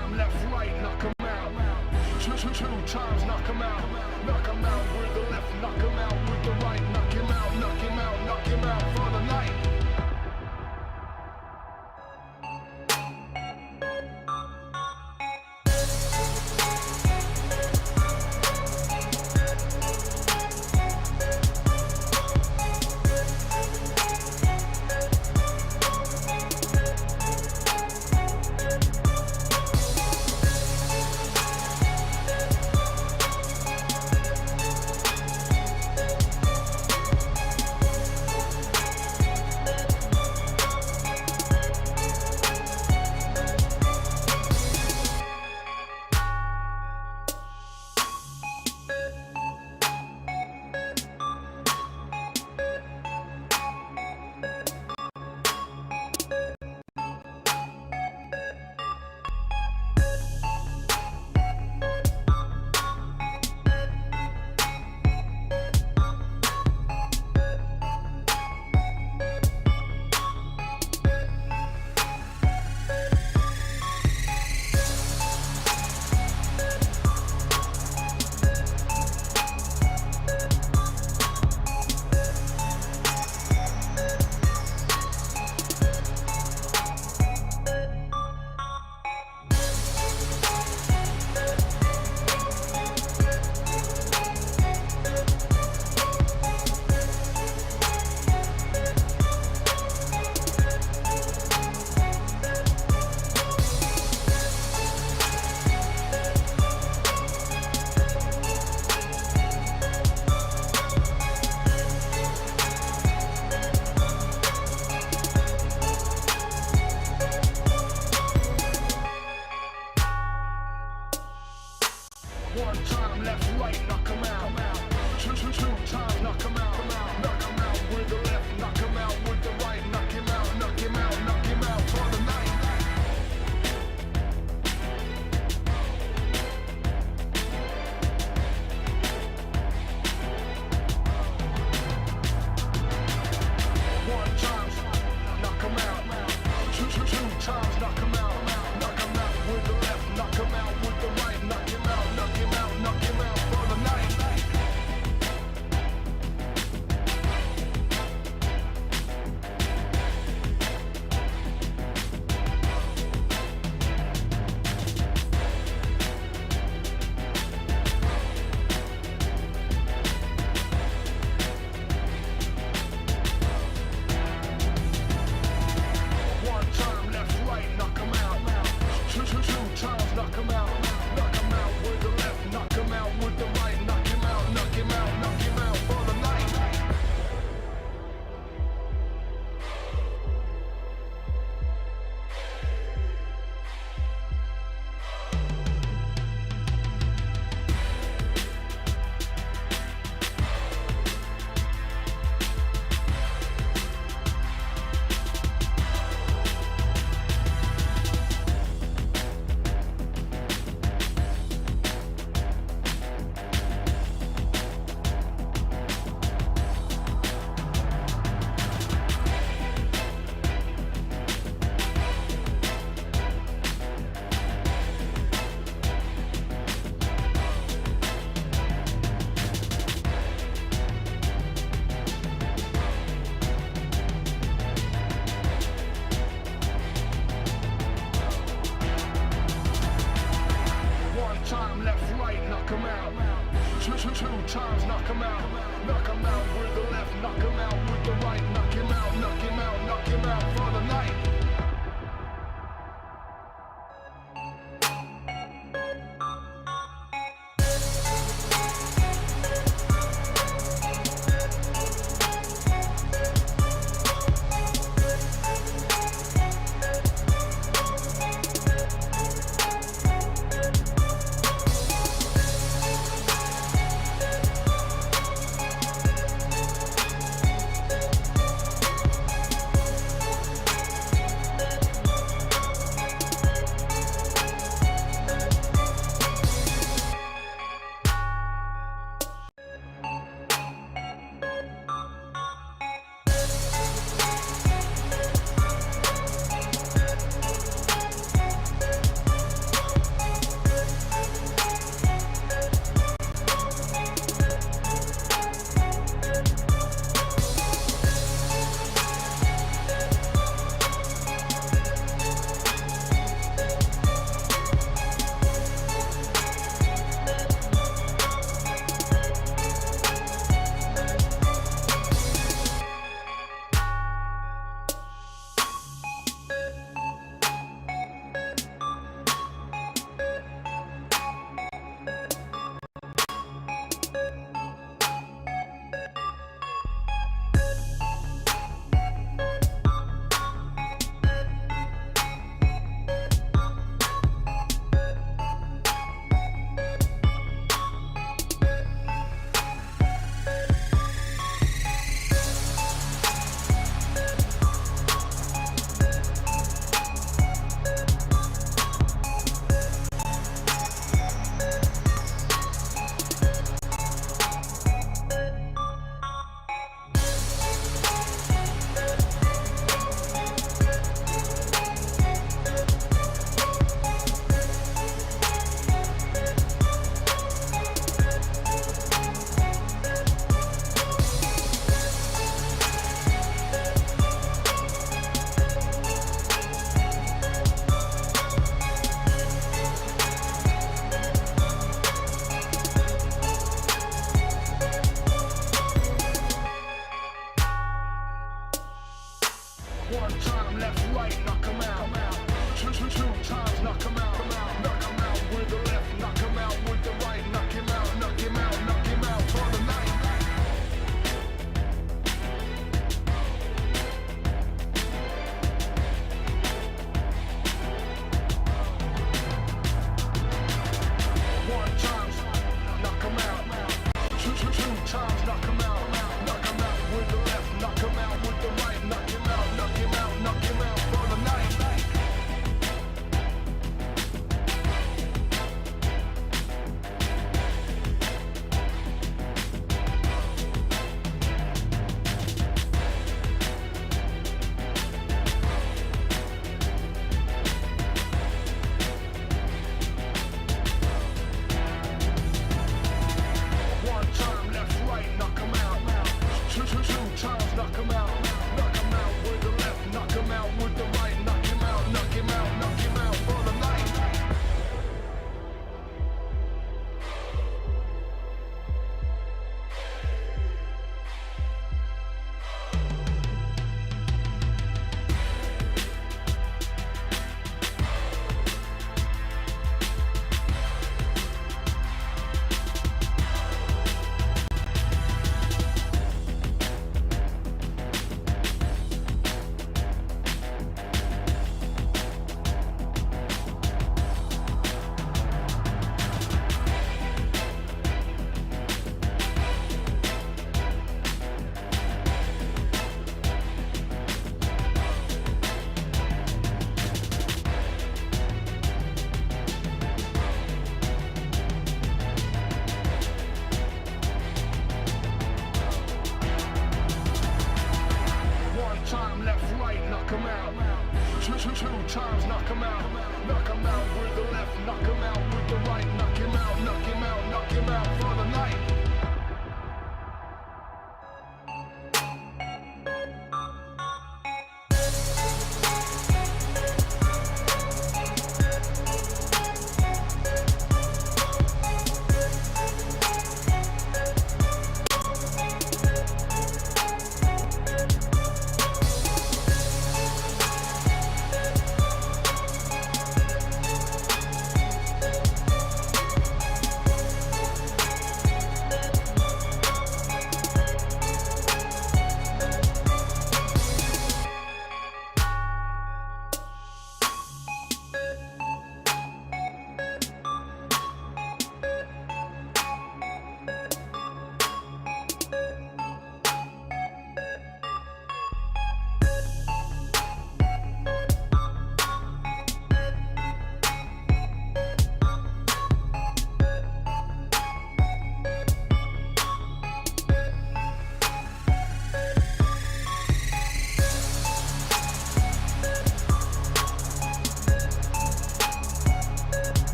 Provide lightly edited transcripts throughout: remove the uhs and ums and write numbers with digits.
time, left, right, knock 'em out. Two times, knock 'em out. Knock 'em out with the left, knock 'em out with the right. Knock him out, knock him out, knock him out for the night. One time, left, right, knock 'em out. Two times, knock 'em out. Knock 'em out with the left, knock 'em out with the right. Knock him out, knock him out, knock him out for the night. One time, knock 'em out. Two times, knock 'em out. Knock 'em out with the left, knock 'em out with the right. Knock him out, knock him out, knock him out for the night. One time, left, right, knock 'em out. Two times, knock 'em out. Knock 'em out with the left, knock 'em out with the right. Knock him out, knock him out, knock him out for the night. One time, left, right, knock 'em out. Two times, knock 'em out. Knock 'em out with the left, knock 'em out with the right. Knock him out, knock him out, knock him out for the night.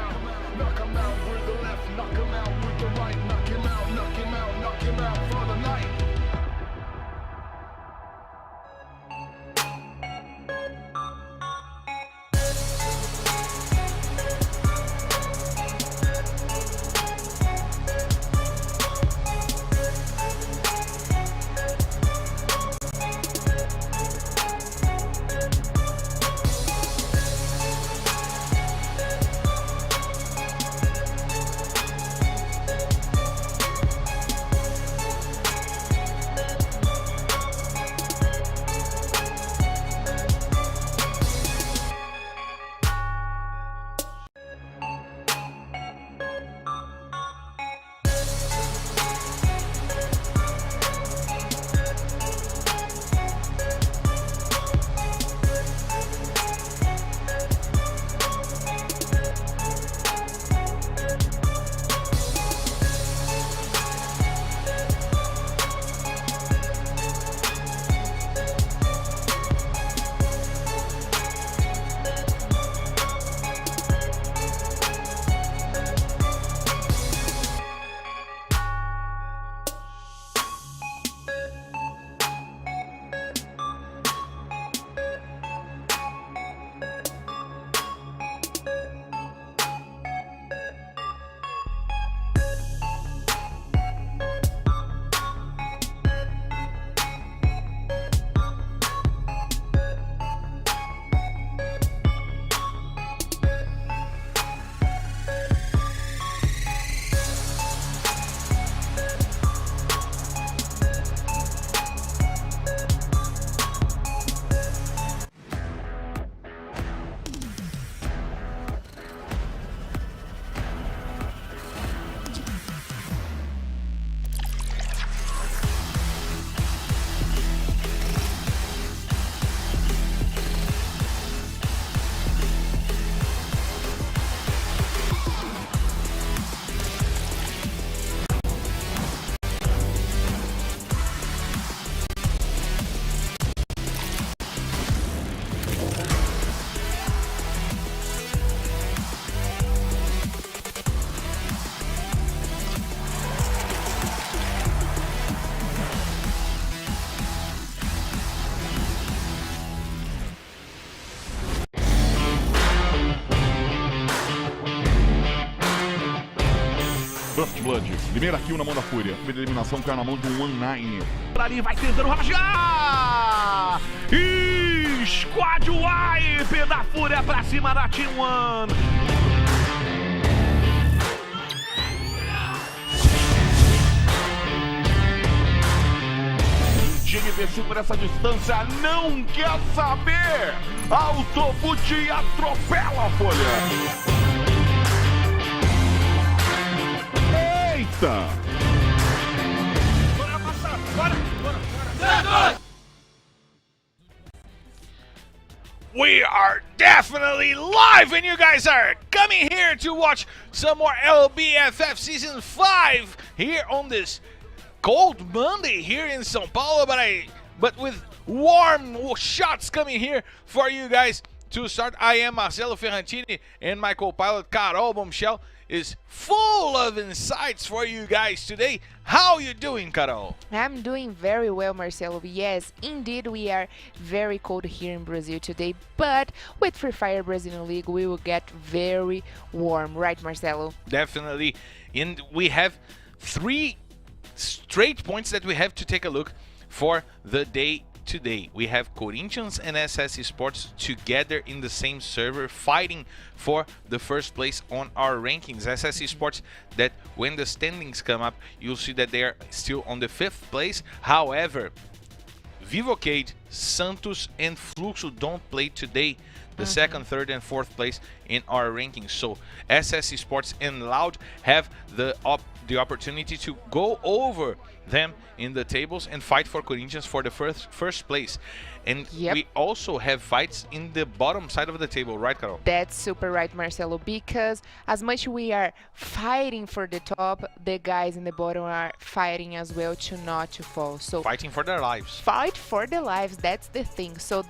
out, knock him out with the left, knock him out with the right, knock him out, knock him out, knock him out for the night. First Blood, primeira kill na mão da Fúria. Primeira eliminação caiu na mão do 19. Ali vai tentando rastear! E Squad Wipe da Fúria pra cima da Team One. Investiu por essa distância, não quer saber! Autoboot e atropela a Folha! Eita! Bora passar! Bora! Santos! We are definitely live and you guys are coming here to watch some more LBFF Season 5 here on this cold Monday here in São Paulo, but with warm shots coming here for you guys to start. I am Marcelo Ferrantini and my co-pilot Carol Bombshell is full of insights for you guys today. How you doing, Carol? I'm doing very well, Marcelo. Yes, indeed, we are very cold here in Brazil today, but with Free Fire Brazilian League, we will get very warm, right, Marcelo? Definitely, and we have 3 straight points that we have to take a look for the day today. We have Corinthians and SS Esports together in the same server fighting for the first place on our rankings. SS Esports, that when the standings come up, you'll see that they are still on the 5th place. However, Vivo KEYD, Santos and Fluxo don't play today. The 2nd, 3rd and 4th place in our rankings. So SS Esports and Loud have the opportunity to go over them in the tables and fight for Corinthians for the first place. And we also have fights in the bottom side of the table, right, Carol? That's super right, Marcelo, because as much we are fighting for the top, the guys in the bottom are fighting as well to not to fall. So fighting for their lives. Fight for their lives, that's the thing. So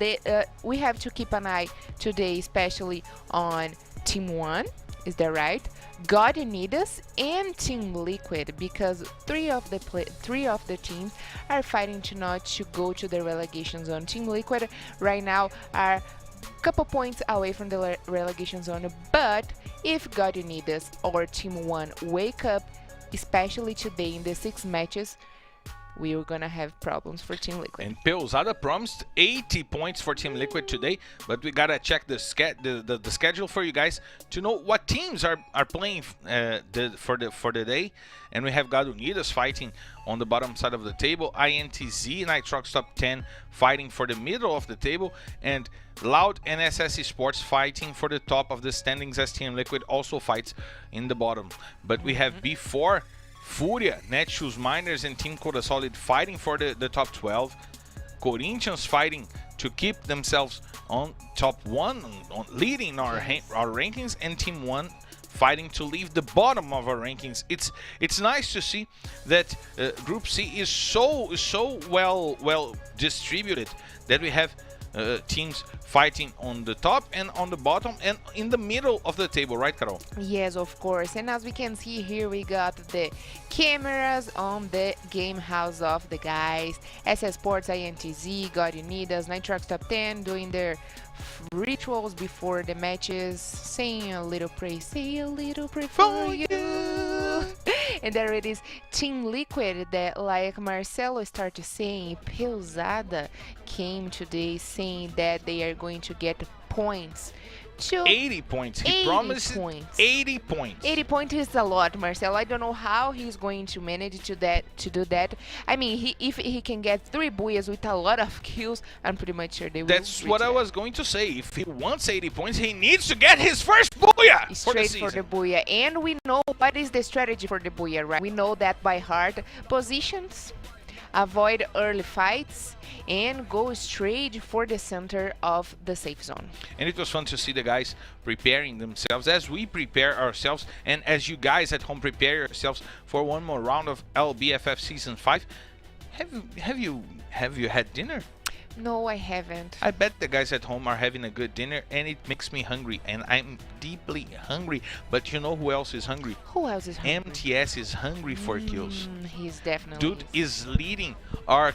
we have to keep an eye today, especially on Team 1 Is that right? God Unidas and Team Liquid, because three of the teams are fighting to not to go to the relegation zone. Team Liquid right now are couple points away from the relegation zone, but if God Unidas or Team 1 wake up, especially today in the 6 matches, we are gonna have problems for Team Liquid. And Peusada promised 80 points for Team Liquid today, but we gotta check the schedule for you guys to know what teams are playing for the day. And we have God Unidas fighting on the bottom side of the table, INTZ, Nitroxx Top10 fighting for the middle of the table, and Loud and Esports fighting for the top of the standings as Team Liquid also fights in the bottom. But we have before FURIA, Netshoes Miners, and Team Codasolid fighting for the top 12. Corinthians fighting to keep themselves on top 1, leading our rankings, and Team 1 fighting to leave the bottom of our rankings. It's nice to see that Group C is so well distributed that we have teams fighting on the top and on the bottom and in the middle of the table, right, Carol? Yes, of course. And as we can see here, we got the cameras on the game house of the guys. Esports, INTZ, God Unidas, Nitroxx Top10 doing their rituals before the matches, saying a little prayer, say a little prayer for you. And there it is, Team Liquid, that like Marcelo started saying, Peusada came today saying that they are going to get points. 80 points. He promised 80 points. 80 points is a lot, Marcelo. I don't know how he's going to manage to do that. I mean, if he can get 3 booyahs with a lot of kills, I'm pretty much sure they will. That's what I was going to say. If he wants 80 points, he needs to get his first booyah straight for the booyah. And we know what is the strategy for the booyah, right? We know that by heart. Positions, avoid early fights, and go straight for the center of the safe zone. And it was fun to see the guys preparing themselves as we prepare ourselves, and as you guys at home prepare yourselves for one more round of LBFF Season 5. Have you had dinner? No, I haven't. I bet the guys at home are having a good dinner, and it makes me hungry, and I'm deeply hungry. But you know who else is hungry? Who else is hungry? MTS is hungry for kills. He's definitely. Dude is leading our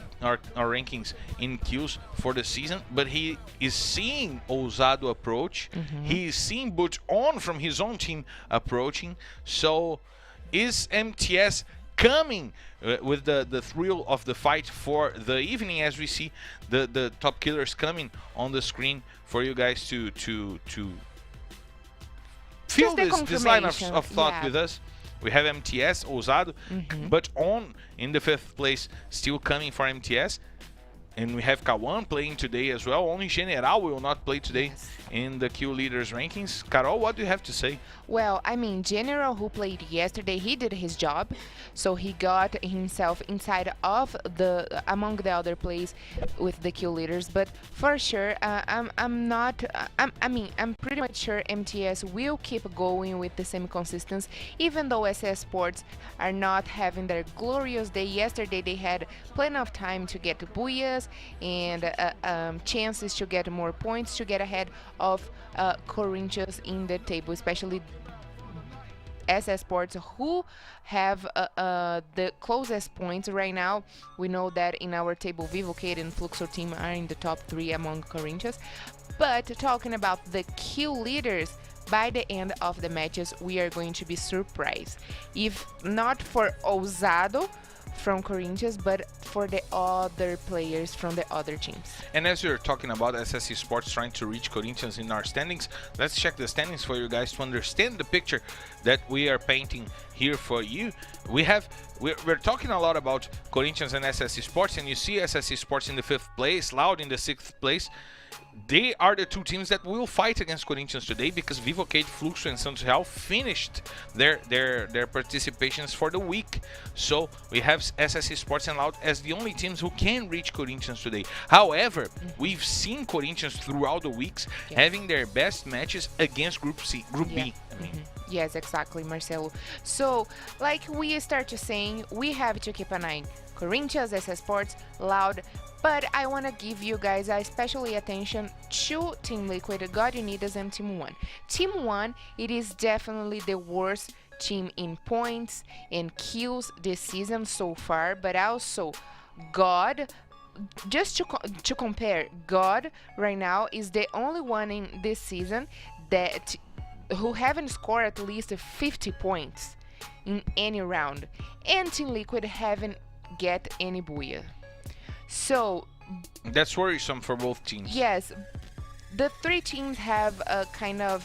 rankings in kills for the season, but he is seeing Ousado approach. He is seeing Butch on from his own team approaching. So is MTS coming with the thrill of the fight for the evening, as we see the top killers coming on the screen for you guys to feel this line of thought with us. We have MTS, Ousado, but on in the 5th place, still coming for MTS. And we have Kawan playing today as well. Only General will not play today in the kill leaders rankings. Carol, what do you have to say? Well, I mean, General, who played yesterday, he did his job. So he got himself inside of among the other plays with the kill leaders. But for sure, I'm pretty much sure MTS will keep going with the same consistency, even though Esports are not having their glorious day. Yesterday, they had plenty of time to get booyahs and chances to get more points to get ahead of Corinthians in the table, especially Esports, who have the closest points right now. We know that in our table, Vivo KEYD and Fluxo team are in the top 3 among Corinthians. But talking about the kill leaders, by the end of the matches, we are going to be surprised. If not for Ousado from Corinthians, but for the other players from the other teams. And as we're talking about SSC Sports trying to reach Corinthians in our standings, let's check the standings for you guys to understand the picture that we are painting here for you. We're talking a lot about Corinthians and SSC Sports, and you see SSC Sports in the 5th place, Loud in the 6th place. They are the 2 teams that will fight against Corinthians today, because Vivo KEYD, Fluxo, and Santos finished their participations for the week. So we have SSC Sports and Loud as the only teams who can reach Corinthians today. However, we've seen Corinthians throughout the weeks having their best matches against Group B. I mean. Yes, exactly, Marcelo. So, like we start to saying, we have to keep an eye. Corinthians, Esports, Loud, But I want to give you guys especially attention to Team Liquid, God Unidas, and Team 1. Team 1, it is definitely the worst team in points and kills this season so far, but also God, just to compare, God right now is the only one in this season that who haven't scored at least 50 points in any round, and Team Liquid haven't get any booyah. So That's worrisome for both teams. yes, the three teams have a kind of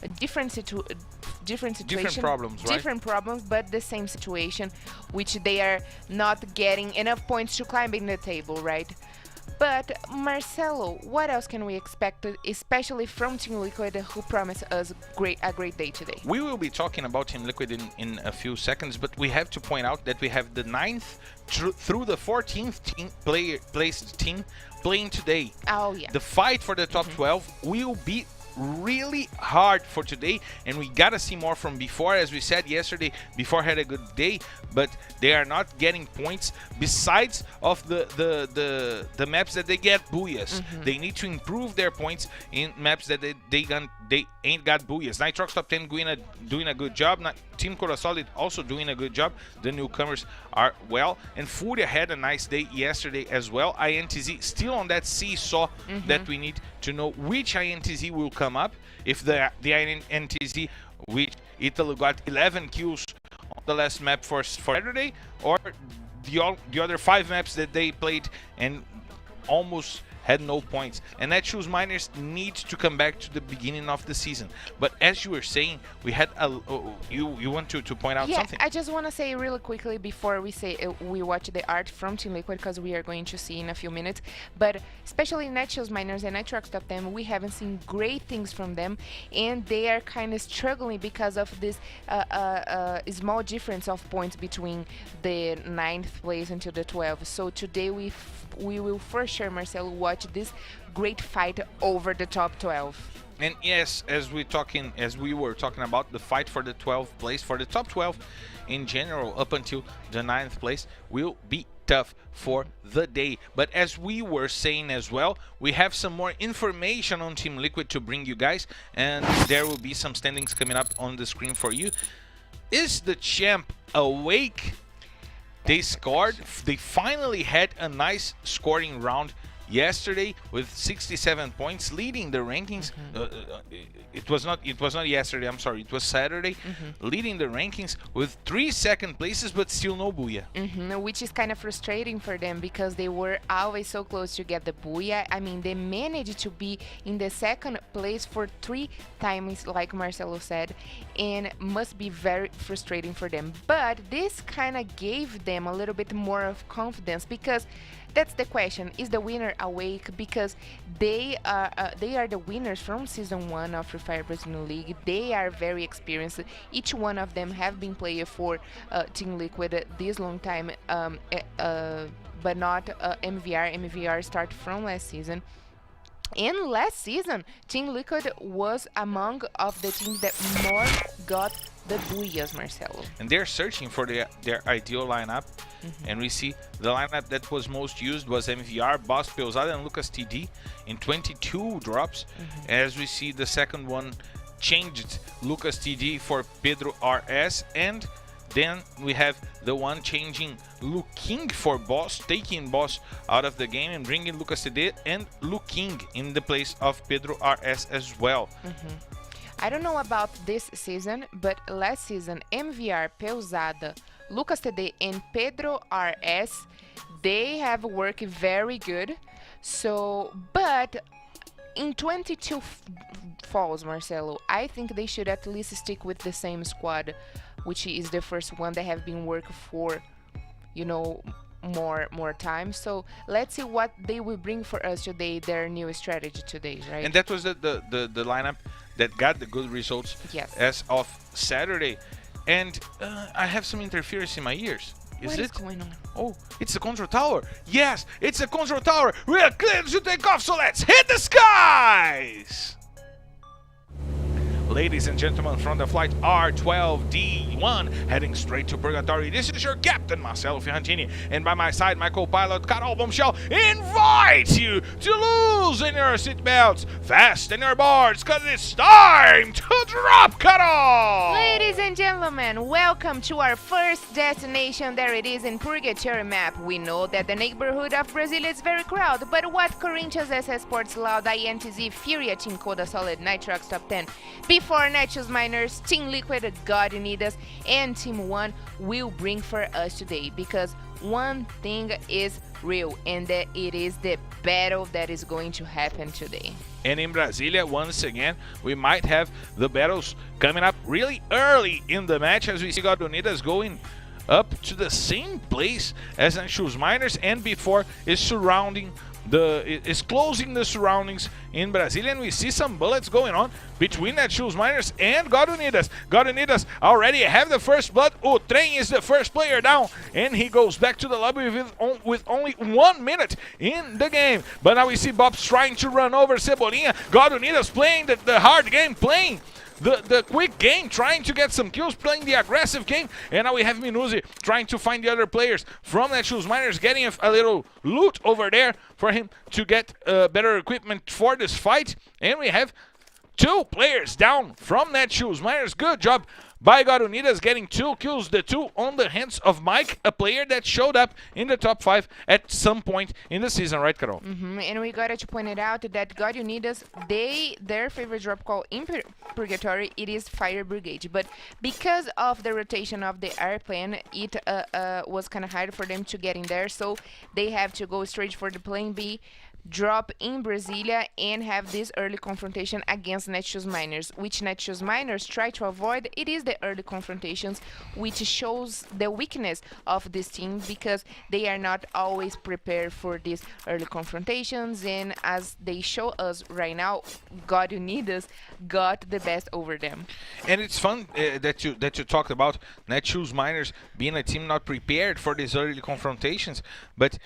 a different situation, Different problems, right? different problems, but the same situation, which they are not getting enough points to climb in the table, right? But Marcelo, what else can we expect, especially from Team Liquid, who promised us a great day today? We will be talking about Team Liquid in a few seconds, but we have to point out that we have the 9th through the 14th placed team playing today. Oh yeah. The fight for the top 12 will be really hard for today, and we gotta see more from before. As we said yesterday, before had a good day, but they are not getting points besides of the maps that they get booyahs. They need to improve their points in maps that they ain't got booyahs. Nitroxx Top 10 doing a good job. Team Codasolid also doing a good job. The newcomers are well, and FURIA had a nice day yesterday as well. INTZ still on that seesaw that we need to know which INTZ will come up. If the INTZ, which Italo got 11 kills on the last map for Saturday, or the other 5 maps that they played and almost had no points. And Netshoes Miners need to come back to the beginning of the season. But as you were saying, we had you want to point out something? I just want to say really quickly before we say we watch the art from Team Liquid, because we are going to see in a few minutes. But especially Netshoes Miners and Nitroxx Top 10, we haven't seen great things from them, and they are kind of struggling because of this small difference of points between the 9th place until the 12th. So today we will for sure, Marcelo, watch this great fight over the top 12. And yes, as we were talking about the fight for the 12th place, for the top 12 in general up until the 9th place will be tough for the day. But as we were saying as well, we have some more information on Team Liquid to bring you guys, and there will be some standings coming up on the screen for you. Is the champ awake? They scored. They finally had a nice scoring round yesterday with 67 points, leading the rankings. It was not yesterday. I'm sorry. It was Saturday, leading the rankings with 3 second places, but still no booyah. Which is kind of frustrating for them because they were always so close to get the booyah. I mean, they managed to be in the 2nd place for 3 times, like Marcelo said, and must be very frustrating for them. But this kind of gave them a little bit more of confidence, because that's the question: is the winner awake? Because they are the winners from season 1 of Free Fire Brazilian League. They are very experienced. Each one of them have been playing for Team Liquid this long time, but not MVR. MVR started from last season. And last season, Team Liquid was among of the teams that more got the booyahs, Marcelo. And they're searching for their ideal lineup. And we see the lineup that was most used was MVR, Boss Peusada, and Lucas TD in 22 drops. As we see, the second one changed Lucas TD for Pedro RS, and then we have the one changing King for Boss, taking Boss out of the game and bringing Lucas TD and King in the place of Pedro RS as well. I don't know about this season, but last season, MVR, Peusada, Lucas TD, and Pedro RS, they have worked very good. So, but in 22 falls, Marcelo, I think they should at least stick with the same squad, which is the first one that have been working for, you know, more time. So let's see what they will bring for us today, their new strategy today, right? And that was the lineup that got the good results as of Saturday. And I have some interference in my ears. What is going on? Oh, it's the control tower. Yes, it's the control tower. We are clear to take off, so let's hit the skies. Ladies and gentlemen, from the flight R12D1, heading straight to Purgatory, this is your captain, Marcelo Fiorentini, and by my side, my co-pilot, Carol Bombshell, invites you to loosen your seatbelts, fasten your boards, because it's time to drop, Carol! Ladies and gentlemen, welcome to our first destination. There it is in Purgatory map. We know that the neighborhood of Brazil is very crowded, but what Corinthians, Esports, Loud, INTZ, FURIA, Team Codasolid, Nitroxx Top10, before Netshoes Miners, Team Liquid, God Unidas, and Team 1 will bring for us today, because one thing is real, and that it is the battle that is going to happen today. And in Brasilia, once again, we might have the battles coming up really early in the match, as we see God Unidas going up to the same place as Netshoes Miners, and before is closing the surroundings in Brasilia, and we see some bullets going on between Netshoes Miners and God Unidas. God Unidas already have the first blood. Train is the first player down, and he goes back to the lobby with only 1 minute in the game. But now we see Bob's trying to run over Cebolinha. God Unidas playing the hard game, playing the quick game, trying to get some kills, playing the aggressive game, and now we have Minuzzi trying to find the other players from Netshoes Miners, getting a little loot over there for him to get better equipment for this fight, and we have 2 players down from Netshoes Miners. Good job by God Unidas, getting 2 kills, the 2 on the hands of Mike, a player that showed up in the top 5 at some point in the season, right, Carol? And we got to point it out that God Unidas, their favorite drop call in Purgatory, it is Fire Brigade. But because of the rotation of the airplane, it was kind of hard for them to get in there, so they have to go straight for the plane B, drop in Brasilia, and have this early confrontation against Netshoes Miners, which Netshoes Miners try to avoid. It is the early confrontations, which shows the weakness of this team, because they are not always prepared for these early confrontations, and as they show us right now, God Unidas got the best over them. And it's fun that you talked about Netshoes Miners being a team not prepared for these early confrontations, but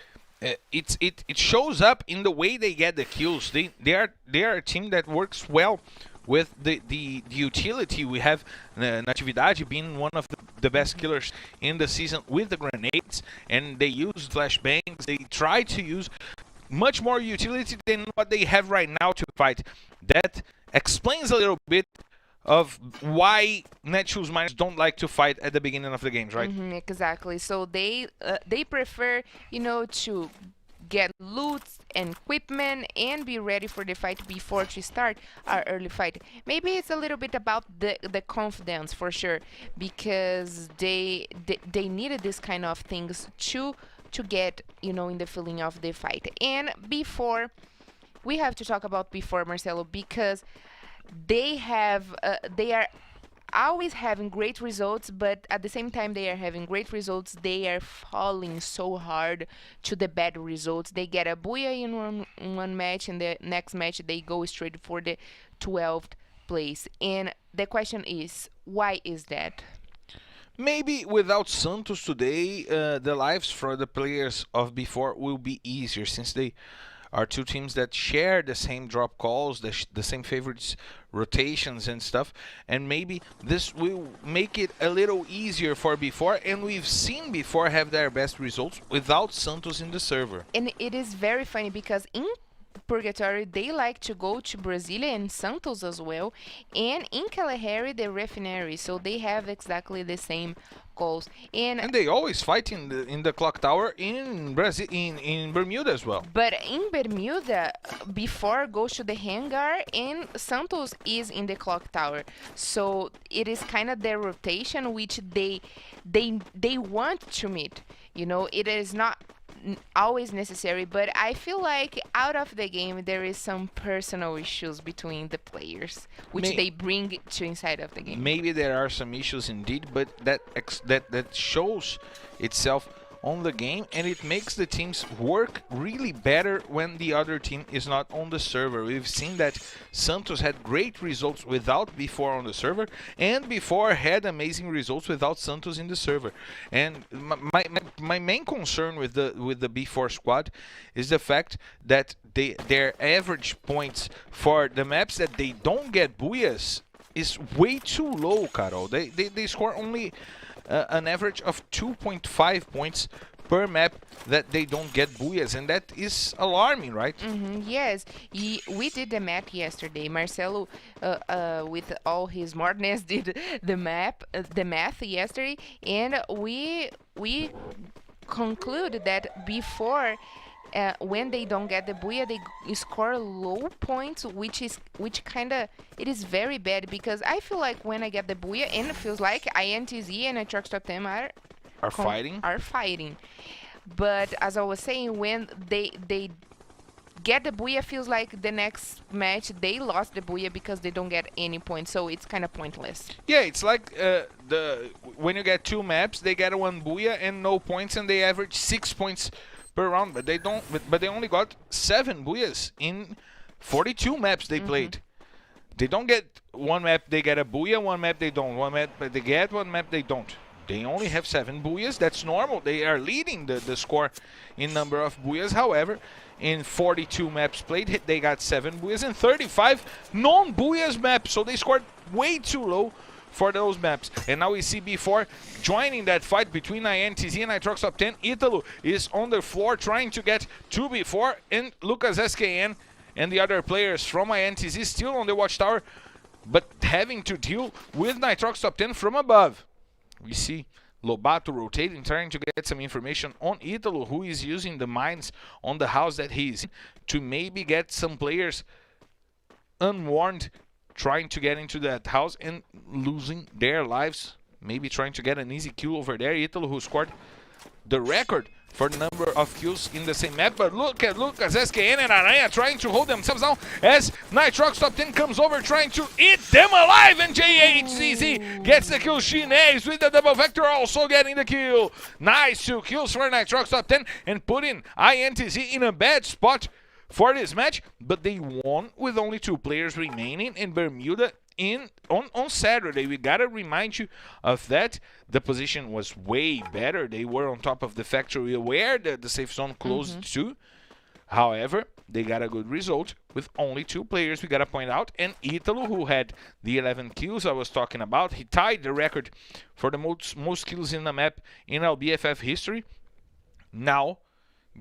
it shows up in the way they get the kills. They are a team that works well with the utility. We have Natividade being one of the best killers in the season with the grenades, and they use flashbangs. They try to use much more utility than what they have right now to fight. That explains a little bit of why Netshoes Miners don't like to fight at the beginning of the games, right? Exactly. So they prefer, to get loot and equipment and be ready for the fight before to start our early fight. Maybe it's a little bit about the confidence, for sure, because they needed this kind of things to get, in the feeling of the fight. And before, we have to talk about before, Marcelo, because they are always having great results, but at the same time they are having great results, they are falling so hard to the bad results. They get a booyah in one match, and the next match they go straight for the 12th place. And the question is, why is that? Maybe without Santos today, the lives for the players of before will be easier, since they are 2 teams that share the same drop calls, the same favorites, rotations and stuff, and maybe this will make it a little easier for before, and we've seen before have their best results without Santos in the server. And it is very funny, because in Purgatory they like to go to Brasilia and Santos as well, and in Kalahari the refinery, so they have exactly the same goals. And they always fight in the clock tower in Brazil, in Bermuda as well. But in Bermuda, before goes to the hangar, and Santos is in the clock tower. So it is kind of their rotation, which they want to meet. It is not always necessary, but I feel like out of the game there is some personal issues between the players, which they bring to inside of the game. Maybe there are some issues indeed, but that shows itself on the game, and it makes the teams work really better when the other team is not on the server. We've seen that Santos had great results without before on the server, and before had amazing results without Santos in the server. And my main concern with the before squad is the fact that their average points for the maps that they don't get booyahs is way too low, Carol. They score only an average of 2.5 points per map that they don't get booyahs, and that is alarming, right? Yes, we did the math yesterday. Marcelo, with all his smartness, did the math yesterday, and we conclude that before. When they don't get the booyah, they score low points, which kind of it is very bad because I feel like when I get the booyah, and it feels like INTZ and Nitroxx Top10 Are fighting. are fighting. But as I was saying, when they get the booyah, feels like the next match they lost the booyah because they don't get any points, so it's kind of pointless. Yeah, it's like when you get 2 maps, they get 1 booyah and no points, and they average 6 points per round, but they don't. But they only got 7 booyahs in 42 maps they played. They don't get 1 map they get a booyah, 1 map they don't, 1 map they get, 1 map they don't. They only have 7 booyahs. That's normal. They are leading the score in number of booyahs. However, in 42 maps played, they got 7 booyahs and 35 non-booyahs maps. So they scored way too low for those maps. And now we see before joining that fight between INTZ and Nitroxx Top10, Italo is on the floor trying to get 2 before, and Lucas SKN and the other players from INTZ still on the watchtower, but having to deal with Nitroxx Top10 from above. We see Lobato rotating, trying to get some information on Italo, who is using the mines on the house that he's in to maybe get some players unwarned trying to get into that house and losing their lives. Maybe trying to get an easy kill over there. Italo, who scored the record for the number of kills in the same map. But look at Lucas, SKN, and Aranha trying to hold themselves down as Nitroxx Top10 comes over trying to eat them alive. And JHCZ gets the kill. Chinese with the double vector also getting the kill. Nice 2 kills for Nitroxx Top10 and putting INTZ in a bad spot for this match, but they won with only 2 players remaining in Bermuda on Saturday. We gotta remind you of that. The position was way better. They were on top of the factory where the safe zone closed to. However, they got a good result with only 2 players, we gotta point out. And Italo, who had the 11 kills I was talking about, he tied the record for the most kills in the map in LBFF history. Now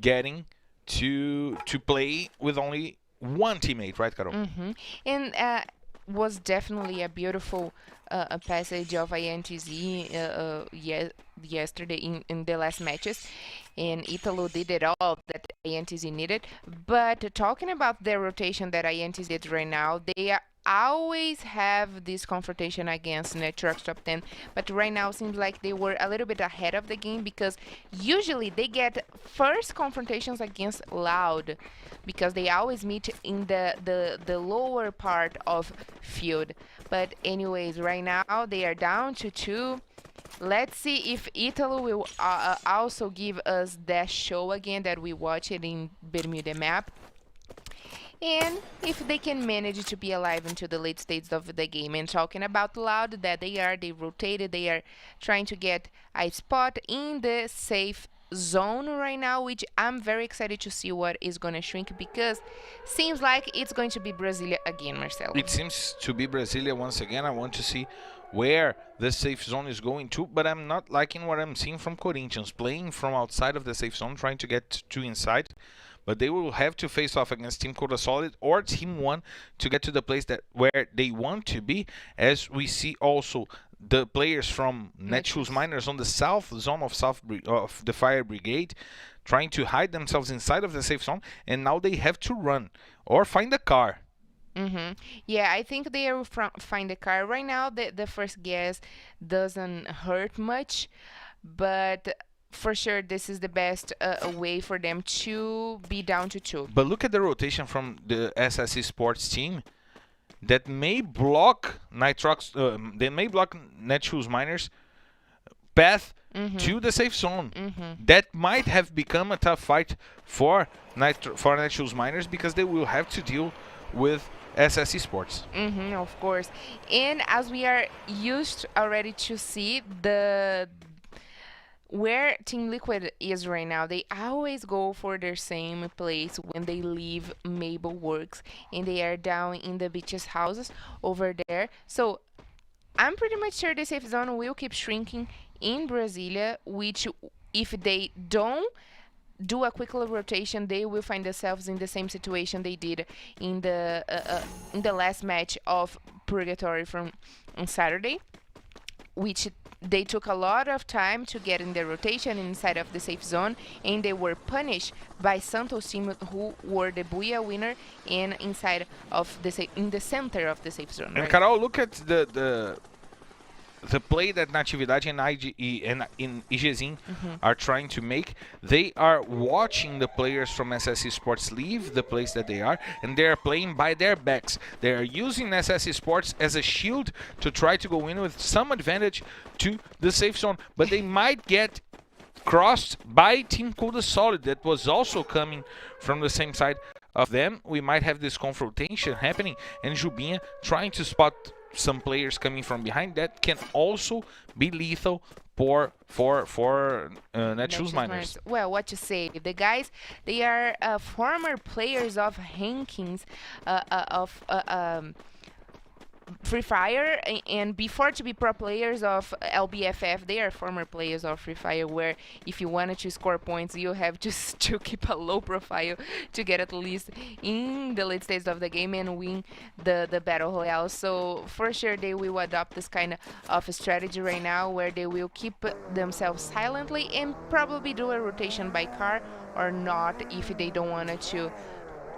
getting to play with only 1 teammate, right, Carol? And was definitely a beautiful passage of INTZ yesterday in the last matches, and Italo did it all that INTZ needed. But talking about the rotation that INTZ did right now, they always have this confrontation against Nitroxx Top10, but right now seems like they were a little bit ahead of the game because usually they get first confrontations against Loud because they always meet in the lower part of field. But anyways, right now they are down to 2. Let's see if Italo will also give us that show again that we watched in Bermuda map. And if they can manage to be alive into the late stages of the game. And talking about Loud, that they rotated, they are trying to get a spot in the safe zone right now, which I'm very excited to see what is going to shrink because seems like it's going to be Brasilia again, Marcelo. It seems to be Brasilia once again. I want to see where the safe zone is going to, but I'm not liking what I'm seeing from Corinthians, playing from outside of the safe zone, trying to get to inside. But they will have to face off against Team Codasolid or Team 1 to get to the place where they want to be, as we see also the players from Netshoes Miners on the south zone of the Fire Brigade trying to hide themselves inside of the safe zone, and now they have to run or find a car. Yeah, I think they will find a car. Right now, the first gas doesn't hurt much, but for sure this is the best way for them to be down to 2. But look at the rotation from the SSE Sports team that may block Nitroxx, they may block Netshoes Miners path to the safe zone. That might have become a tough fight for Netshoes Miners because they will have to deal with SSE Sports. Of course. And as we are used already to see, where Team Liquid is right now, they always go for their same place when they leave Mabel Works, and they are down in the beaches houses over there. So I'm pretty much sure the safe zone will keep shrinking in Brasilia, which if they don't do a quick little rotation, they will find themselves in the same situation they did in the last match of Purgatory from on Saturday, which they took a lot of time to get in the rotation inside of the safe zone, and they were punished by Santos team, who were the Booyah winner and inside of in the center of the safe zone. And Right? Carol, look at the play that Natividade and in IGZin are trying to make. They are watching the players from SS Esports leave the place that they are, and they are playing by their backs. They are using SS Esports as a shield to try to go in with some advantage to the safe zone, but they might get crossed by Team Codasolid that was also coming from the same side of them. We might have this confrontation happening, and Jubinha trying to spot some players coming from behind that can also be lethal for Netshoes Miners. Well, what to say? The guys, they are former players of rankings of Free Fire, and before to be pro players of LBFF, they are former players of Free Fire, where if you wanted to score points, you have just to keep a low profile to get at least in the late stage of the game and win the Battle Royale. So for sure they will adopt this kind of a strategy right now, where they will keep themselves silently and probably do a rotation by car or not if they don't want to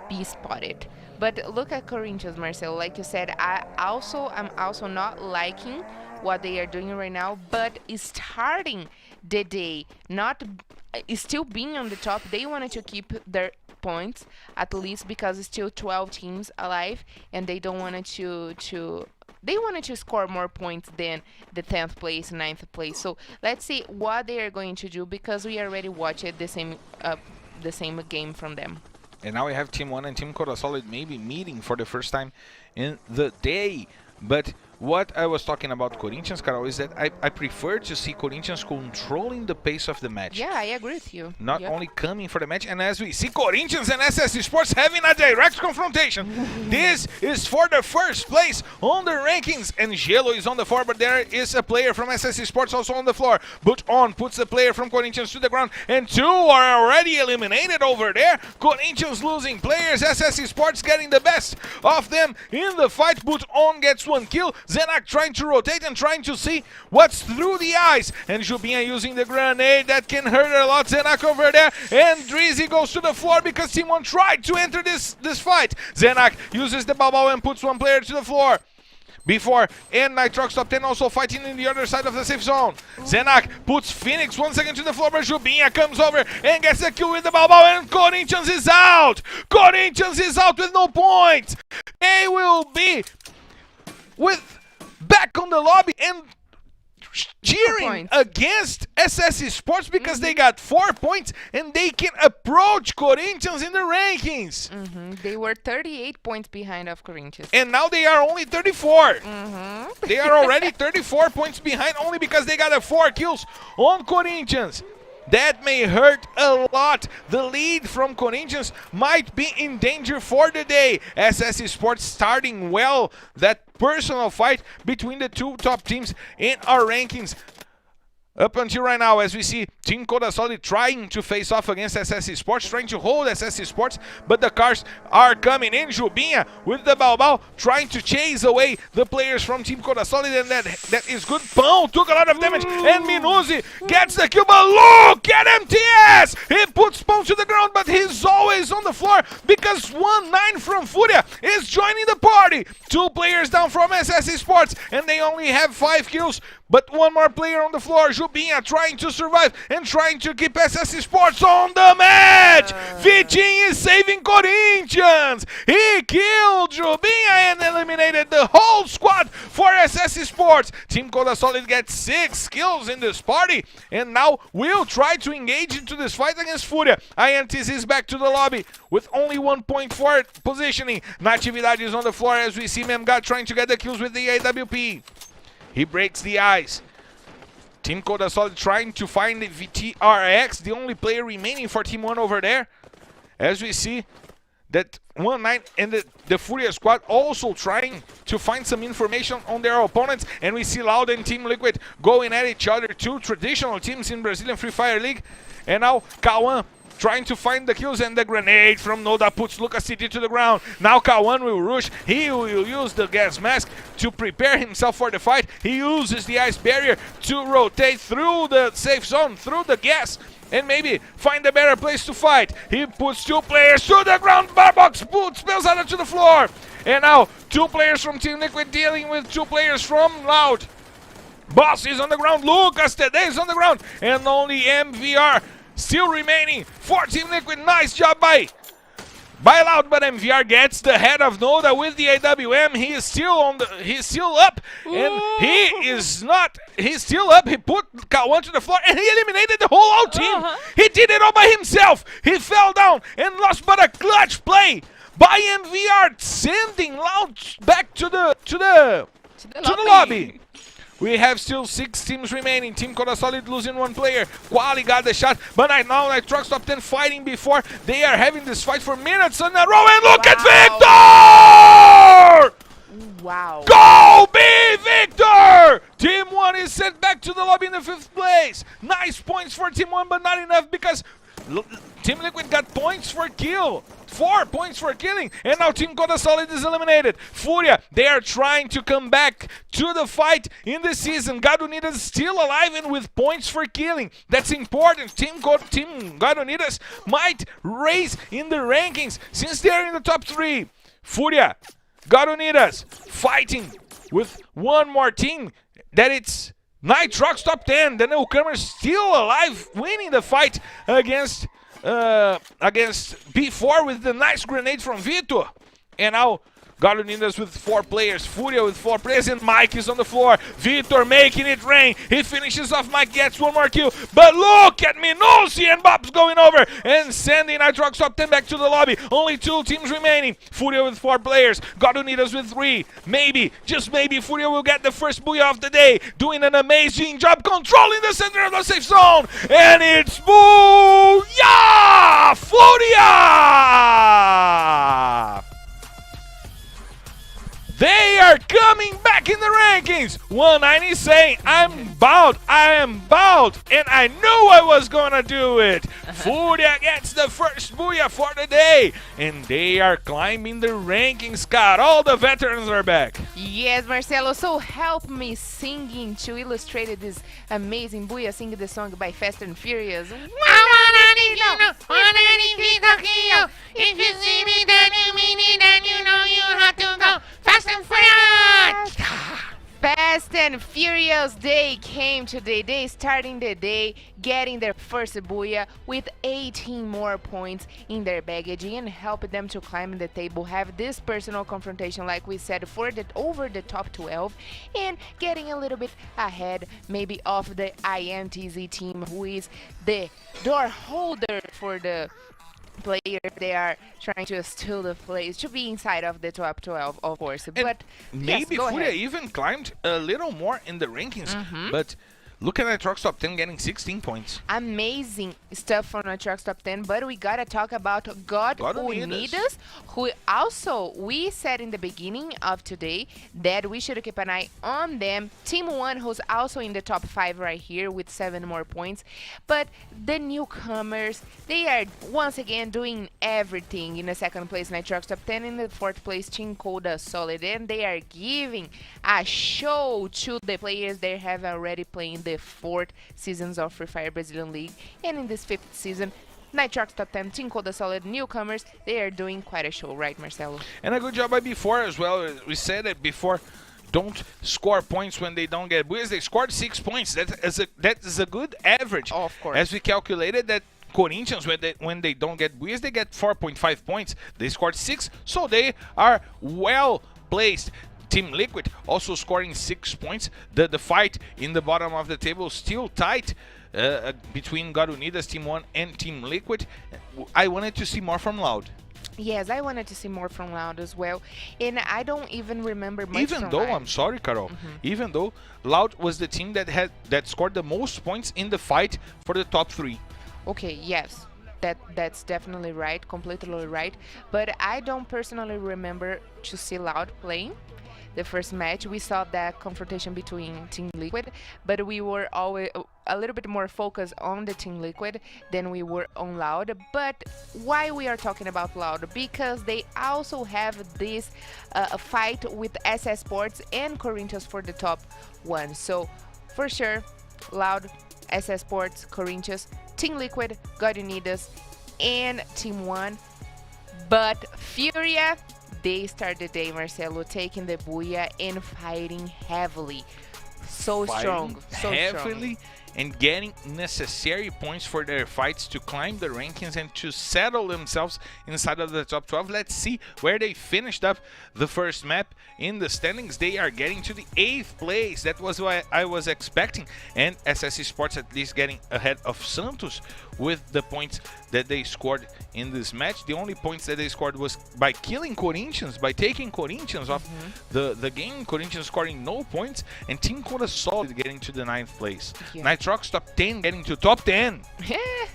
be spotted. But look at Corinthians, Marcel. Like you said, I'm also not liking what they are doing right now, but starting the day, not still being on the top, they wanted to keep their points at least, because it's still 12 teams alive, and they don't want they wanted to score more points than the 10th place, 9th place. So let's see what they are going to do, because we already watched the same game from them. And now we have Team 1 and Team Codasolid maybe meeting for the first time in the day. But what I was talking about Corinthians, Carol, is that I prefer to see Corinthians controlling the pace of the match. Yeah, I agree with you. Not only coming for the match, and as we see Corinthians and SS Esports having a direct confrontation. This is for the first place on the rankings, and Gelo is on the floor, but there is a player from SS Esports also on the floor. But on puts the player from Corinthians to the ground, and two are already eliminated over there. Corinthians losing players, SS Esports getting the best of them in the fight. But on gets one kill. Zenak trying to rotate and trying to see what's through the eyes, and Jubinha using the grenade that can hurt a lot. Zenak over there, and Drizzy goes to the floor because Team 1 tried to enter this fight. Zenak uses the bubble and puts one player to the floor. Before, and Nitroxx Top10 also fighting in the other side of the safe zone. Zenak puts Phoenix once again to the floor, but Jubinha comes over and gets the kill with the bubble, and Corinthians is out! Corinthians is out with no points! They will be back on the lobby and cheering against SS Esports because they got 4 points and they can approach Corinthians in the rankings. They were 38 points behind of Corinthians. And now they are only 34. They are already 34 points behind only because they got 4 kills on Corinthians. That may hurt a lot. The lead from Corinthians might be in danger for the day. SS Esports starting well that personal fight between the two top teams in our rankings. Up until right now, as we see Team Codasolid trying to face off against SS Esports, trying to hold SS Esports, but the cars are coming in. Jubinha with the Balbal trying to chase away the players from Team Codasolid, and that is good. Pão took a lot of damage, and Minuzzi gets the kill, but look at MTS! He puts Pão to the ground, but he's always on the floor because 1-9 from FURIA is joining the party. 2 players down from SS Esports, and they only have 5 kills. But one more player on the floor, Jubinha trying to survive and trying to keep SS Esports on the match. Vitinho is saving Corinthians. He killed Jubinha and eliminated the whole squad for SS Esports. Team Codasolid gets 6 kills in this party and now will try to engage into this fight against FURIA. INTZ is back to the lobby with only 1 point for positioning. Natividade is on the floor as we see Memgat trying to get the kills with the AWP. He breaks the ice. Team Codasolid trying to find the VTRX, the only player remaining for Team 1 over there. As we see that 1-9 and the FURIA squad also trying to find some information on their opponents. And we see Loud and Team Liquid going at each other, two traditional teams in Brazilian Free Fire League. And now Kawan trying to find the kills, and the grenade from Noda puts Lucas CD to the ground. Now Kawan will rush. He will use the gas mask to prepare himself for the fight. He uses the ice barrier to rotate through the safe zone, through the gas, and maybe find a better place to fight. He puts two players to the ground. Barbox spills out to the floor. And now two players from Team Liquid dealing with two players from Loud. Boss is on the ground. Lucas today is on the ground. And only MVR still remaining for Team Liquid. Nice job by Loud, but MVR gets the head of Noda with the AWM. He's still up, and he's still up. He put Kawan to the floor, and he eliminated the whole team. He did it all by himself. He fell down and lost, but a clutch play by MVR, sending Loud back to the lobby. We have still 6 teams remaining. Team Codasolid losing 1 player. Quali got the shot, but right now Nitroxx Top10 fighting before. They are having this fight for minutes in a row, and look at Victor! Wow. Go be Victor! Team 1 is sent back to the lobby in the 5th place. Nice points for Team 1, but not enough because Team Liquid got points for kill. 4 points for killing, and now Team Codasolid is eliminated. FURIA, they are trying to come back to the fight in the season. God Unidas still alive and with points for killing. That's important. Team God Unidas might raise in the rankings since they are in the top 3. FURIA, God Unidas fighting with one more team that it's Nitroxx Top10. The newcomers still alive, winning the fight against B4 with the nice grenade from Vitor. And now God Unidas with 4 players, FURIA with 4 players, and Mike is on the floor. Vitor making it rain. He finishes off Mike, gets 1 more kill. But look at Minosi and Bob's going over and sending Nitroxx Top10 back to the lobby. Only 2 teams remaining. FURIA with 4 players, God Unidas with 3. Maybe, just maybe, FURIA will get the first booyah of the day, doing an amazing job controlling the center of the safe zone. And it's booyah! FURIA! They are coming back in the rankings. 190 saying, I am bowed, and I knew I was gonna do it. FURIA gets the first booyah for the day, and they are climbing the rankings, Scott. All the veterans are back. Yes, Marcelo, so help me singing to illustrate this amazing booyah, singing the song by Fast and Furious. If you see me, then you mean it, and you know you have to go fast and furious. Fast and Furious Day came today. They starting the day getting their first booyah with 18 more points in their baggage and help them to climb the table, have this personal confrontation like we said over the top 12 and getting a little bit ahead maybe of the INTZ team, who is the door holder for the player. They are trying to steal the place to be inside of the top 12, of course. And but maybe yes, FURIA even climbed a little more in the rankings, but look at Nitroxx Top10 getting 16 points. Amazing stuff from Nitroxx Top10, but we gotta talk about God Unidas, who also we said in the beginning of today that we should keep an eye on them. Team 1, who's also in the top 5 right here with 7 more points, but the newcomers, they are once again doing everything. In the 2nd place, Nitroxx Top10, in the 4th place, Team Codasolid, and they are giving a show to the players they have already playing the 4th seasons of Free Fire Brazilian League, and in this 5th season, Nitroxx Top10, Team Codasolid, newcomers, they are doing quite a show, right, Marcelo? And a good job by B4 as well. We said that B4 don't score points when they don't get booyahs. They scored 6 points. That is a good average. Oh, of course. As we calculated that Corinthians, when they don't get booyahs, they get 4.5 points. They scored 6, so they are well placed. Team Liquid also scoring 6 points. The fight in the bottom of the table still tight between God Unidas, Team 1, and Team Liquid. I wanted to see more from Loud. Yes, I wanted to see more from Loud as well, and I don't even remember much Even from though, Live. I'm sorry, Carol, even though Loud was the team that scored the most points in the fight for the top 3. Okay, yes, that's definitely right, completely right. But I don't personally remember to see Loud playing. The first match, we saw that confrontation between Team Liquid, but we were always a little bit more focused on the Team Liquid than we were on Loud. But why we are talking about Loud? Because they also have this fight with SS Sports and Corinthians for the top 1. So for sure, Loud, SS Sports, Corinthians, Team Liquid, God Unidas, and Team 1. But FURIA, they start the day, Marcelo, taking the booyah and fighting heavily. So strong, so Heavily strong. and getting necessary points for their fights to climb the rankings and to settle themselves inside of the top 12. Let's see where they finished up the first map in the standings. They are getting to the 8th place. That was what I was expecting. And SS Sports at least getting ahead of Santos with the points that they scored in this match. The only points that they scored was by killing Corinthians, by taking Corinthians off the game. Corinthians scoring no points, and Team Codasolid getting to the 9th place. Yeah. Nitroxx Top 10 getting to top 10.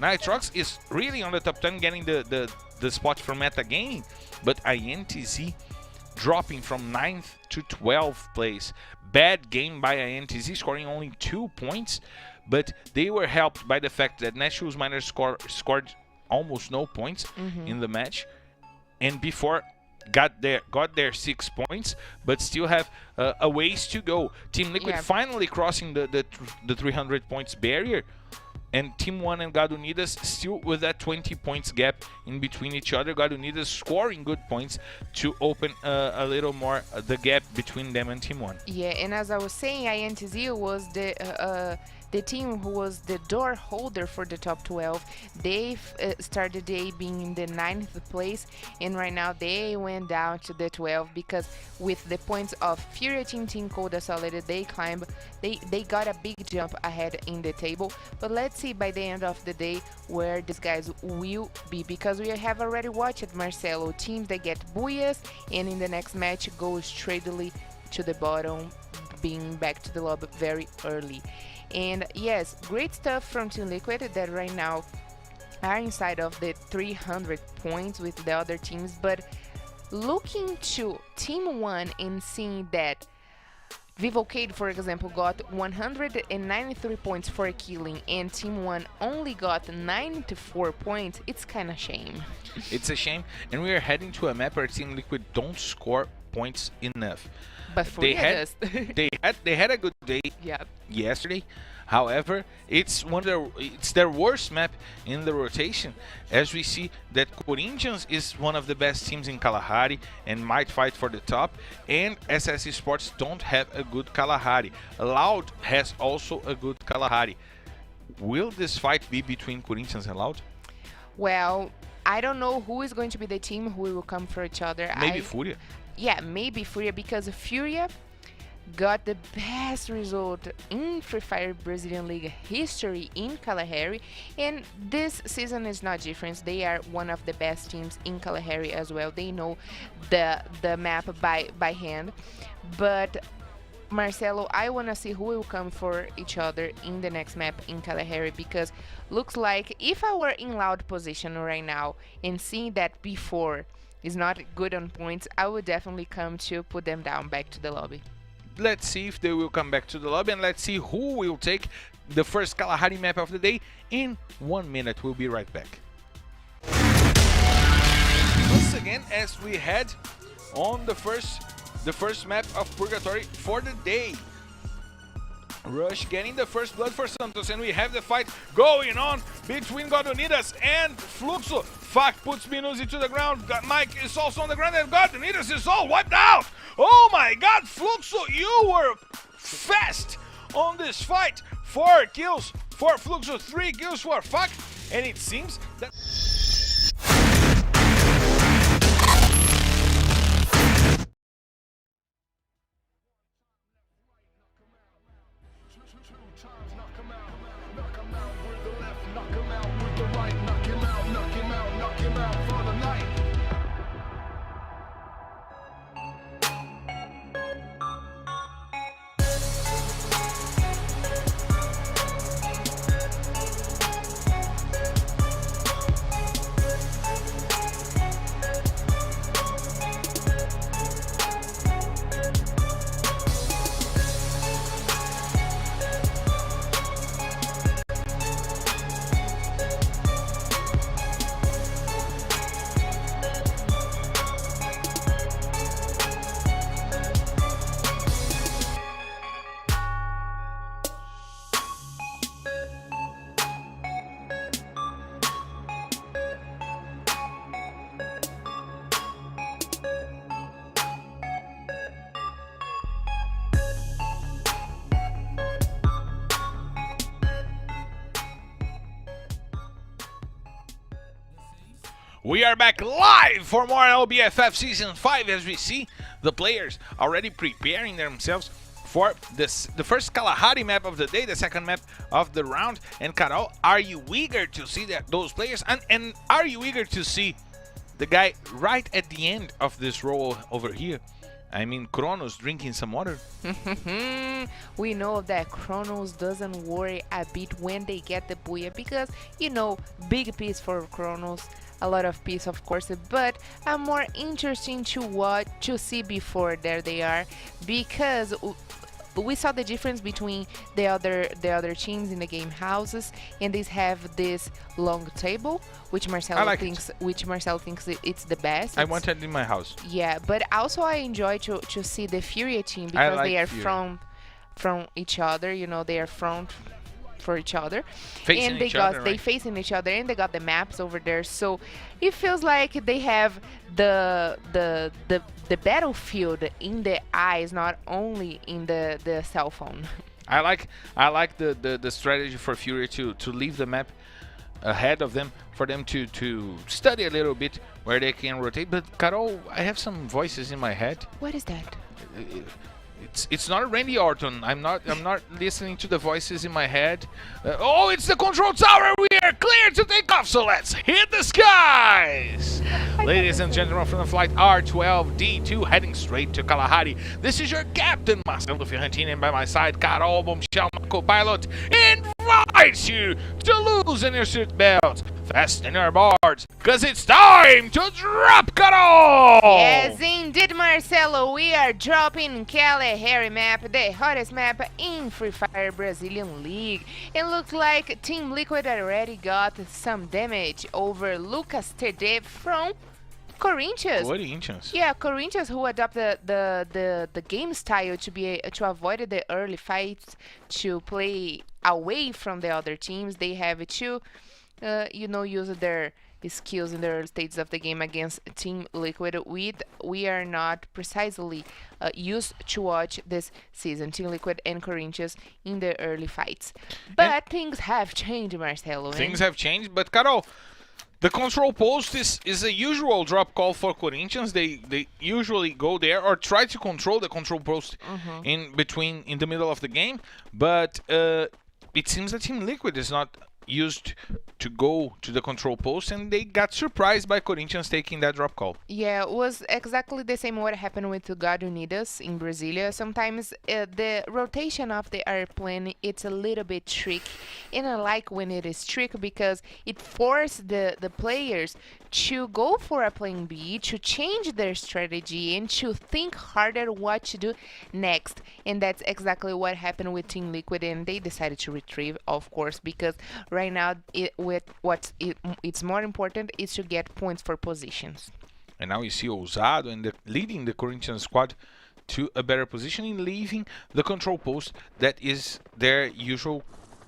Nitroxx is really on the top 10, getting the spot for meta gaming, but INTZ dropping from 9th to 12th place. Bad game by INTZ, scoring only 2 points, but they were helped by the fact that Netshoes Miners scored almost no points in the match, and before got their 6 points, but still have a ways to go. Team Liquid finally crossing the 300 points barrier, and Team 1 and God Unidas still with that 20 points gap in between each other. God Unidas scoring good points to open a little more the gap between them and Team 1. Yeah, and as I was saying, INTZ was the team who was the door holder for the top 12. They started the day being in the 9th place, and right now they went down to the 12 because with the points of FURIA Team Codasolid, they climbed, they got a big jump ahead in the table. But let's see by the end of the day where these guys will be, because we have already watched Marcelo, teams that get booyahs and in the next match go straightly to the bottom, being back to the lobby very early. And yes, great stuff from Team Liquid that right now are inside of the 300 points with the other teams. But looking to Team 1 and seeing that Vivo KEYD, for example, got 193 points for killing and Team 1 only got 94 points, it's kind of shame. It's a shame, and we are heading to a map where Team Liquid don't score points enough. But FURIA does. they had a good day yesterday. However, it's their worst map in the rotation, as we see that Corinthians is one of the best teams in Kalahari and might fight for the top, and SS Sports don't have a good Kalahari. Loud has also a good Kalahari. Will this fight be between Corinthians and Loud? Well, I don't know who is going to be the team who will come for each other. Maybe FURIA. Yeah, maybe FURIA, because FURIA got the best result in Free Fire Brazilian League history in Kalahari, and this season is not different. They are one of the best teams in Kalahari as well. They know the map by hand. But Marcelo, I want to see who will come for each other in the next map in Kalahari, because looks like if I were in Loud position right now and seeing that before is not good on points, I would definitely come to put them down back to the lobby. Let's see if they will come back to the lobby, and let's see who will take the first Kalahari map of the day in 1 minute. We'll be right back. Once again, as we head on the first map of Purgatory for the day. Rush getting the first blood for Santos, and we have the fight going on between God Unidas and Fluxo. Fak puts Minuzi to the ground. Mike is also on the ground, and God Unidas is all wiped out. Oh my God, Fluxo, you were fast on this fight. 4 kills for Fluxo, 3 kills for Fak, and it seems that... We are back live for more LBFF Season 5 as we see the players already preparing themselves for the first Kalahari map of the day, the second map of the round. And Carol, are you eager to see those players? And are you eager to see the guy right at the end of this row over here? I mean, Kronos drinking some water. We know that Kronos doesn't worry a bit when they get the Booyah because, you know, big piece for Kronos, a lot of piece of course, but more interesting to see before there they are, because we saw the difference between the other teams in the game houses, and these have this long table, which Marcelo thinks it's the best. I want it in my house. Yeah, but also I enjoy to see the FURIA team because they are from each other. You know, they are front for each other, Facing and they each other, they right? facing each other, and they got the maps over there. So it feels like they have the battlefield in the eyes, not only in the cell phone. I like the strategy for Fury to leave the map ahead of them, for them to study a little bit where they can rotate. But Carol, I have some voices in my head. What is that? It's not Randy Orton. I'm not listening to the voices in my head. Oh, it's the control tower. We are clear to take off. So let's hit the skies. Ladies and gentlemen, from the flight R12D2 heading straight to Kalahari. This is your captain, Marcelo Ferrantini, and by my side, Carol Bombshell, my co-pilot, invites you to loosen your seatbelts, fasten your boards, because it's time to drop, Carol! Yes, indeed, Marcelo. We are dropping Kalahari map, the hottest map in Free Fire Brazilian League. It looks like Team Liquid already got some damage over Lucas TD from Corinthians. Yeah, Corinthians, who adopted the game style to avoid the early fights, to play away from the other teams. They have to, use their skills in the early stages of the game against Team Liquid. We are not precisely used to watch this season, Team Liquid and Corinthians in the early fights. But things have changed, Marcelo. Things have changed, but Carol, the control post is a usual drop call for Corinthians. They usually go there or try to control the control post in the middle of the game, but it seems that Team Liquid is not used to go to the control post, and they got surprised by Corinthians taking that drop call. Yeah, it was exactly the same what happened with God Unidas in Brasilia. Sometimes the rotation of the airplane, it's a little bit tricky, and I like when it is tricky because it forces the players to go for a plan B, to change their strategy, and to think harder what to do next. And that's exactly what happened with Team Liquid, and they decided to retrieve, of course, because right now it's more important is to get points for positions. And now you see Ousado and leading the Corinthians squad to a better position in leaving the control post that is their usual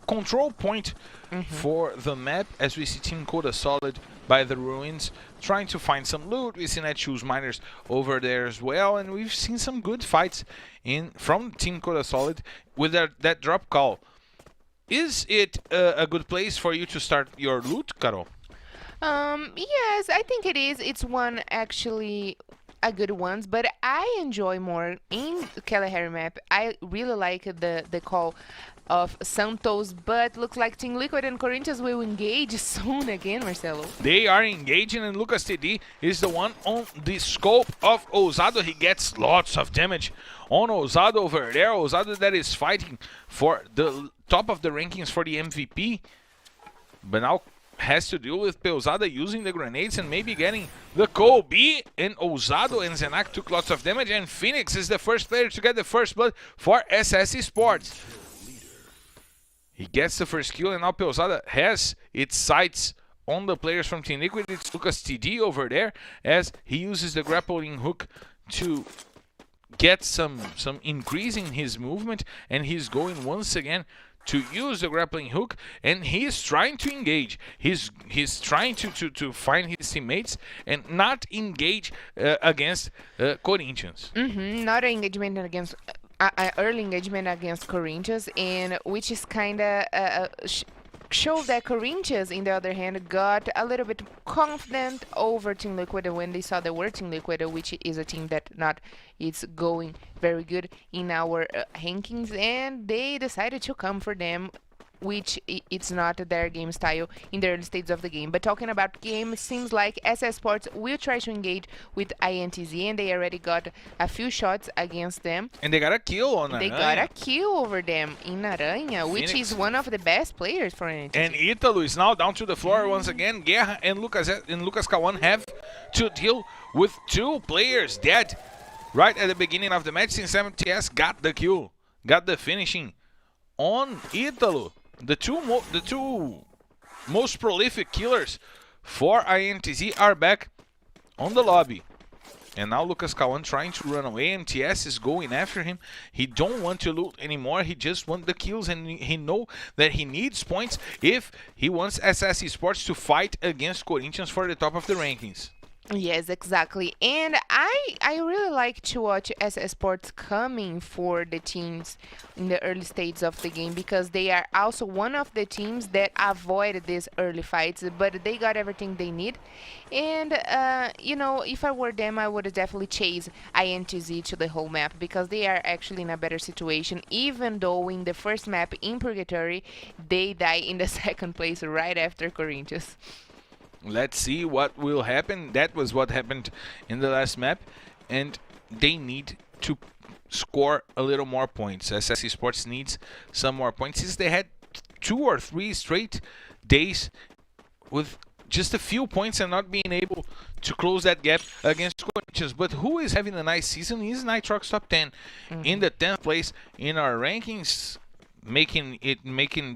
control point for the map, as we see Team Codasolid by the ruins trying to find some loot. We see Netshoes Miners over there as well, and we've seen some good fights from Team Codasolid with that drop call. Is it a good place for you to start your loot, Carol? Yes, I think it is. It's one actually a good ones, but I enjoy more in Kalahari map. I really like the call of Santos, but looks like Team Liquid and Corinthians will engage soon again, Marcelo. They are engaging, and Lucas TD is the one on the scope of Ousado. He gets lots of damage on Ousado over there. Ousado that is fighting for the top of the rankings for the MVP, but now has to deal with Peusada using the grenades and maybe getting the Kobe. And Ousado and Zenak took lots of damage, and Phoenix is the first player to get the first blood for SS Esports. He gets the first kill, and now Peusada has its sights on the players from Team Liquid. It's Lucas TD over there as he uses the grappling hook to get some increase in his movement, and he's going once again to use the grappling hook, and he is trying to engage. He's trying to find his teammates and not engage against Corinthians. Not an engagement against early engagement against Corinthians, and which is kind of show that Corinthians, in the other hand, got a little bit confident over Team Liquid when they saw the word Team Liquid, which is a team that not is going very good in our rankings, and they decided to come for them, which it's not their game style in the early stages of the game. But talking about game, seems like SS Sports will try to engage with INTZ, and they already got a few shots against them. And they got a kill on They Aranha. got a kill over them in Aranha, which Phoenix. is one of the best players for INTZ. And Ítalo is now down to the floor once again. Guerra and Lucas Kawan have to deal with 2 players dead right at the beginning of the match, since MTS got the kill, got the finishing on Ítalo. The two most prolific killers for INTZ are back on the lobby. And now Lucas Kawan trying to run away. MTS is going after him. He don't want to loot anymore. He just wants the kills, and he know that he needs points if he wants SS Esports to fight against Corinthians for the top of the rankings. Yes, exactly. And I really like to watch SS Sports coming for the teams in the early stages of the game, because they are also one of the teams that avoid these early fights, but they got everything they need. And, you know, if I were them, I would definitely chase INTZ to the whole map, because they are actually in a better situation, even though in the first map in Purgatory, they die in the second place right after Corinthians. Let's see what will happen. That was what happened in the last map, and they need to score a little more points. SS Esports needs some more points, since they had 2 or 3 straight days with just a few points and not being able to close that gap against Corinthians. But who is having a nice season is Nitroxx Top 10 in the 10th place in our rankings, making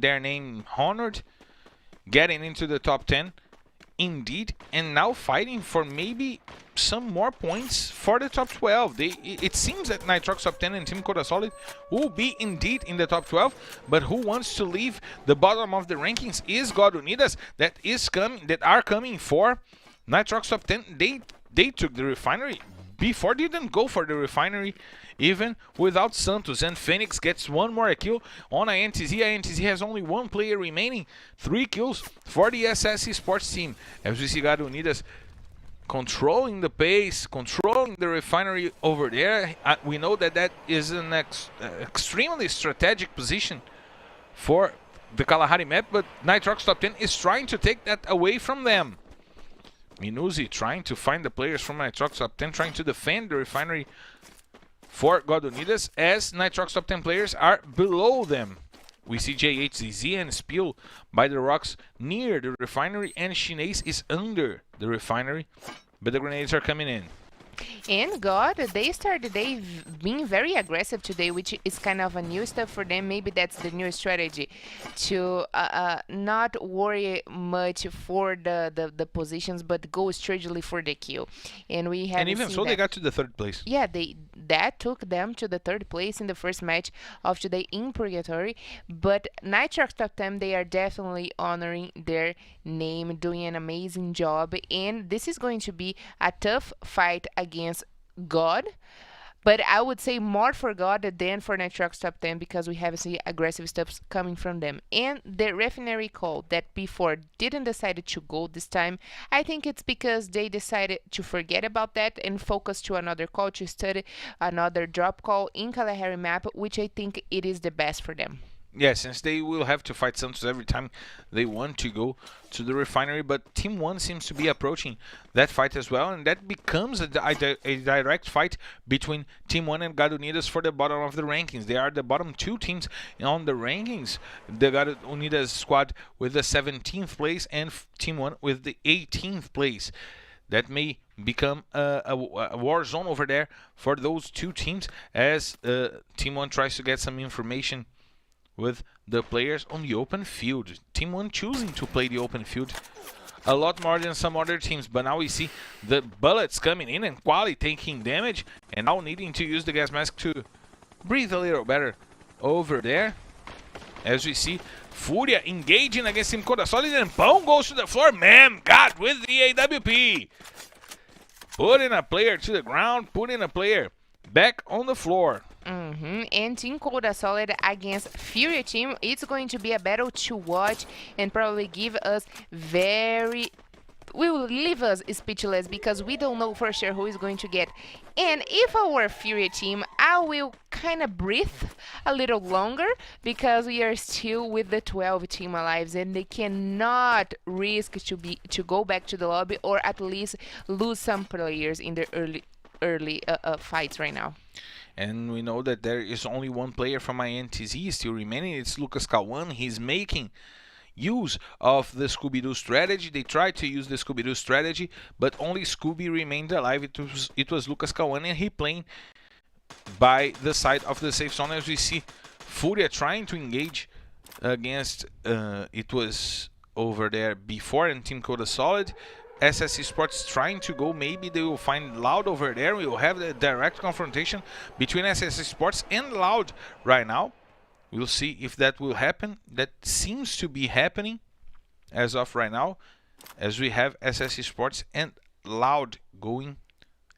their name honored, getting into the top 10. Indeed, and now fighting for maybe some more points for the top 12. It seems that Nitroxx Top 10 and Team Codasolid will be indeed in the top 12, but who wants to leave the bottom of the rankings is Unidas, that are coming for Nitroxx Top 10. They took the refinery. Before they didn't go for the refinery even without Santos, and Phoenix gets 1 more kill on INTZ. INTZ has only 1 player remaining, 3 kills for the SS Esports team. As we see Unidas controlling the pace, controlling the refinery over there. We know that is an extremely strategic position for the Kalahari map, but Nitroxx Top 10 is trying to take that away from them. Minuzi trying to find the players from Nitroxx Top 10, trying to defend the refinery for Unidas, as Nitroxx Top 10 players are below them. We see JHZZ and Spiel by the rocks near the refinery, and Chinese is under the refinery, but the grenades are coming in. And they started being very aggressive today, which is kind of a new stuff for them. Maybe that's the new strategy, to not worry much for the positions, but go straightly for the kill. And we have. And even so, they got to the 3rd place. Yeah, that took them to the 3rd place in the first match of today in Purgatory. But Nitroxx Top 10, they are definitely honoring their name, doing an amazing job, and this is going to be a tough fight against God, but I would say more for God than for Nitroxx Top 10, because we have seen aggressive steps coming from them. And the refinery call that before didn't decide to go this time, I think it's because they decided to forget about that and focus to another call, to study another drop call in Kalahari map, which I think it is the best for them. Yeah, since they will have to fight Santos every time they want to go to the refinery, but Team 1 seems to be approaching that fight as well, and that becomes a direct fight between Team 1 and Unidas for the bottom of the rankings. They are the bottom 2 teams on the rankings. The Unidas squad with the 17th place, and Team 1 with the 18th place. That may become a war zone over there for those 2 teams, as Team 1 tries to get some information with the players on the open field. Team 1 choosing to play the open field a lot more than some other teams, but now we see the bullets coming in and Quali taking damage, and now needing to use the gas mask to breathe a little better over there. As we see FURIA engaging against Team Codasolid, and Pão goes to the floor. Man, got with the AWP. Putting a player to the ground, putting a player back on the floor. And Team Codasolid against FURIA team, it's going to be a battle to watch and probably give us will leave us speechless because we don't know for sure who is going to get. And if our FURIA team, I will kind of breathe a little longer because we are still with the 12 team alive and they cannot risk to go back to the lobby or at least lose some players in the early fights right now. And we know that there is only one player from INTZ still remaining. It's Lucas Kawan. He's making use of the Scooby-Doo strategy. They tried to use the Scooby-Doo strategy, but only Scooby remained alive. It was Lucas Kawan, and he playing by the side of the safe zone. As we see FURIA trying to engage against, it was over there before, and Team Codasolid. SS Esports trying to go, maybe they will find Loud over there. We will have the direct confrontation between SS Esports and Loud right now. We'll see if that will happen. That seems to be happening as of right now, as we have SS Esports and Loud going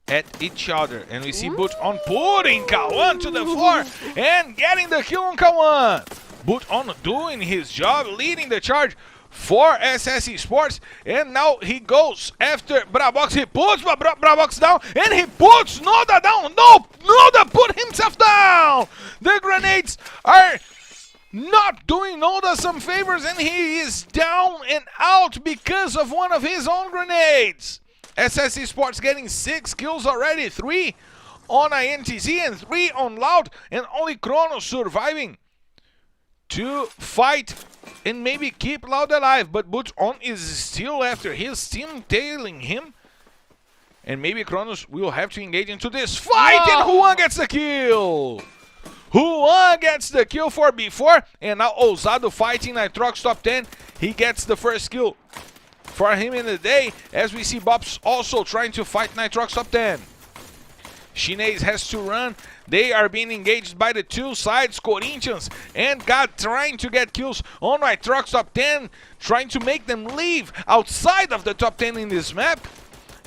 at each other. And we see Boot on putting Kawan to the floor and getting the kill on Kawan. Boot on doing his job, leading the charge for SS Esports, and now he goes after Brabox. He puts Brabox down, and he puts Noda down. No, Noda put himself down. The grenades are not doing Noda some favors, and he is down and out because of one of his own grenades. SS Esports getting 6 kills already, 3 on INTZ and 3 on Loud, and only Chronos surviving to fight and maybe keep Loud alive, but Butch On is still after his team tailing him, and maybe Chronos will have to engage into this fight. And Juan gets the kill. Juan gets the kill for before, and now Ousado fighting Nitroxx Top 10. He gets the first kill for him in the day, as we see Bobs also trying to fight Nitroxx Top 10. Chinese has to run. They are being engaged by the two sides, Corinthians and God, trying to get kills on Nitroxx Top 10, trying to make them leave outside of the top 10 in this map.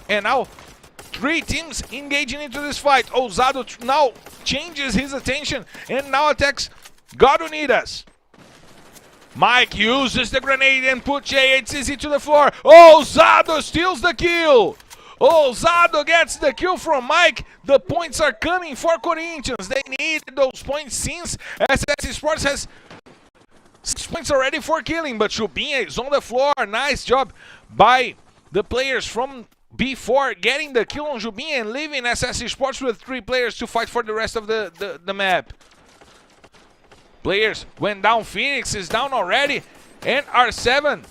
And now 3 teams engaging into this fight. Ousado now changes his attention and now attacks God Unidas. Mike uses the grenade and puts INTZ to the floor. Ousado steals the kill. Ousado gets the kill from Mike. The points are coming for Corinthians. They need those points since SS Esports has 6 points already for killing. But Chubinha is on the floor. Nice job by the players from before getting the kill on Chubinha and leaving SS Esports with 3 players to fight for the rest of the map. Players went down. Phoenix is down already. And R7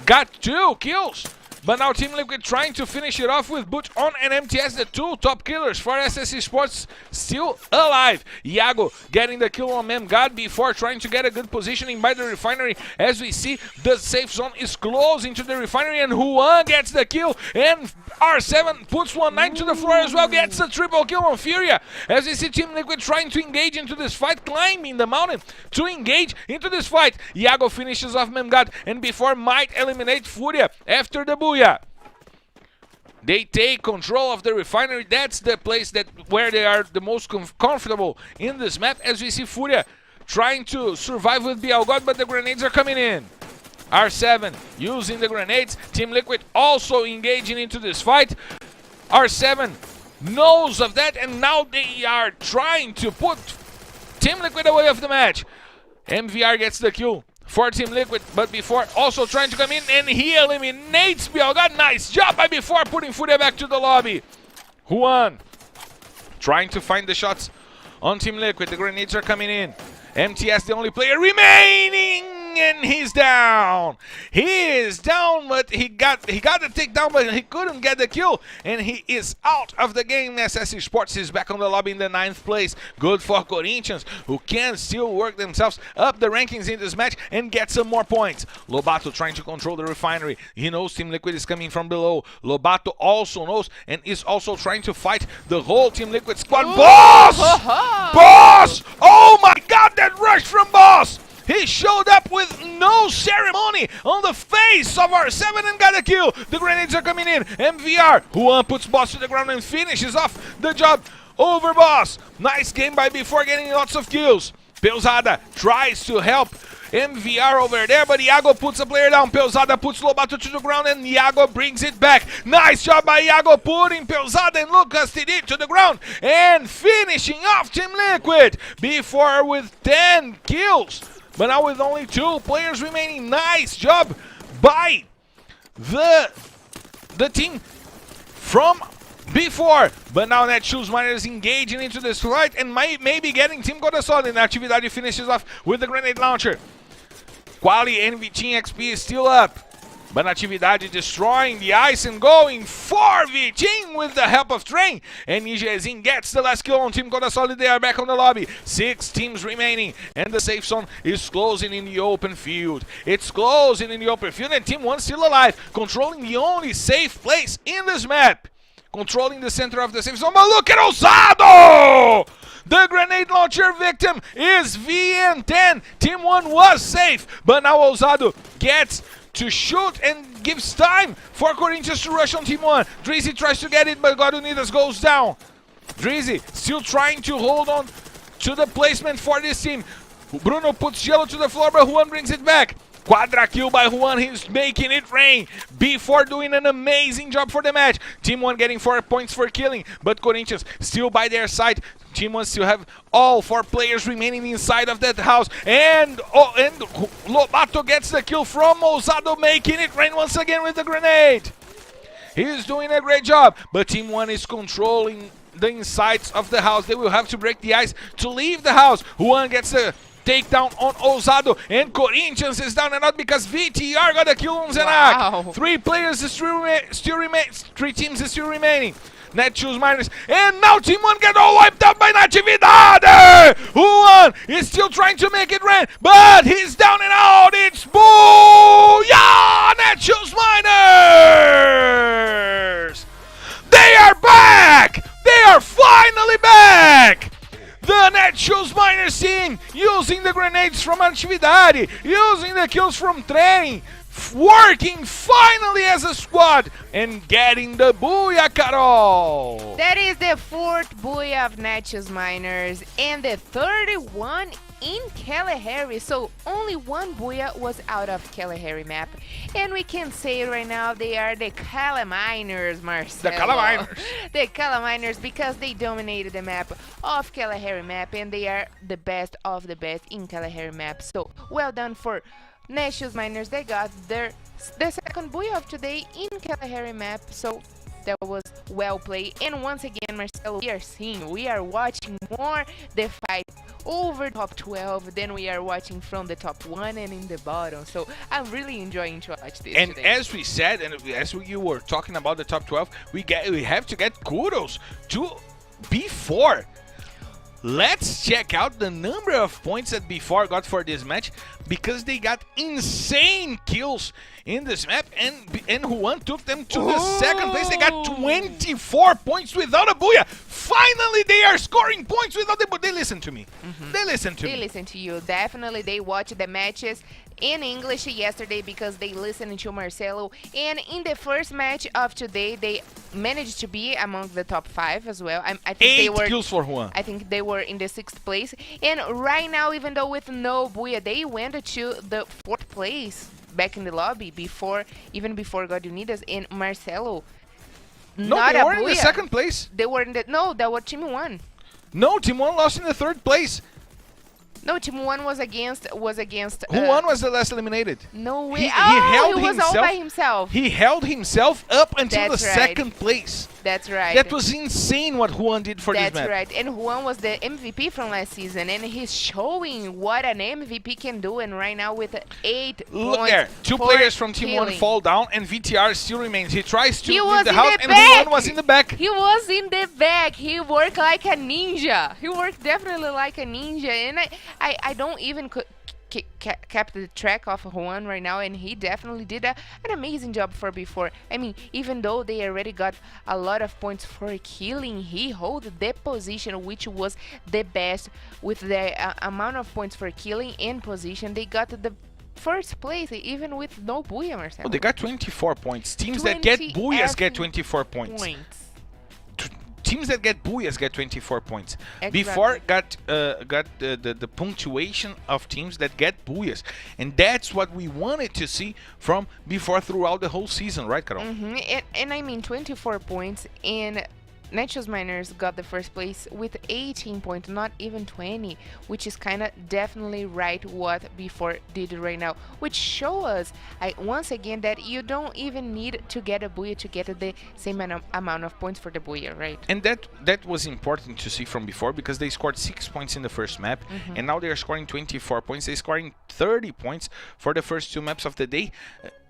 got 2 kills. But now Team Liquid trying to finish it off with Butch On and MTS, the 2 top killers for SS Esports, still alive. Iago getting the kill on Memgod before trying to get a good positioning by the refinery. As we see, the safe zone is closing to the refinery, and Juan gets the kill, and R7 puts 1-9 to the floor as well, gets a triple kill on Furia. As we see Team Liquid trying to engage into this fight, climbing the mountain to engage into this fight. Iago finishes off Memgod, and before might eliminate Furia after the boost. They take control of the refinery. That's the place where they are the most comfortable in this map. As we see Furia trying to survive with Bialgod, but the grenades are coming in. R7 using the grenades. Team Liquid also engaging into this fight. R7 knows of that, and now they are trying to put Team Liquid away of the match. MVR gets the kill for Team Liquid, but before also trying to come in, and he eliminates Bialgod. Nice job by before putting Furia back to the lobby. Juan trying to find the shots on Team Liquid. The grenades are coming in. MTS the only player remaining, and he's down. He is down, but he got the takedown, but he couldn't get the kill, and he is out of the game. SS Esports is back on the lobby in the 9th place. Good for Corinthians, who can still work themselves up the rankings in this match and get some more points. Lobato trying to control the refinery. He knows Team Liquid is coming from below. Lobato also knows and is also trying to fight the whole Team Liquid squad. Ooh. Boss! Boss! Oh my god, that rush from Boss! He showed up with no ceremony on the face of R7 and got a kill. The grenades are coming in. MVR, Juan puts Boss to the ground and finishes off the job over boss. Nice game by before getting lots of kills. Peusada tries to help MVR over there, but Iago puts a player down. Peusada puts Lobato to the ground and Iago brings it back. Nice job by Iago putting Peusada and Lucas TD to the ground and finishing off Team Liquid. Before with 10 kills, but now with only 2 players remaining. Nice job by the team from before, but now Netshoes Miners engaging into this fight and maybe getting Team Codasolid. Atividade finishes off with the grenade launcher. Quali and Vitinho XP is still up, but Atividade destroying the ice and going for Vitinho with the help of Train. And Nijezin gets the last kill on Team Codasolid. They are back on the lobby. 6 teams remaining, and the safe zone is closing in the open field. It's closing in the open field, and Team 1 still alive, controlling the only safe place in this map. Controlling the center of the safe zone, but look at Ousado! The grenade launcher victim is VN10. Team 1 was safe, but now Ousado gets to shoot and gives time for Corinthians to rush on Team 1. Drizzy tries to get it, but God Unidas goes down. Drizzy still trying to hold on to the placement for this team. Bruno puts yellow to the floor, but Juan brings it back. Quadra kill by Juan, he's making it rain before doing an amazing job for the match. Team 1 getting 4 points for killing, but Corinthians still by their side. Team 1 still have all 4 players remaining inside of that house. And Lobato gets the kill from Ousado, making it rain once again with the grenade. He's doing a great job, but Team 1 is controlling the insides of the house. They will have to break the ice to leave the house. Juan gets the takedown on Ousado, and Corinthians is down and out because VTR got a kill on Zenak. Wow. 3 players still remain, 3 teams is still remaining. Netshoes Miners, and now Team 1 get all wiped out by Natividade! Juan is still trying to make it rain, but he's down and out. It's Booyah! Netshoes Miners! They are back! They are finally back! The Netshoes Miners team using the grenades from Atividade, using the kills from Train, working finally as a squad and getting the booyah, Carol! That is the 4th booyah of Netshoes Miners and the 31 in Kalahari. So only 1 booyah was out of Kalahari map. And we can say right now they are the Kala Miners, Marcelo. The Kala Miners. The Kala Miners, because they dominated the map of Kalahari map and they are the best of the best in Kalahari map. So well done for Netshoes Miners. They got the 2nd booyah of today in Kalahari map. So that was well played. And once again, Marcelo, we are watching more the fight over top 12 than we are watching from the top 1 and in the bottom. So I'm really enjoying to watch this And today. as we said, and as you were talking about the top 12, we have to get kudos to B4. Let's check out the number of points that B4 got for this match, because they got insane kills in this map, and Juan took them to the 2nd place. They got 24 points without a booyah. Finally, they are scoring points without the booyah. They listen to me. They listen to me. They listen to you. Definitely, they watch the matches in English yesterday because they listened to Marcelo. And in the first match of today, they managed to be among the top 5 as well. I think 8 they were kills for Juan. I think they were in the 6th place. And right now, even though with no booyah, they went to the 4th place back in the lobby even before God Unidas and Marcelo. No, Not they a were in the booyah. 2nd place. They were in the that was Team 1. No, Team 1 lost in the 3rd place. No, Team 1 was against. Juan was the last eliminated. No way. He Oh, held he was all by himself. He held himself up until That's the right. 2nd place. That's right. That was insane what Juan did for this That's map. right. And Juan was the MVP from last season, and he's showing what an MVP can do. And right now with 8 Look points there, 2 for players from Team 1 killing. fall down, and VTR still remains. He tries to He leave was the in house, the and back. Juan was in the back. He was in the back. He worked like a ninja. He worked definitely like a ninja. And I don't even kept the track of Juan right now, and he definitely did an amazing job for before. I mean, even though they already got a lot of points for killing, he held the position which was the best with the amount of points for killing and position. They got the 1st place even with no booyah, Marcelo. Oh, they got 24 points. Teams that get 20 booyahs get effing 24 points. teams that get booyahs get 24 points. Exactly. Before got the punctuation of teams that get booyahs, and that's what we wanted to see from before throughout the whole season, right, Carol? And I mean 24 points, and Netshoes Miners got the first place with 18 points, not even 20, which is kind of definitely right what before did right now, which show us once again that you don't even need to get a booyah to get the same amount of points for the booyah, right? And that was important to see from before, because they scored 6 points in the first map, and now they are scoring 24 points. They're scoring 30 points for the first 2 maps of the day.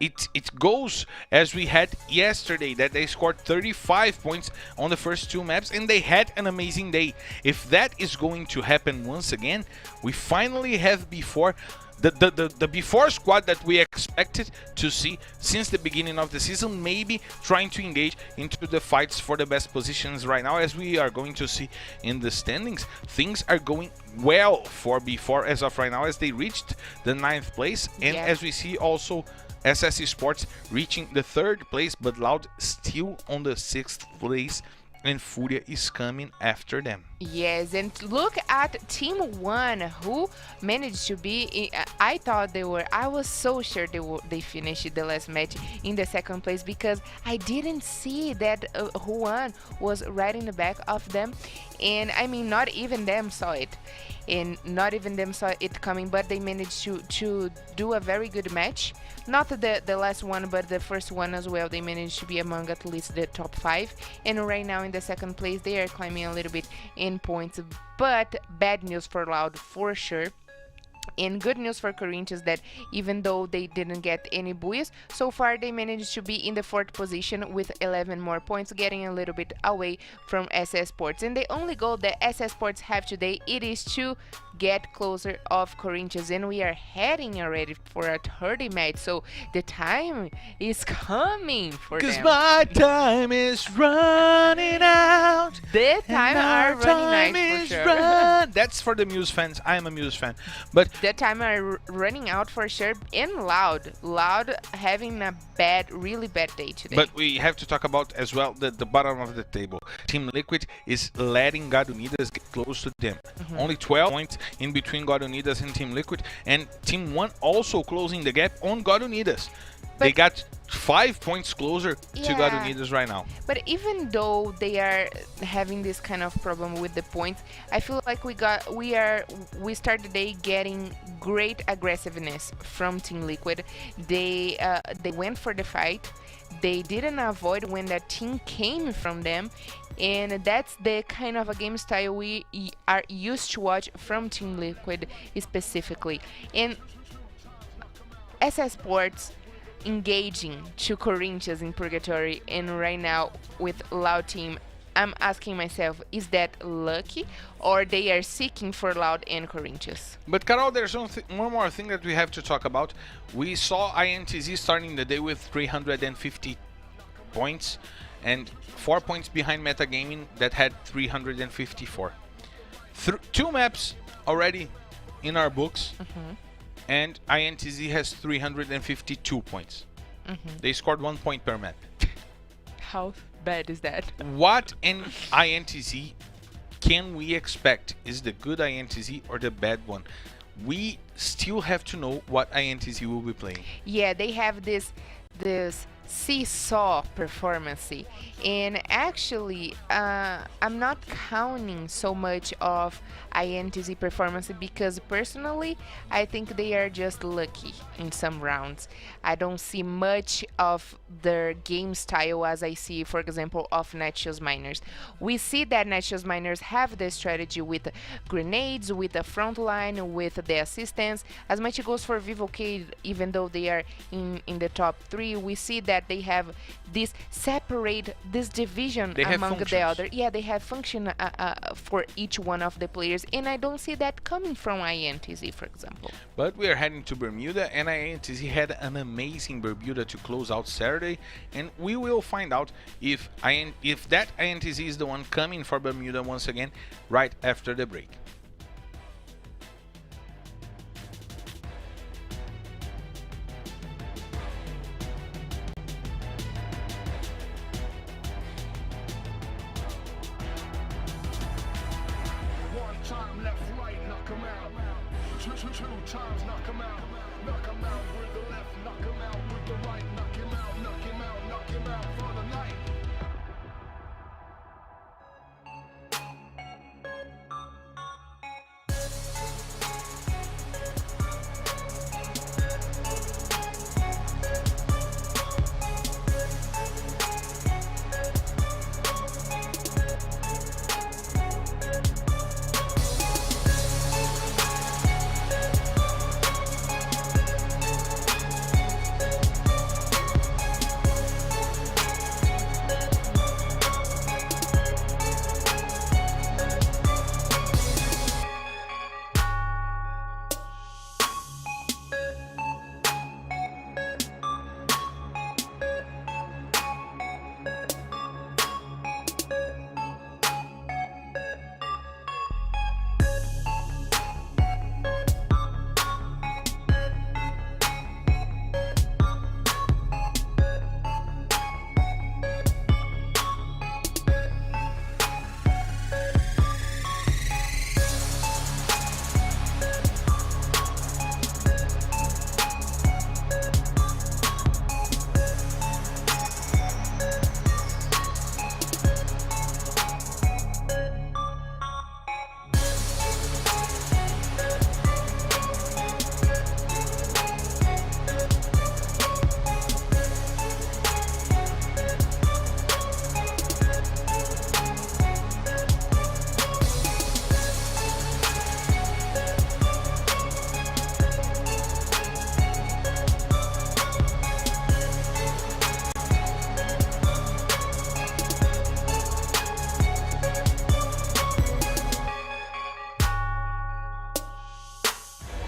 It goes as we had yesterday, that they scored 35 points on the first 2 maps, and they had an amazing day. If that is going to happen once again, we finally have before the before squad that we expected to see since the beginning of the season, maybe trying to engage into the fights for the best positions right now. As we are going to see in the standings, things are going well for before as of right now, as they reached the 9th place, and as we see also SS Esports reaching the 3rd place, but Loud still on the 6th place, and FURIA is coming after them. Yes, and look at Team 1, who managed to be, I was so sure they finished the last match in the 2nd place, because I didn't see that Juan was right in the back of them, and I mean, not even them saw it. And not even them saw it coming, but they managed to do a very good match. Not the last one, but the first one as well. They managed to be among at least the top 5. And right now in the 2nd place, they are climbing a little bit in points. But bad news for Loud for sure. And good news for Corinthians, that even though they didn't get any booyahs, so far they managed to be in the 4th position with 11 more points, getting a little bit away from SS Sports. And the only goal that SS Sports have today, it is to get closer of Corinthians, and we are heading already for a 30 match, so the time is coming for them. Because my time is running out. The time are running out for sure. That's for the Muse fans. I am a Muse fan. But the time are running out for sure, and Loud having a really bad day today. But we have to talk about as well the bottom of the table. Team Liquid is letting God Unidas get close to them. Only 12 points in between God Unidas and Team Liquid, and Team 1 also closing the gap on God Unidas. They got 5 points closer to God Unidas right now. But even though they are having this kind of problem with the points, I feel like we started the day getting great aggressiveness from Team Liquid. They went for the fight. They didn't avoid when that team came from them, and that's the kind of a game style we are used to watch from Team Liquid specifically. And SS Sports engaging to Corinthians in Purgatory, and right now with Loud team, I'm asking myself, is that lucky, or they are seeking for Loud and Corinthians? But Carol, there's one more thing that we have to talk about. We saw INTZ starting the day with 350 points, and 4 points behind Metagaming that had 354. 2 maps already in our books, and INTZ has 352 points. They scored 1 point per map. How bad is that? What in INTZ can we expect? Is the good INTZ or the bad one? We still have to know what INTZ will be playing. Yeah, they have this seesaw performance, and actually I'm not counting so much of INTZ performance, because personally I think they are just lucky in some rounds. I don't see much of their game style as I see, for example, of Netshoes Miners. We see that Netshoes Miners have the strategy with grenades, with the front line, with the assistance. As much it goes for Vivo KEYD, even though they are in the top 3, we see that they have this division among the other. Yeah, they have function for each one of the players, and I don't see that coming from INTZ, for example. But we are heading to Bermuda, and INTZ had an amazing Bermuda to close out Saturday, and we will find out if that INTZ is the one coming for Bermuda once again right after the break. Two times, knock him out. Knock him out with the left, knock him out with the right. Knock him out, knock him out, knock him out for the night.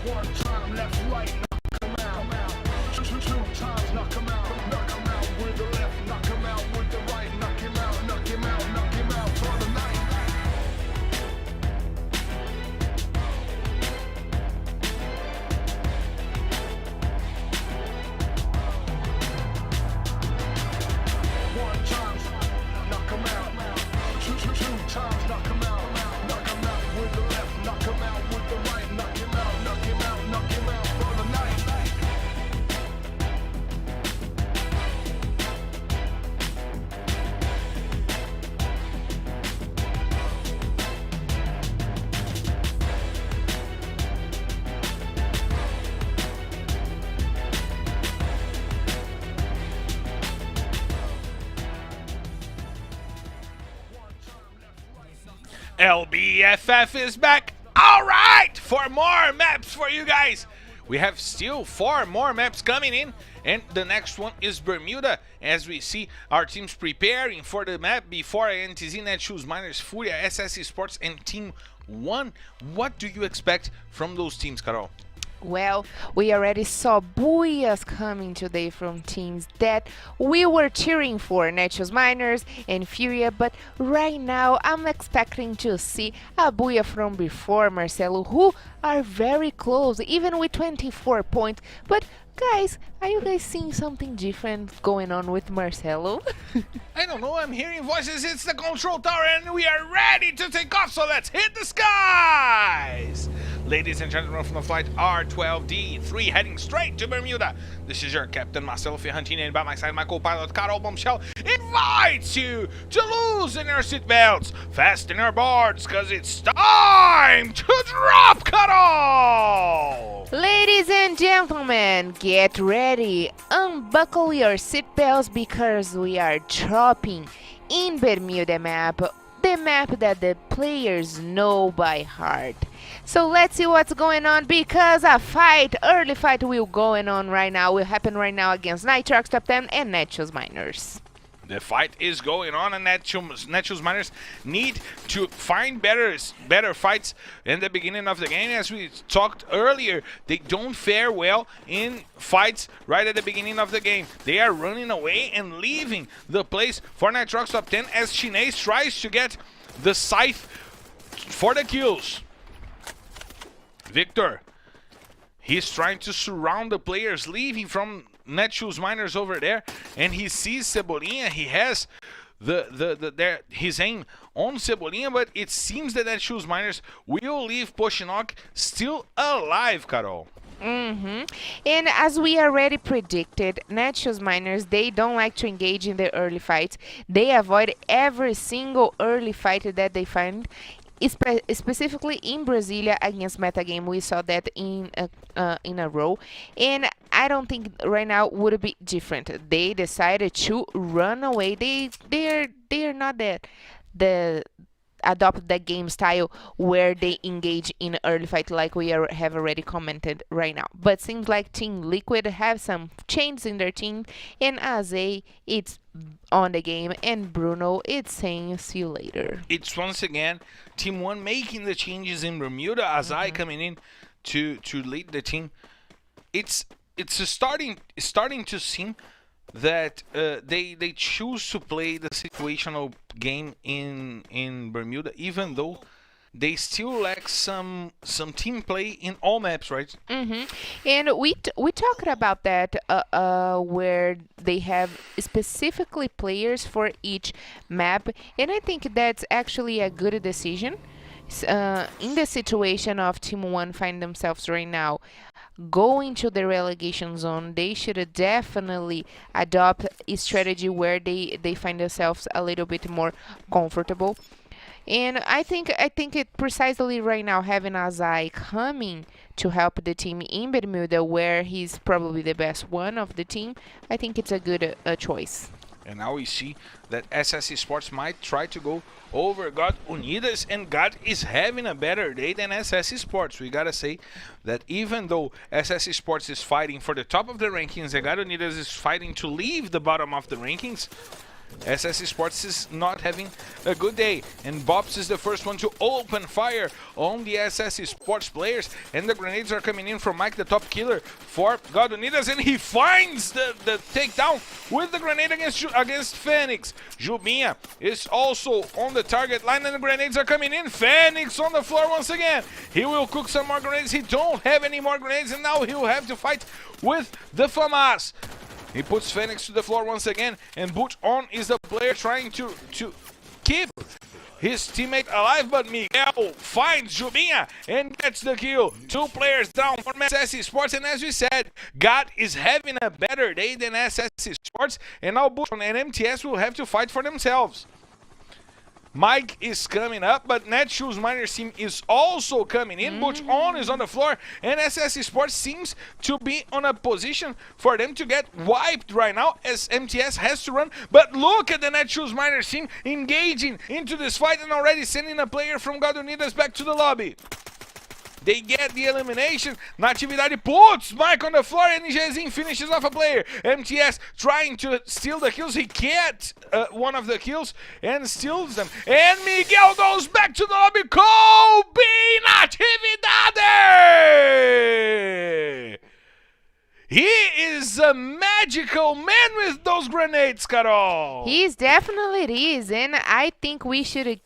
One time, left, right, knock him out. Two times, knock him out. Knock him out with the left, knock him out with the right. Knock him out, knock him out, knock him out for the night. One time, knock him out. Two times, knock him out. Knock him out with the left, knock him out with the right. Knock him out, knock him out, knock him out for the night. LBFF is back. All right, for more maps for you guys. We have still 4 more maps coming in, and the next one is Bermuda, as we see our teams preparing for the map before INTZ, Netshoes Miners, FURIA, SS Esports, and Team 1. What do you expect from those teams, Carol? Well, we already saw booyahs coming today from teams that we were cheering for, Netshoes Miners and FURIA, but right now I'm expecting to see a booyah from before, Marcelo, who are very close, even with 24 points. But guys, are you guys seeing something different going on with Marcelo? I don't know, I'm hearing voices. It's the control tower, and we are ready to take off, so let's hit the skies! Ladies and gentlemen, from the flight R12D3 heading straight to Bermuda. This is your captain, Marcelo Ferrantini, and by my side, my co-pilot, Carol Bombshell, invites you to loosen your seatbelts, fasten your boards, because it's time to drop, Carol! Ladies and gentlemen, get ready, unbuckle your seatbelts because we are dropping in Bermuda map, the map that the players know by heart. So let's see what's going on, because a early fight will going on right now, will happen right now against Nitroxx Top10 and Netshoes Miners. The fight is going on, and Netshoes Miners need to find better fights in the beginning of the game. As we talked earlier, they don't fare well in fights right at the beginning of the game. They are running away and leaving the place for Nitroxx Top10 as Chinese tries to get the scythe for the kills. Victor, he's trying to surround the players leaving from Netshoes Miners over there, and he sees Cebolinha. He has his aim on Cebolinha, but it seems that Netshoes Miners will leave Pochinok still alive, Carol. And as we already predicted, Netshoes Miners, they don't like to engage in the early fights. They avoid every single early fight that they find. Specifically in Brasilia against Metagame, we saw that in a row, and I don't think right now would be different. They decided to run away. They are not the adopt that game style where they engage in early fight like we have already commented right now. But seems like Team Liquid have some changes in their team, and Aze, it's on the game, and Bruno, it's saying see you later. It's once again Team 1 making the changes in Bermuda, Azai coming in to lead the team. It's starting to seem that they choose to play the situational game in Bermuda, even though they still lack some team play in all maps, right? And we talked about that where they have specifically players for each map, and I think that's actually a good decision. In the situation of Team 1 find themselves right now going to the relegation zone, they should definitely adopt a strategy where they find themselves a little bit more comfortable. And I think it precisely right now having Azai coming to help the team in Bermuda, where he's probably the best one of the team, I think it's a good choice. And now we see that SS Esports might try to go over God Unidas, and God is having a better day than SS Esports. We gotta say that even though SS Esports is fighting for the top of the rankings and God Unidas is fighting to leave the bottom of the rankings, SS Esports is not having a good day, and Bobs is the first one to open fire on the SS Esports players, and the grenades are coming in from Mike, the top killer for God Unidas, and he finds the takedown with the grenade against Phoenix. Jubinha is also on the target line, and the grenades are coming in. Phoenix on the floor once again. He will cook some more grenades. He don't have any more grenades, and now he'll have to fight with the FAMAS. He puts Phoenix to the floor once again, and Boot On is the player trying to keep his teammate alive, but Miguel finds Jubinha and gets the kill. 2 players down for SS Esports, and as we said, God is having a better day than SS Esports, and now Boot On and MTS will have to fight for themselves. Mike is coming up, but Netshoes Miners team is also coming in. Butch On is on the floor, and SS Esports seems to be on a position for them to get wiped right now as MTS has to run. But look at the Netshoes Miners team engaging into this fight and already sending a player from God Unidas back to the lobby. They get the elimination. Natividade puts Mike on the floor, and ENG finishes off a player. MTS trying to steal the kills. He gets one of the kills and steals them. And Miguel goes back to the lobby. Kobe Natividade! He is a magical man with those grenades, Carol. He definitely is, and I think we should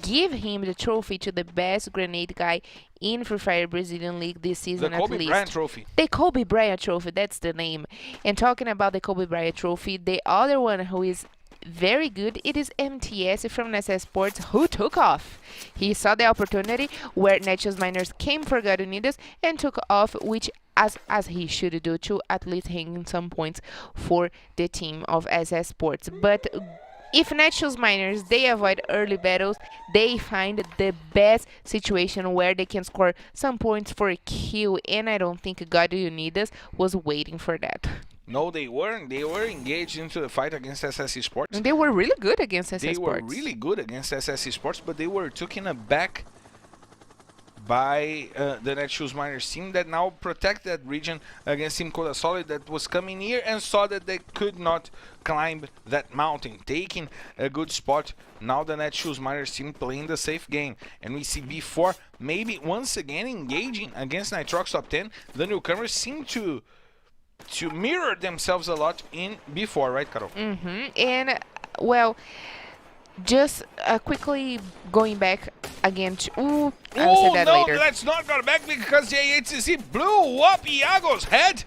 give him the trophy to the best grenade guy in Free Fire Brazilian League this season, the Kobe at least. Bryant Trophy. The Kobe Bryant Trophy, that's the name. And talking about the Kobe Bryant Trophy, the other one who is very good, it is MTS from Netshoes Sports, who took off. He saw the opportunity where Netshoes Miners came for God Unidas and took off, which as he should do to at least hang some points for the team of SS Sports. But if Netshoes Miners, they avoid early battles, they find the best situation where they can score some points for a kill, and I don't think God Unidas was waiting for that. No, they weren't. They were engaged into the fight against SS Esports. And they were really good against SS Sports. They were really good against SS Esports, but they were taken aback by the Netshoes Miners team that now protect that region against Team Codasolid that was coming here and saw that they could not climb that mountain, taking a good spot. Now the Netshoes Miners team playing the safe game, and we see B4 maybe once again engaging against Nitroxx Top10. The newcomers seem to mirror themselves a lot in B4, right, Carol? And well, just quickly going back again to... I'll say that later. Let's not go back because the INTZ blew up Iago's head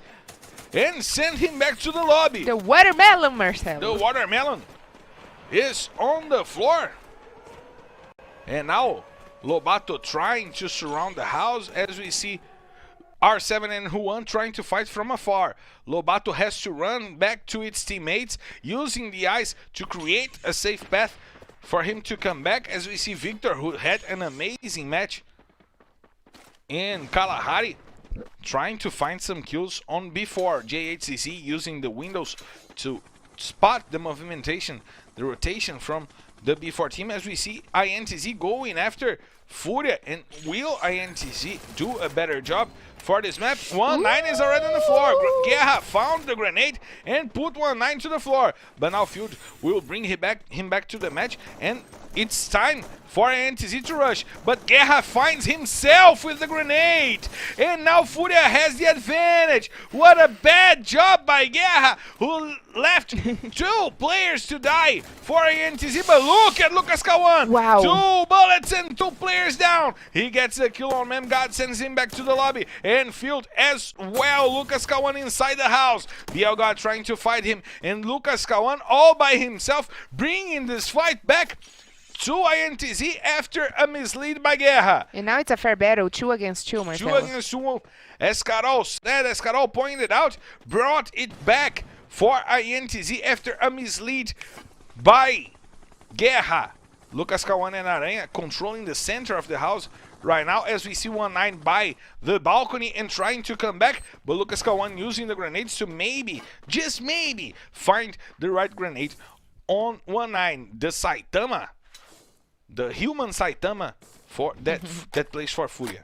and sent him back to the lobby. The watermelon, Marcelo. The watermelon. is on the floor. And now Lobato trying to surround the house as we see R7 and Juan trying to fight from afar. Lobato has to run back to its teammates, using the ice to create a safe path for him to come back, as we see Victor, who had an amazing match in Kalahari, trying to find some kills on B4. JHCC using the windows to spot the movimentation, the rotation from the B4 team, as we see INTZ going after FURIA. And will INTZ do a better job for this map? 1-9 is already on the floor. Guerra found the grenade and put 1-9 to the floor, but now Field will bring him back to the match, and it's time for INTZ to rush, but Guerra finds himself with the grenade, and now FURIA has the advantage. What a bad job by Guerra, who left 2 players to die for INTZ, but look at Lucas Kawan. Wow. 2 bullets and 2 players down. He gets the kill on Mem. God sends him back to the lobby, and Field as well. Lucas Kawan inside the house. BL trying to fight him, and Lucas Kawan all by himself, bringing this fight back to INTZ after a mislead by Guerra. And now it's a fair battle, 2 against 2, 2 Marcelo. against 2, as Carol said, as Carol pointed out, brought it back for INTZ after a mislead by Guerra. Lucas Kawan and Aranha controlling the center of the house right now, as we see 1-9 by the balcony and trying to come back, but Lucas Kawan using the grenades to maybe, just maybe, find the right grenade on 1-9. The Saitama, the human Saitama for that that plays for FURIA.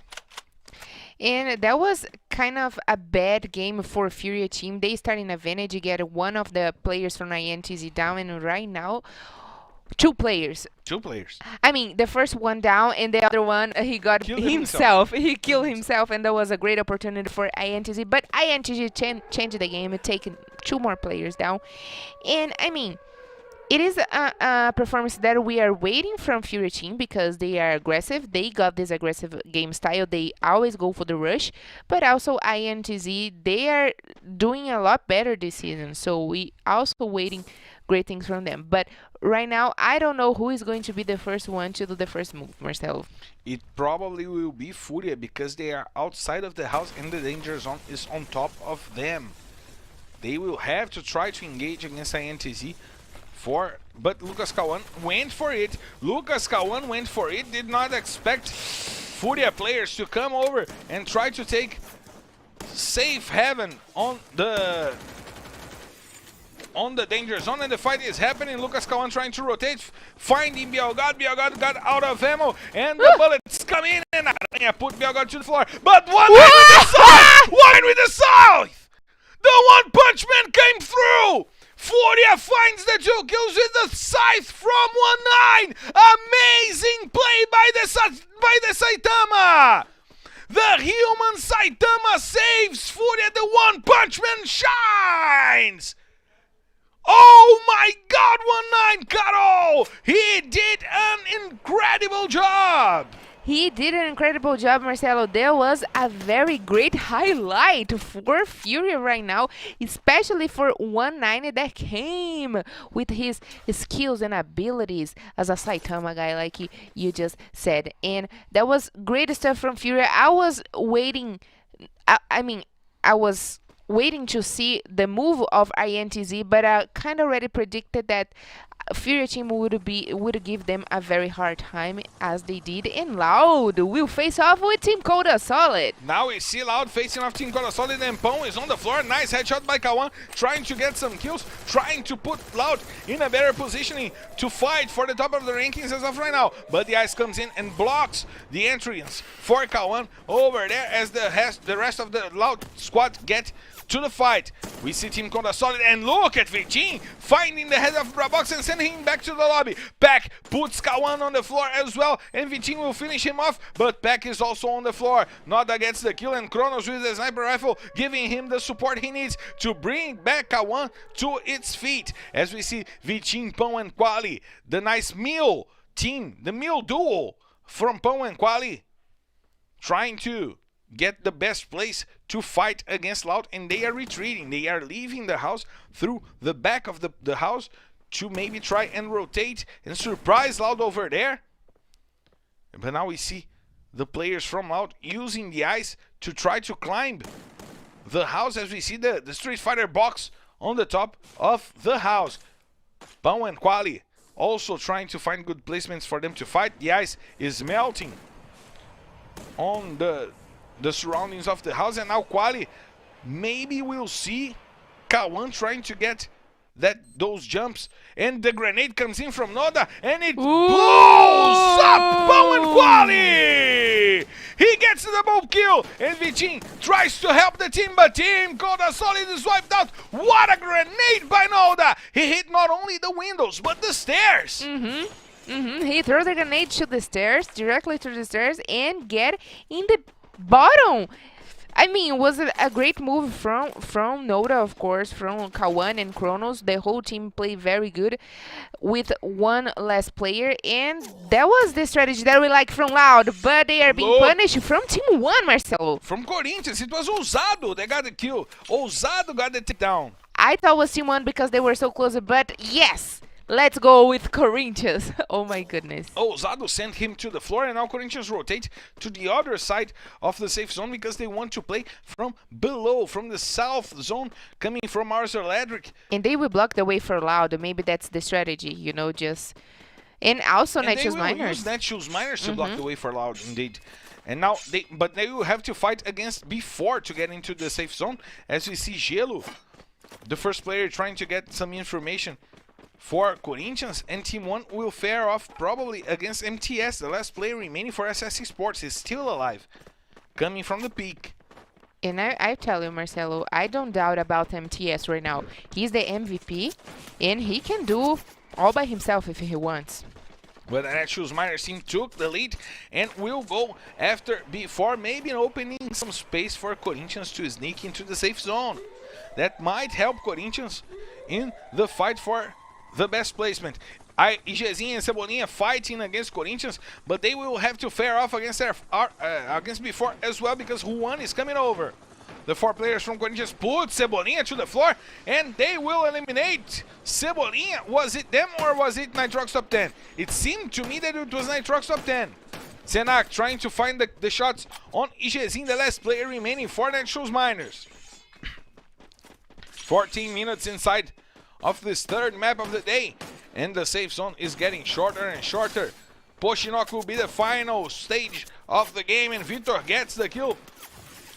And that was kind of a bad game for FURIA team. They start in advantage, get one of the players from INTZ down, and right now 2 players. 2 players. I mean, the first one down, and the other one, he got Killed himself. He killed himself, and that was a great opportunity for INTZ. But INTZ changed the game and taking 2 more players down. And, I mean, it is a performance that we are waiting from FURIA team, because they are aggressive. They got this aggressive game style. They always go for the rush. But also INTZ, they are doing a lot better this season. So we also waiting great things from them. But right now, I don't know who is going to be the first one to do the first move, Marcelo. It probably will be FURIA, because they are outside of the house and the danger zone is on top of them. They will have to try to engage against INTZ. But Lucas Kawan went for it. Lucas Kawan went for it. Did not expect FURIA players to come over and try to take safe haven on the danger zone, and the fight is happening. Lucas Kawan trying to rotate, finding Bielgad. Bielgad got out of ammo, and the bullets come in, and Aranha put Bielgad to the floor. But one with the south! One with the south! The one punch man came through! FURIA finds the 2 kills with the scythe from 1-9. Amazing play by the Saitama. The human Saitama saves FURIA. The one punch man shines. Oh my God, 1-9 Carol. He did an incredible job. He did an incredible job, Marcelo. There was a very great highlight for FURIA right now, especially for 1-9 that came with his skills and abilities as a Saitama guy, like you just said. And that was great stuff from FURIA. I was waiting, I was waiting to see the move of INTZ, but I kind of already predicted that FURIA team would give them a very hard time, as they did. And Loud will face off with Team Codasolid. Now we see Loud facing off Team Codasolid, and Pão is on the floor. Nice headshot by Kawan, trying to get some kills, trying to put Loud in a better positioning to fight for the top of the rankings as of right now. But the ice comes in and blocks the entrance for Kawan over there, as the rest of the Loud squad get to the fight. We see Team Codasolid, and look at Vitinho finding the head of Brabox and sending him back to the lobby. Pack puts Kawan on the floor as well, and Vitinho will finish him off, but Pack is also on the floor. Noda gets the kill, and Kronos with the sniper rifle, giving him the support he needs to bring back Kawan to its feet. As we see Vitinho, Pão, and Quali, the nice meal team, the meal duo from Pão and Quali, trying to get the best place to fight against Loud, and they are retreating. They are leaving the house through the back of the house to maybe try and rotate and surprise Loud over there. But now we see the players from Loud using the ice to try to climb the house, as we see the Street Fighter box on the top of the house. Pão and Quali also trying to find good placements for them to fight. The ice is melting on the surroundings of the house, and now Quali, maybe we'll see Kawan trying to get those jumps, and the grenade comes in from Noda, and it blows up Pão and Quali! He gets the double kill, and Vitin tries to help the team, but Team Codasolid is wiped out. What a grenade by Noda! He hit not only the windows, but the stairs. He threw the grenade to the stairs, directly to the stairs, and get in the bottom. I mean, it was a great move from Noda, of course, from Kawan and Kronos. The whole team played very good with one less player, and that was the strategy that we like from Loud, but they are being punished from Team 1, Marcelo. From Corinthians, it was Ousado that got the kill. Ousado got the takedown. I thought it was Team 1 because they were so close, but yes! Let's go with Corinthians. Oh my goodness. Ousado sent him to the floor, and now Corinthians rotate to the other side of the safe zone because they want to play from below, from the south zone, coming from Arthur Ledrick. And they will block the way for Loud. Maybe that's the strategy, you know, just... And also Netshoes Miners. Netshoes Miners to block the way for Loud, indeed. And now, they will have to fight against B4 to get into the safe zone, as we see Gelo, the first player, trying to get some information for Corinthians, and Team 1 will fare off probably against MTS. The last player remaining for SS Esports is still alive, coming from the peak. And I tell you, Marcelo, I don't doubt about MTS right now. He's the MVP, and he can do all by himself if he wants. But the Netshoes Miners team took the lead and will go after before maybe opening some space for Corinthians to sneak into the safe zone. That might help Corinthians in the fight for the best placement. IGZ and Cebolinha fighting against Corinthians, but they will have to fare off against against B4 as well, because Juan is coming over. The 4 players from Corinthians put Cebolinha to the floor, and they will eliminate Cebolinha. Was it them or was it Nitroxx Top 10? It seemed to me that it was Nitroxx Top 10. Senak trying to find the shots on IGZ, the last player remaining for Netshoes Miners. 14 minutes inside of this third map of the day, and the safe zone is getting shorter and shorter. Poshinok will be the final stage of the game, and Vitor gets the kill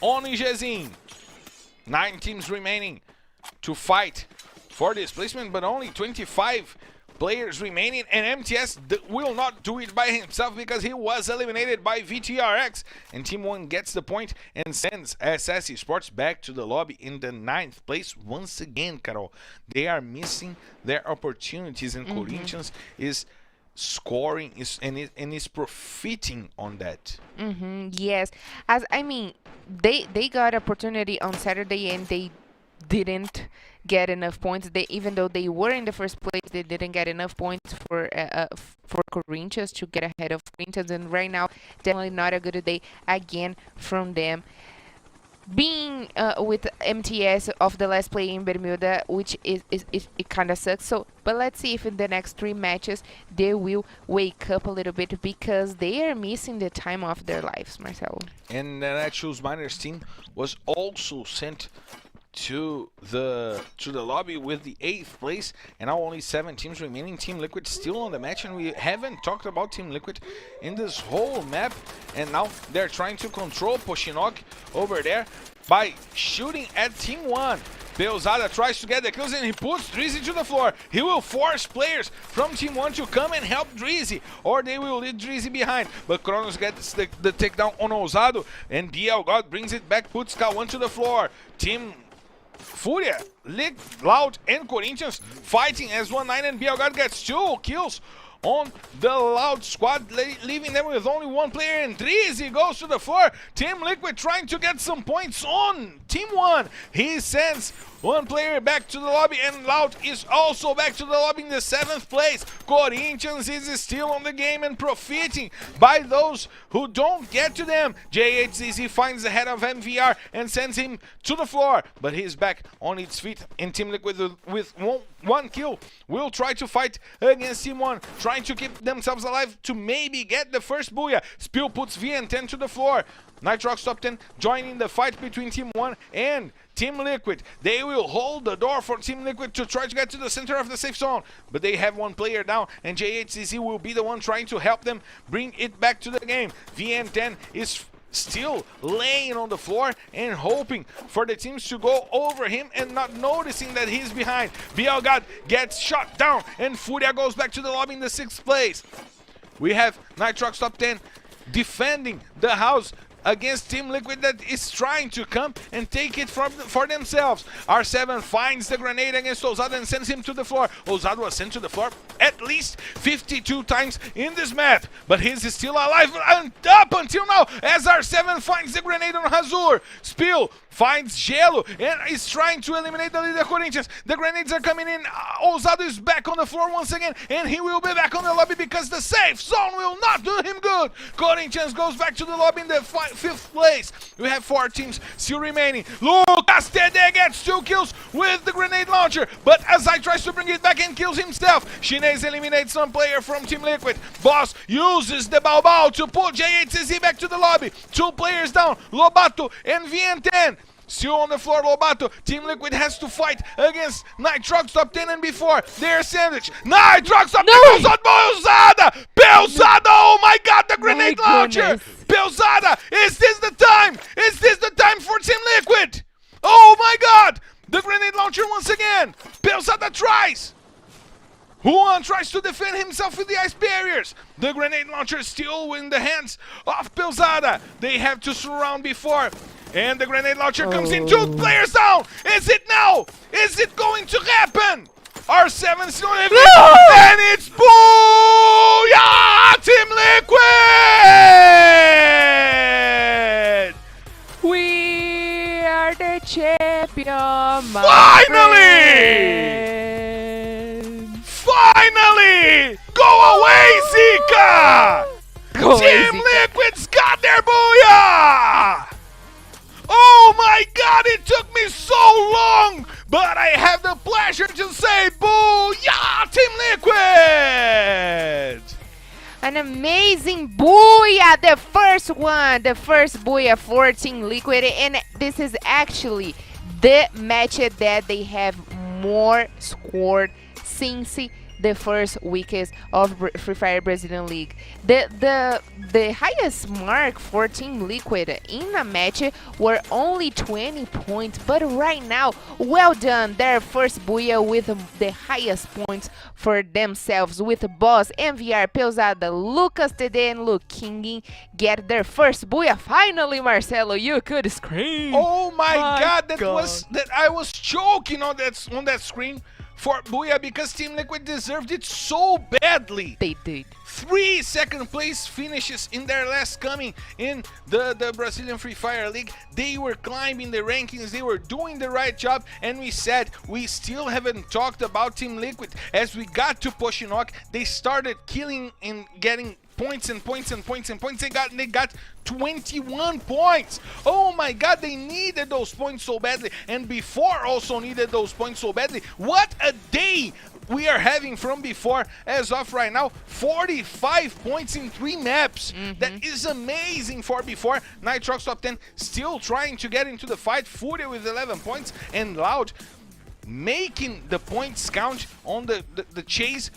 on Ijezin. 9 teams remaining to fight for this placement, but only 25 players remaining, and MTS will not do it by himself because he was eliminated by VTRX, and Team 1 gets the point and sends SS Esports back to the lobby in the 9th place once again, Carol. They are missing their opportunities, and Corinthians is scoring and is profiting on that. Yes, as I mean, they got opportunity on Saturday and they didn't get enough points. Even though they were in the first place, they didn't get enough points for Corinthians to get ahead of Corinthians, and right now definitely not a good day again from them. Being with MTS of the last play in Bermuda, which it kind of sucks. So, but let's see if in the next 3 matches they will wake up a little bit, because they are missing the time of their lives, Marcelo. And the Netshoes Miners team was also sent to the lobby with the 8th place, and now only 7 teams remaining. Team Liquid still on the match, and we haven't talked about Team Liquid in this whole map, and now they're trying to control Poshinok over there by shooting at Team 1. Beozada tries to get the kills, and he puts Drizzy to the floor. He will force players from Team 1 to come and help Drizzy, or they will leave Drizzy behind. But Kronos gets the takedown on Ousado, and DL God brings it back, puts K1 to the floor. Team FURIA, Loud, and Corinthians fighting as 1-9, and BLGod gets 2 kills on the Loud squad, leaving them with only 1 player, and Drizzy goes to the floor. Team Liquid trying to get some points on Team 1. He sends one player back to the lobby, and Loud is also back to the lobby in the 7th place. Corinthians is still on the game and profiting by those who don't get to them. JHCZ finds the head of MVR and sends him to the floor, but he's back on its feet, and Team Liquid with one kill will try to fight against Team 1, trying to keep themselves alive to maybe get the first booyah. Spill puts VN10 to the floor. Nitroxx Top10 joining the fight between Team 1 and Team Liquid. They will hold the door for Team Liquid to try to get to the center of the safe zone, but they have one player down, and JHCZ will be the one trying to help them bring it back to the game. VN10 is still laying on the floor and hoping for the teams to go over him and not noticing that he's behind. BLGod gets shot down, and FURIA goes back to the lobby in the 6th place. We have Nitroxx Top10 defending the house against Team Liquid that is trying to come and take it for themselves. R7 finds the grenade against Ozado and sends him to the floor. Ozado was sent to the floor at least 52 times in this map, but he's still alive and up until now as R7 finds the grenade on Hazur. Spill finds Gelo and is trying to eliminate the leader Corinthians. The grenades are coming in. Ozado is back on the floor once again, and he will be back on the lobby because the safe zone will not do him good. Corinthians goes back to the lobby in the 5th place. We have 4 teams still remaining. Lucas Tede gets 2 kills with the grenade launcher, but Azai tries to bring it back and kills himself. Shinez eliminates some player from Team Liquid. Boss uses the Baobao to pull JHCZ back to the lobby. 2 players down, Lobato and VN10. Still on the floor, Lobato. Team Liquid has to fight against Nitroxx Top10, and before they're sandwiched. Nitroxx Top10 goes on Belzada! Belzada! Oh my god, the grenade launcher! Belzada! Is this the time? Is this the time for Team Liquid? Oh my god! The grenade launcher once again! Belzada tries! Juan tries to defend himself with the ice barriers. The grenade launcher is still in the hands of Belzada. They have to surround before. And the grenade launcher comes in. 2 players down. Is it now? Is it going to happen? R7 still in it. And it's booyah! Team Liquid! We are the champion. Finally! Finally! Go away, Zika! Team Liquid's got their booyah! Oh my god, it took me so long, but I have the pleasure to say booyah, Team Liquid! An amazing booyah, the first one, the first booyah for Team Liquid, and this is actually the match that they have more scored since the first weekend of Free Fire Brazilian League. The highest mark for Team Liquid in a match were only 20 points, but right now, well done, their first booyah with the highest points for themselves, with Boss, MVR, Pelzada, Lucas TD, and Luke King get their first booyah. Finally, Marcelo, you could scream. Oh my god, I was choking on that screen for booyah because Team Liquid deserved it so badly. They did. 3 second place finishes in their last coming in the Brazilian Free Fire League. They were climbing the rankings, they were doing the right job, and we said we still haven't talked about Team Liquid. As we got to Poshinok, they started killing and getting points and points and points and points. They got 21 points. Oh my god, they needed those points so badly, and before also needed those points so badly. What a day we are having from before. As of right now, 45 points in 3 maps. That is amazing for before. Nitroxx Top10 still trying to get into the fight. FURIA with 11 points, and Loud making the points count on the chase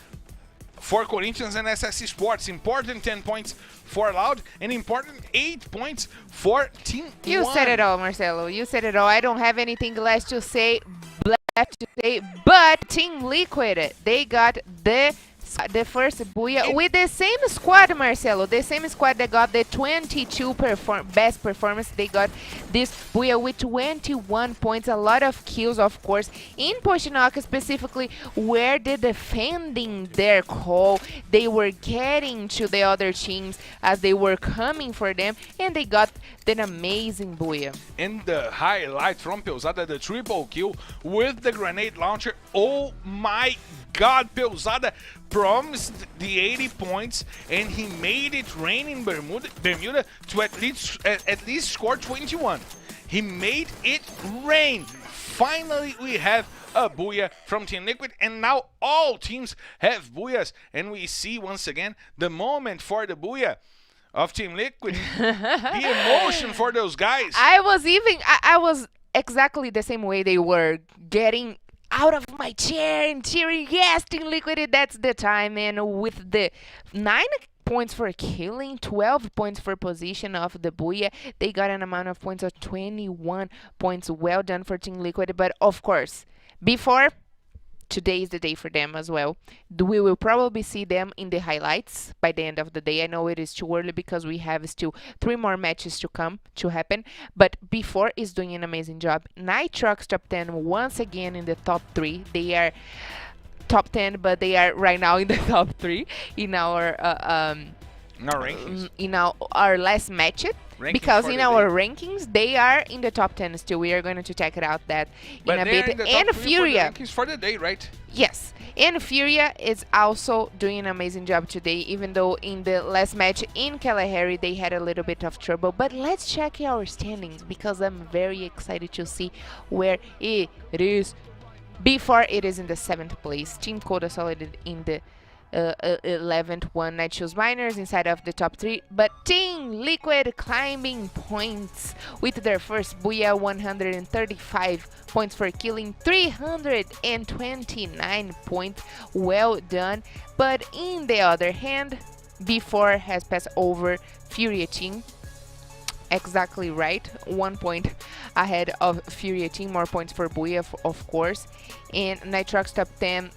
for Corinthians and SS Esports. Important 10 points for Loud, and important 8 points for Team 1. You said it all, Marcelo. You said it all. I don't have anything left to say, but Team Liquid, they got the The first Booyah with the same squad, Marcelo. The same squad that got the 22 best performance. They got this Booyah with 21 points. A lot of kills, of course. In Pochinoka specifically, where they're defending their call. They were getting to the other teams as they were coming for them. And they got an amazing Booyah. And the highlight from Peusada, the triple kill with the grenade launcher. Oh my god, Peusada promised the 80 points and he made it rain in Bermuda to at least score 21. He made it rain. Finally, we have a Booyah from Team Liquid, and now all teams have Booyahs, and we see once again the moment for the Booyah of Team Liquid. The emotion for those guys. I was exactly the same way they were, getting out of my chair and cheering, yes, Team Liquid, that's the time. And with the 9 points for killing, 12 points for position of the Booyah, they got an amount of points of 21 points. Well done for Team Liquid. But of course, before, today is the day for them as well. We will probably see them in the highlights by the end of the day. I know it is too early because we have still 3 more matches to happen. But before is doing an amazing job. Nitroxx Top 10 once again in the top 3. They are top 10, but they are right now in the top 3 in our rankings. In our last match. Because in our rankings, they are in the top 10 still. We are going to check it out that but in a bit. In the and top 3 FURIA. for the rankings for the day, right? Yes. And FURIA is also doing an amazing job today, even though in the last match in Kalahari, they had a little bit of trouble. But let's check our standings because I'm very excited to see where it is. Before, it is in the 7th place. Team Codasolid in the 11th one, Netshoes Miners inside of the top 3, but Team Liquid climbing points with their first Booyah, 135 points for killing, 329 points. Well done. But in the other hand, before has passed over FURIA team. Exactly right, 1 point ahead of FURIA team, more points for Booyah, of course. And Nitroxx Top 10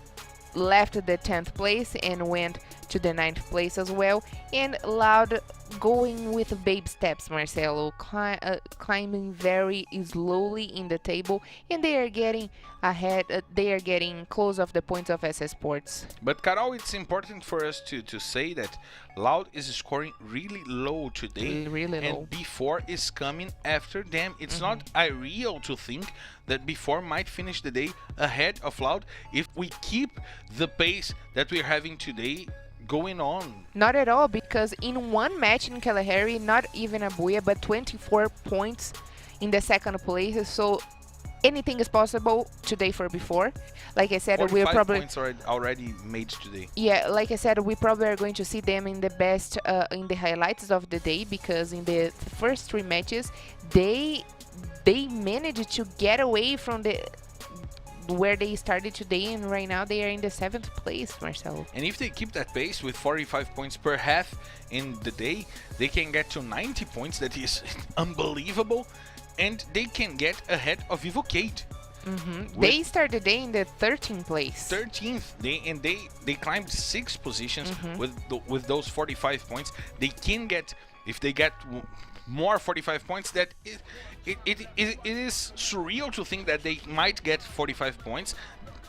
left the 10th place and went to the 9th place as well. And Loud going with babe steps, Marcelo, climbing very slowly in the table, and they are getting ahead, they are getting close of the points of Esports. But Carol, it's important for us to say that Loud is scoring really low today, really low. And Before is coming after them. It's not unreal to think that Before might finish the day ahead of Loud if we keep the pace that we're having today going on. Not at all, because in one match in Kalahari, not even a Booyah, but 24 points in the 2nd place. So anything is possible today for Before. Like I said, we're probably points already made today. Yeah, like I said, we probably are going to see them in the best in the highlights of the day, because in the first 3 matches they managed to get away from the where they started today, and right now they are in the 7th place, Marcelo. And if they keep that pace with 45 points per half in the day, they can get to 90 points. That is unbelievable. And they can get ahead of Vivo KEYD. They started the day in the 13th place. 13th. They climbed 6 positions with those 45 points. They can get, if they get more 45 points, that it is surreal to think that they might get 45 points.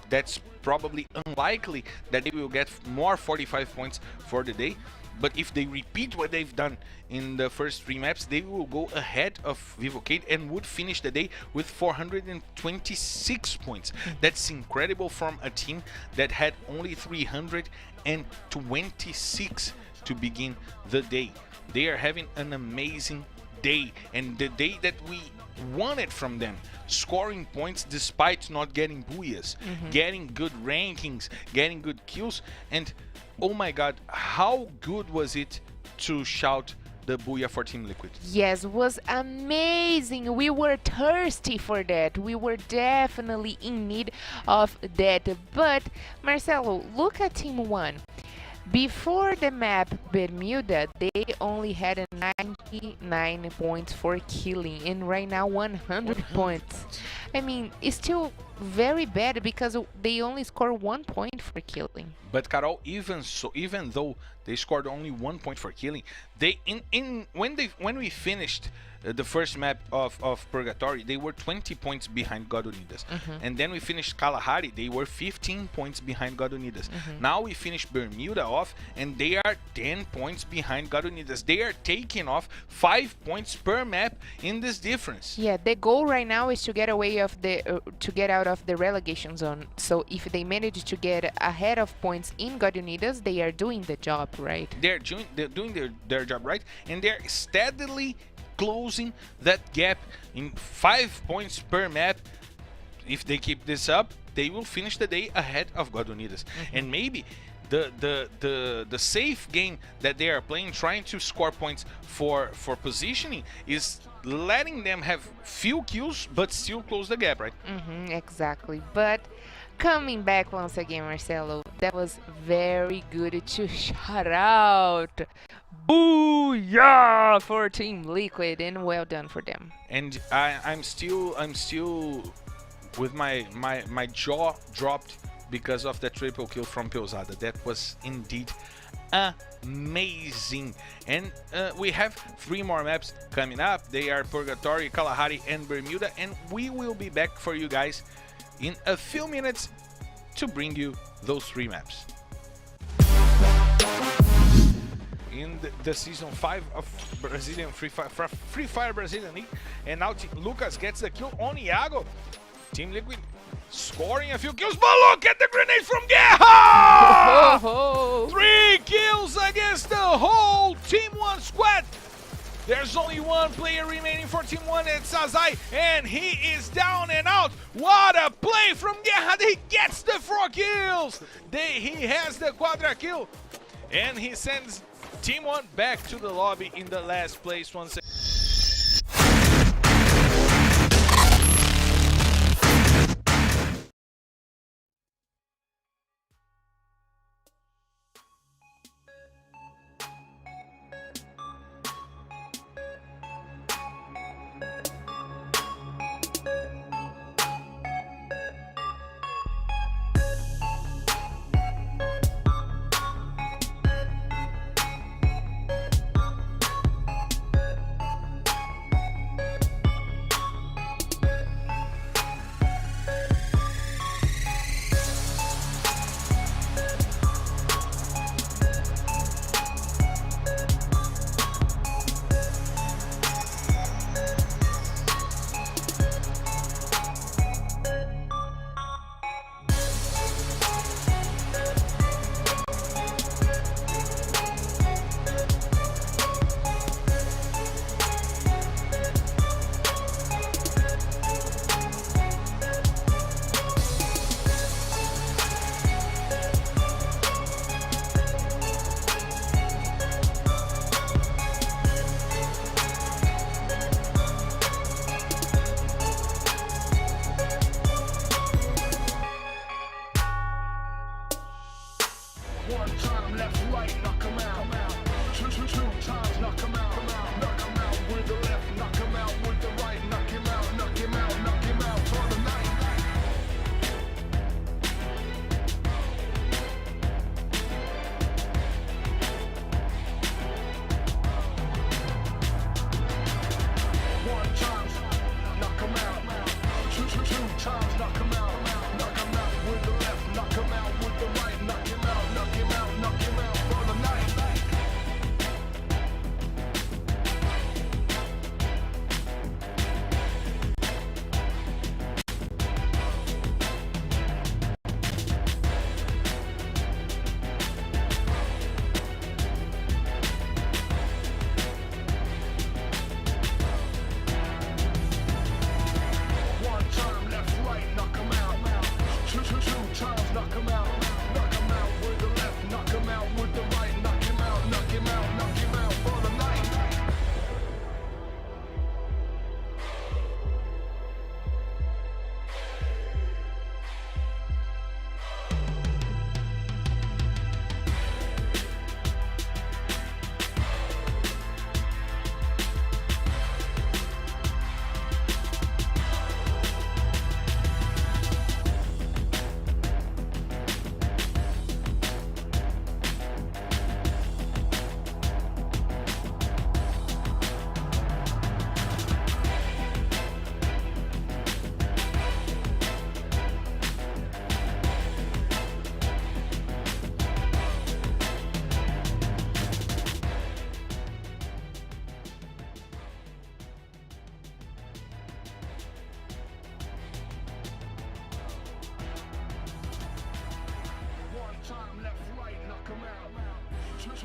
That's probably unlikely that they will get more 45 points for the day. But if they repeat what they've done in the first 3 maps, they will go ahead of Vivo KEYD and would finish the day with 426 points. That's incredible from a team that had only 326 to begin the day. They are having an amazing day, and the day that we wanted from them, scoring points despite not getting Booyahs, getting good rankings, getting good kills. And oh my god, how good was it to shout the Booyah for Team Liquid? Yes, was amazing. We were thirsty for that. We were definitely in need of that. But Marcelo, look at Team 1. Before the map Bermuda, they only had a 99 points for killing, and right now 100 points. I mean, it's still very bad because they only score 1 point for killing. But Carol, even though they scored only 1 point for killing, they when we finished the first map of Purgatory, they were 20 points behind God Unidas. And then we finished Kalahari, they were 15 points behind God Unidas. Now we finished Bermuda off, and they are 10 points behind God Unidas. They are taking off 5 points per map in this difference. Yeah, the goal right now is to get away of the to get out of the relegation zone. So if they manage to get ahead of points in God Unidas, they are doing the job right. They're doing their job right, and they're steadily closing that gap in 5 points per map. If they keep this up, they will finish the day ahead of God Unidas. And maybe the safe game that they are playing, trying to score points for positioning, is letting them have few kills but still close the gap, right? Exactly. But coming back once again, Marcelo, that was very good to shout out. Booyah for Team Liquid, and well done for them. And I'm still with my jaw dropped because of that triple kill from Peusada. That was indeed amazing. And we have 3 more maps coming up. They are Purgatory, Kalahari, and Bermuda, and we will be back for you guys in a few minutes to bring you those 3 maps. In the season 5 of Brazilian Free Fire Brazilian League, and now Lucas gets the kill on Iago. Team Liquid scoring a few kills, but look at the grenade from Guerra! 3 kills against the whole Team 1 squad. There's only 1 player remaining for Team 1, it's Sazai, and he is down and out. What a play from Guerra! He gets the 4 kills. He has the quadra kill, and he sends Team 1 back to the lobby in the last place once again. One time left, right, knock him out. Two times, knock him out. Knock him out with the left, knock him out with the right. Knock him out, knock him out, knock him out for the night. One time, knock him out. Two times, knock him out. Knock him out with the left, knock him out with the right. Knock him out, knock him out, knock him out for the night.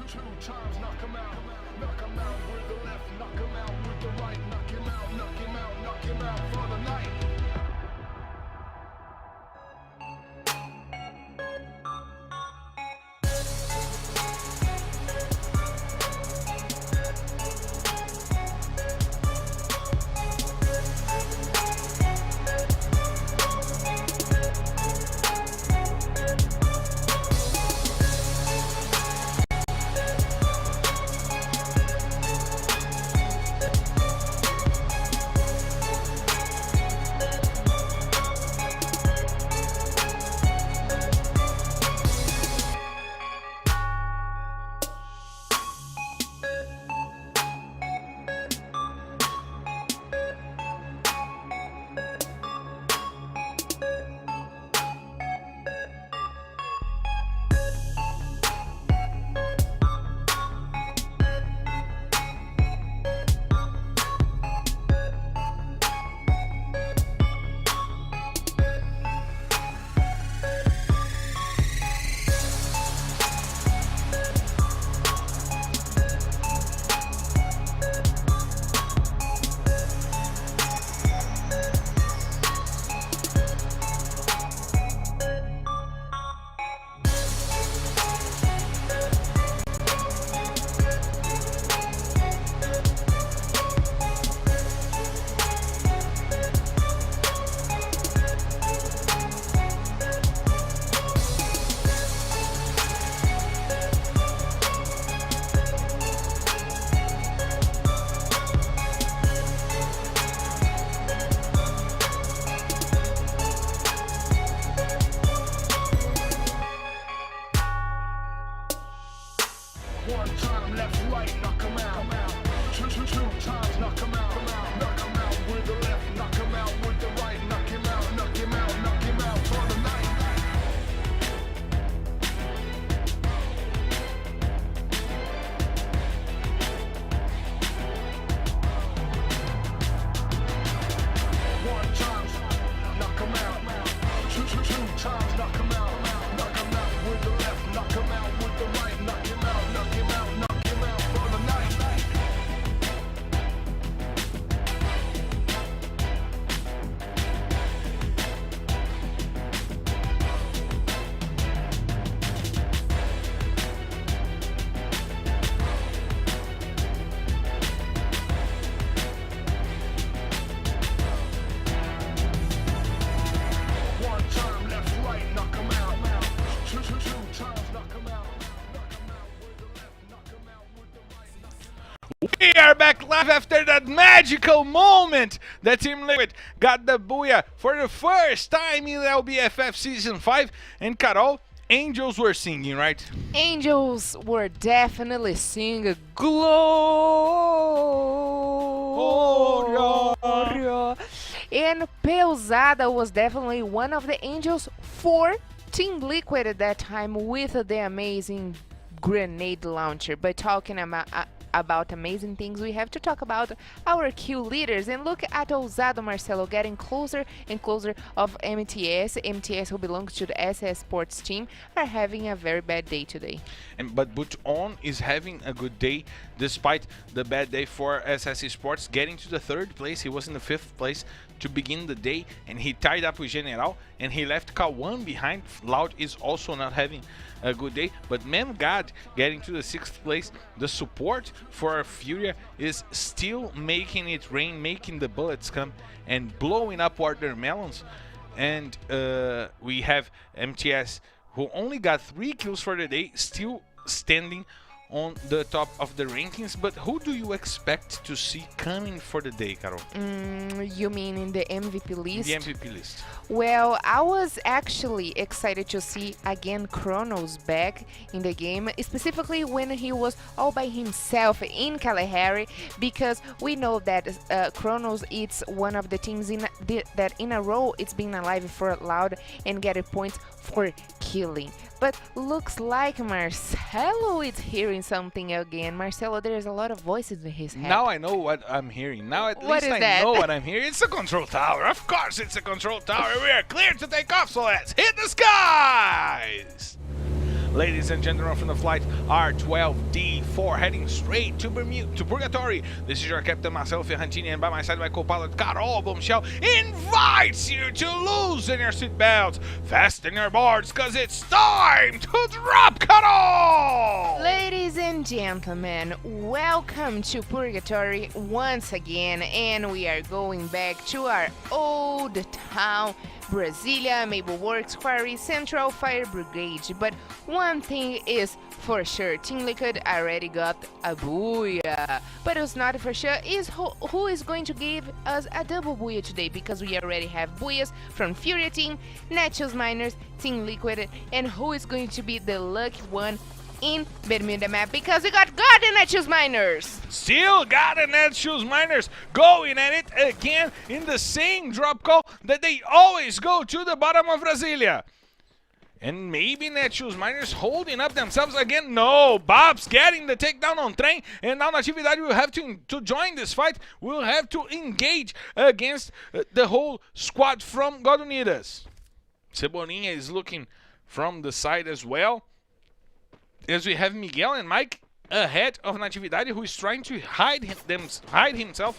Two times, knock him out. Knock him out with the left, knock him out with the right. Knock him out, knock him out, knock him out for the night. One time, left, right, knock him out. Two times, knock him out. Knock him out with the left, knock him out with the right. Knock him out, knock him out, knock him out for the night. One time, knock him out. Two times, knock him out. Knock him out with the left, knock him out with the right. Knock him out, knock him out, knock him out for the night. One time, left, right, knock him out. Two times, knock him out. Knock him out with the left, knock him out with the right. We are back live after that magical moment that Team Liquid got the booyah for the first time in LBFF Season 5. And Carol, angels were singing, right? Angels were definitely singing Gloria. And Peusada was definitely one of the angels for Team Liquid at that time with the amazing grenade launcher. But talking about amazing things, we have to talk about our Q leaders and look at Ousado Marcelo getting closer and closer of MTS. MTS, who belongs to the SS Sports team, are having a very bad day today. But Buton is having a good day despite the bad day for SS Sports, getting to the 3rd place. He was in the 5th place to begin the day, and he tied up with General, and he left K1 behind. Loud is also not having a good day, but God getting to the 6th place. The support for FURIA is still making it rain, making the bullets come and blowing up watermelons. And we have MTS, who only got 3 kills for the day, still standing on the top of the rankings. But who do you expect to see coming for the day, Carol? You mean in the MVP list? The MVP list. Well, I was actually excited to see again Kronos back in the game, specifically when he was all by himself in Kalahari, because we know that Kronos is one of the teams that in a row it's been alive for Loud and getting points for killing. But looks like Marcelo is hearing something again. Marcelo, there's a lot of voices in his head. Now I know what I'm hearing. Now at What least is I that? know what I'm hearing. It's a control tower. Of course it's a control tower. We are clear to take off, so let's hit the skies. Ladies and gentlemen, from the flight R12D4 heading straight to Bermuda, to Purgatory. This is your captain Marcelo Ferrantini, and by my side my co-pilot Carol Bombshell invites you to loosen your seatbelts, fasten your boards, cause it's time to drop, Carol! Ladies and gentlemen, welcome to Purgatory once again, and we are going back to our old town, Brasilia, Mabel Works, Quarry, Central Fire Brigade. But one thing is for sure, Team Liquid already got a booyah. But it's not for sure is who is going to give us a double booyah today, because we already have booyahs from FURIA team, Netshoes Miners, Team Liquid, and who is going to be the lucky one in Bermuda map, because we got God in Netshoes Miners. Still got a Netshoes Miners going at it again in the same drop call that they always go to the bottom of Brasilia. And maybe Netshoes Miners holding up themselves again. No, Bob's getting the takedown on Train, and now Natividade will have to join this fight. We'll have to engage against the whole squad from God Unidas. Cebolinha is looking from the side as well, as we have Miguel and Mike ahead of Natividade, who is trying to hide himself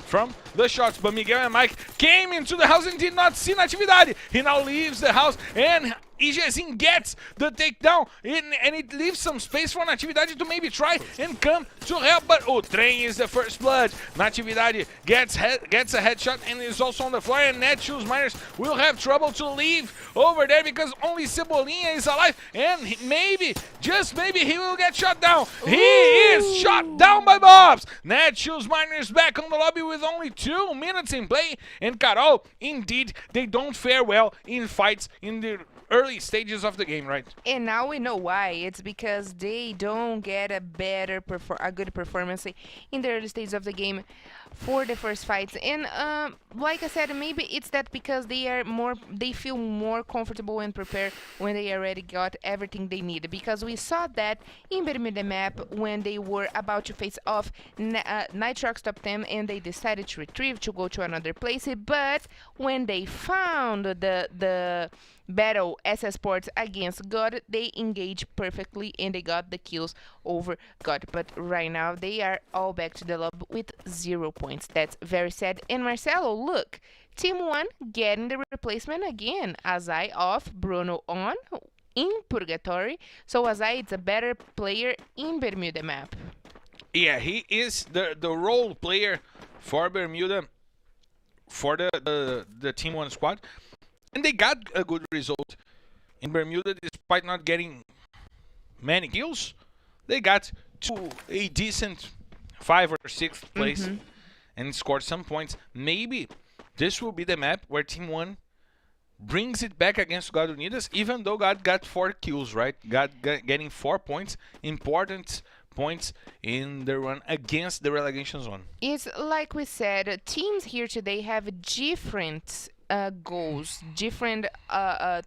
from the shots. But Miguel and Mike came into the house and did not see Natividade. He now leaves the house, and Ijezin gets the takedown, and it leaves some space for Natividade to maybe try and come to help. But Train is the first blood. Natividade gets a headshot and is also on the floor, and Netshoes Miners will have trouble to leave over there because only Cebolinha is alive, and maybe, just maybe, he will get shot down. He is shot down by Bobs. Netshoes Miners back on the lobby with only 2 minutes in play, and Carol, indeed, they don't fare well in fights in the early stages of the game, right? And now we know why. It's because they don't get a good performance in the early stages of the game for the first fights. And like I said, maybe it's that because they feel more comfortable and prepared when they already got everything they need. Because we saw that in Bermuda map when they were about to face off Nitroxx Top10, and they decided to retrieve to go to another place. But when they found the battle as Esports against God, they engaged perfectly and they got the kills over God. But right now they are all back to the lobby with 0 points. That's very sad. And Marcelo, look, Team 1 getting the replacement again. Azai off, Bruno on in Purgatory. So Azai is a better player in Bermuda map. Yeah, he is the role player for Bermuda, for the Team 1 squad. And they got a good result in Bermuda despite not getting many kills. They got to a decent 5th or 6th place and scored some points. Maybe this will be the map where Team 1 brings it back against God Unidas, even though God got 4 kills, right? God getting 4 points, important points in the run against the relegation zone. It's like we said, teams here today have different goals, different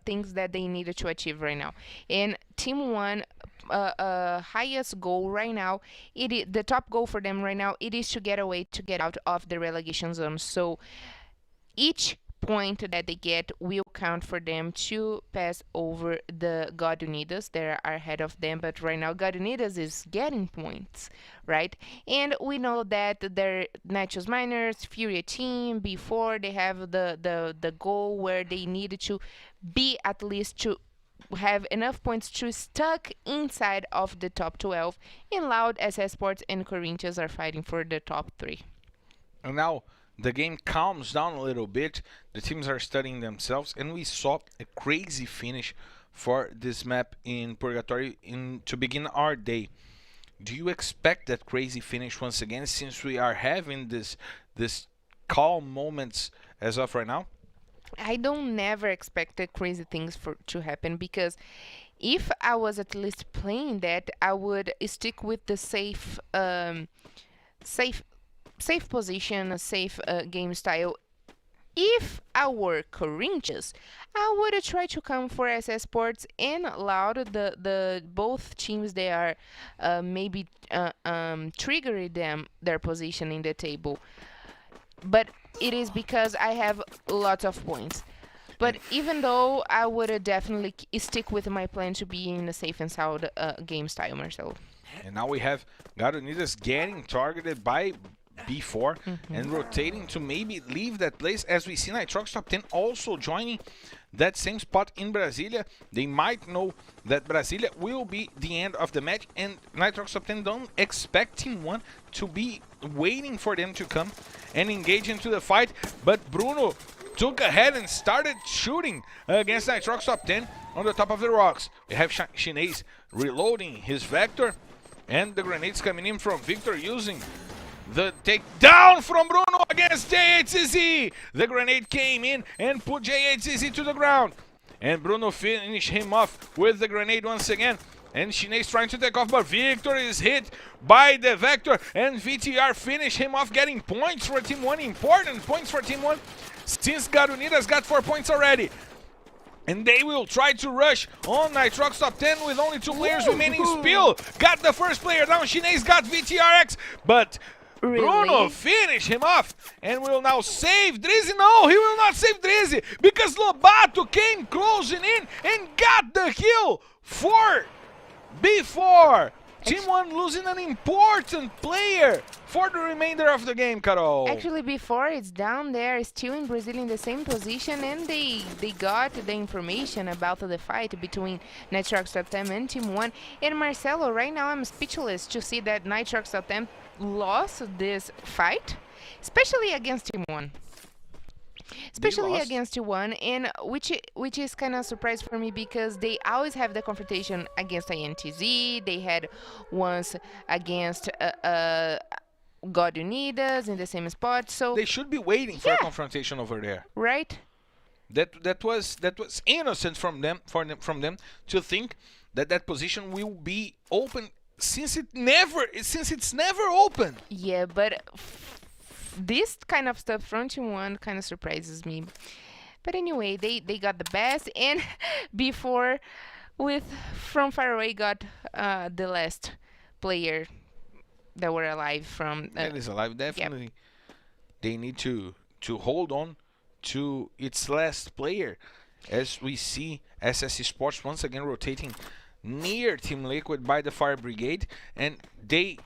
things that they needed to achieve right now. And Team 1 highest goal right now, the top goal for them right now, it is to get out of the relegation zone. So each point that they get will count for them to pass over the God Unidas that are ahead of them. But right now God Unidas is getting points, right? And we know that their Netshoes Miners, FURIA team, before they have the goal where they needed to be at least to have enough points to stuck inside of the top 12. And Loud, Esports, and Corinthians are fighting for the top 3. And now the game calms down a little bit. The teams are studying themselves, and we saw a crazy finish for this map in Purgatory to begin our day. Do you expect that crazy finish once again, since we are having this calm moments as of right now? I don't never expect the crazy things to happen, because if I was at least playing that, I would stick with the safe position, a safe game style. If I were Corinthians, I would try to come for Esports and Loud, the both teams. They are maybe triggering their position in the table. But it is because I have lots of points. But even though I would definitely stick with my plan to be in a safe and sound game style, Marcelo. And now we have Unidas getting targeted by B4 and rotating to maybe leave that place, as we see Nitroxx Top10 also joining that same spot in Brasilia. They might know that Brasilia will be the end of the match, and Nitroxx Top10 don't expect Team 1 to be waiting for them to come and engage into the fight, but Bruno took ahead and started shooting against Nitroxx Top10 on the top of the rocks. We have Chinese reloading his Vector, and the grenades coming in from Victor using the takedown from Bruno against J8CZ. The grenade came in and put J8CZ to the ground. And Bruno finished him off with the grenade once again. And Chinese trying to take off, but Victor is hit by the Vector. And VTR finished him off, getting points for Team 1. Important points for Team 1, since Unidas got 4 points already. And they will try to rush on Nitroxx Top10 with only 2 players remaining. Spill got the first player down. Chinese got VTRX, but Bruno finished him off and will now save Drizzy. No, he will not save Drizzy, because Lobato came closing in and got the kill for B4. Team 1 losing an important player for the remainder of the game, Carol. Actually, before it's down there, still in Brazil in the same position, and they got the information about the fight between Nitroxx Top10 and Team 1. And Marcelo, right now I'm speechless to see that Nitroxx Top10 lost this fight, especially against Team 1. Especially against Team 1, and which is kind of surprise for me, because they always have the confrontation against INTZ. They had once against God Unidas in the same spot, so they should be waiting for a confrontation over there, right? That was innocent from them to think that position will be open, since it's never open. Yeah, but this kind of stuff from Team 1 kind of surprises me. But anyway, they got the best, and before from far away got the last player that were alive from that is alive, definitely. Yep. They need to hold on to its last player, as we see SS Esports once again rotating near Team Liquid by the Fire Brigade, and they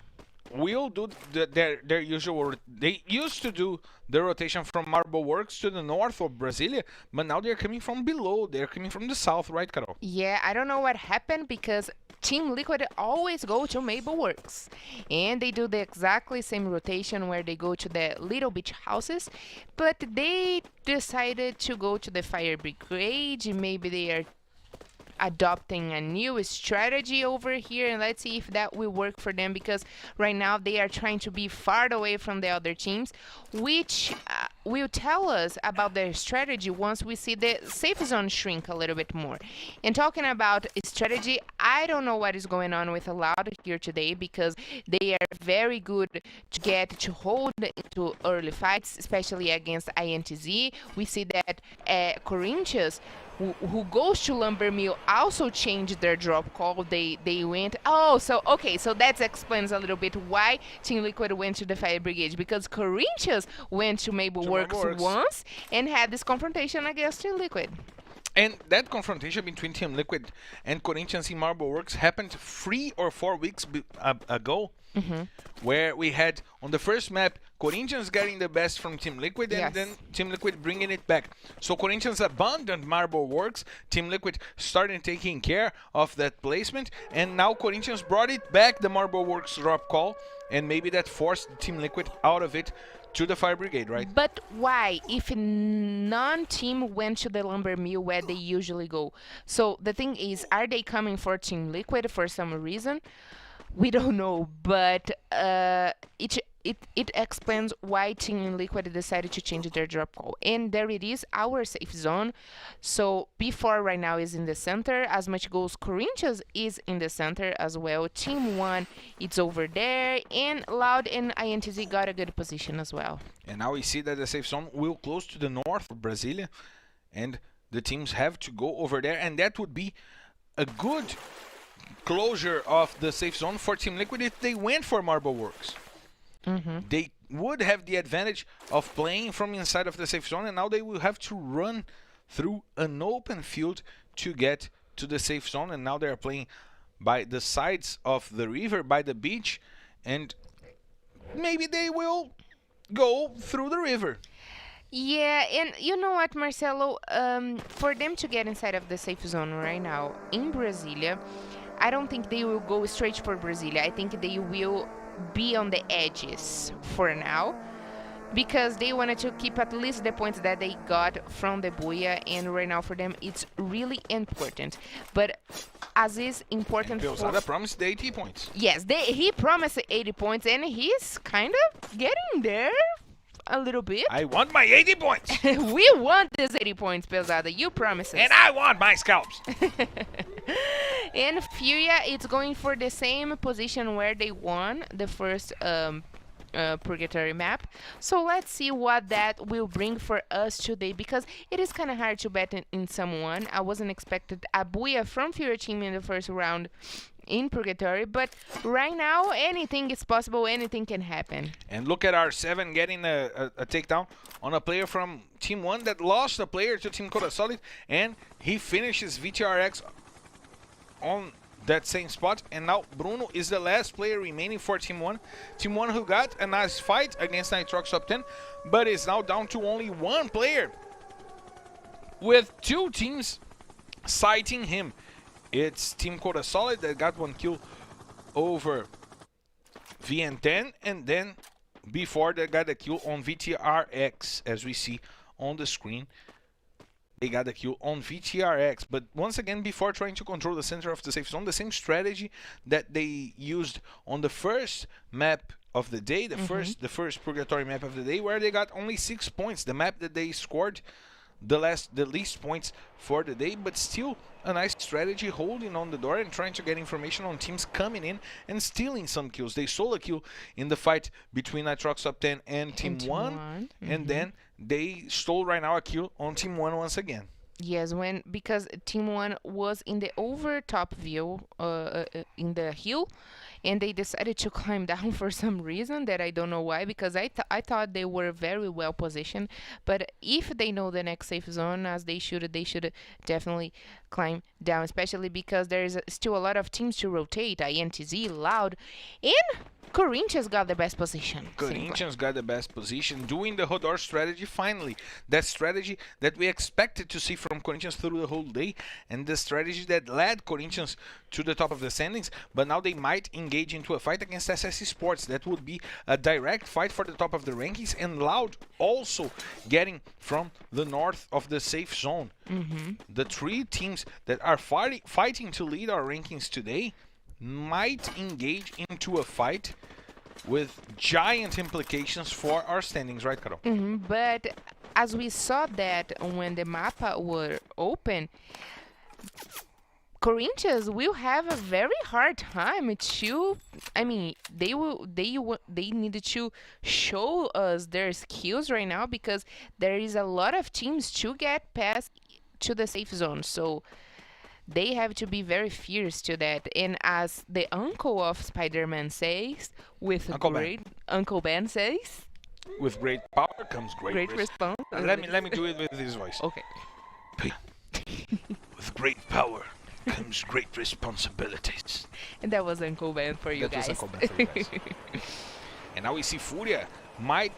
will do their usual. They used to do the rotation from Marble Works to the north of Brasilia, but now they're coming from below. They're coming from the south, right, Carol? Yeah, I don't know what happened, because Team Liquid always go to Maple Works, and they do the exactly same rotation where they go to the little beach houses, but they decided to go to the Fire Brigade. Maybe they are adopting a new strategy over here, and let's see if that will work for them, because right now they are trying to be far away from the other teams, which will tell us about their strategy once we see the safe zone shrink a little bit more. And talking about strategy, I don't know what is going on with Loud here today, because they are very good to hold into early fights, especially against INTZ. We see that Corinthians, who goes to Lumber Mill, also changed their drop call. They went, so that explains a little bit why Team Liquid went to the Fire Brigade, because Corinthians went to Maple Works once and had this confrontation against Team Liquid. And that confrontation between Team Liquid and Corinthians in Marble Works happened 3 or 4 weeks ago, where we had on the first map Corinthians getting the best from Team Liquid, and then Team Liquid bringing it back. So Corinthians abandoned Marble Works, Team Liquid started taking care of that placement, and now Corinthians brought it back, the Marble Works drop call, and maybe that forced Team Liquid out of it to the Fire Brigade, right? But why, if non-team went to the Lumber Mill where they usually go? So the thing is, are they coming for Team Liquid for some reason? We don't know, but it explains why Team Liquid decided to change their drop call. And there it is, our safe zone. So B4 right now is in the center. As much goes, Corinthians is in the center as well. Team 1, it's over there. And Loud and INTZ got a good position as well. And now we see that the safe zone will close to the north of Brasilia. And the teams have to go over there. And that would be a good closure of the safe zone for Team Liquid if they went for Marble Works. They would have the advantage of playing from inside of the safe zone, and now they will have to run through an open field to get to the safe zone, and now they are playing by the sides of the river, by the beach, and maybe they will go through the river. Yeah, and you know what, Marcelo? For them to get inside of the safe zone right now in Brasilia, I don't think they will go straight for Brasilia. I think they will be on the edges for now, because they wanted to keep at least the points that they got from the Booyah, and right now for them it's really important. But as is important for... Piozada promised the 80 points. Yes, he promised 80 points, and he's kind of getting there a little bit. I want my 80 points! We want this 80 points, Piozada. You promised us. And I want my scalps! And FURIA, it's going for the same position where they won the first Purgatory map. So let's see what that will bring for us today, because it is kind of hard to bet in someone. I wasn't expected a Booyah from FURIA team in the first round in Purgatory, but right now anything is possible, anything can happen. And look at R7 getting a takedown on a player from Team 1 that lost a player to Team Codasolid, and he finishes VTRX on that same spot, and now Bruno is the last player remaining for Team 1. Team 1 who got a nice fight against Nitroxx Top10, but is now down to only one player, with two teams citing him. It's Team Codasolid that got one kill over VN10, and then before they got a kill on VTRX, as we see on the screen. They got a kill on VTRX, but once again, before trying to control the center of the safe zone, the same strategy that they used on the first map of the day, the first Purgatory map of the day, where they got only 6 points, the map that they scored the least points for the day, but still a nice strategy, holding on the door and trying to get information on teams coming in and stealing some kills. They stole a kill in the fight between Nitroxx Top10 and Team 1, and then they stole right now a kill on Team 1 once again. Yes, because Team 1 was in the over top view in the hill, and they decided to climb down for some reason that I don't know why, because I thought they were very well positioned. But if they know the next safe zone, as they should definitely climb down, especially because there is still a lot of teams to rotate. INTZ, Loud, and Corinthians got the best position. Corinthians got the best position, doing the Hodor strategy finally. That strategy that we expected to see from Corinthians through the whole day, and the strategy that led Corinthians to the top of the standings. But now they might engage into a fight against SS Esports. That would be a direct fight for the top of the rankings, and Loud also getting from the north of the safe zone. The three teams that are fighting to lead our rankings today might engage into a fight with giant implications for our standings, right, Carol? But as we saw that when the map were open, Corinthians will have a very hard time to. I mean, they needed to show us their skills right now, because there is a lot of teams to get past to the safe zone. So they have to be very fierce to that. And as the uncle of Spider-Man says, Uncle Ben says, with great power comes great response. Let me do it with his voice. Okay. With great power comes great responsibilities. And that was Uncle Ben for you guys. And now we see FURIA might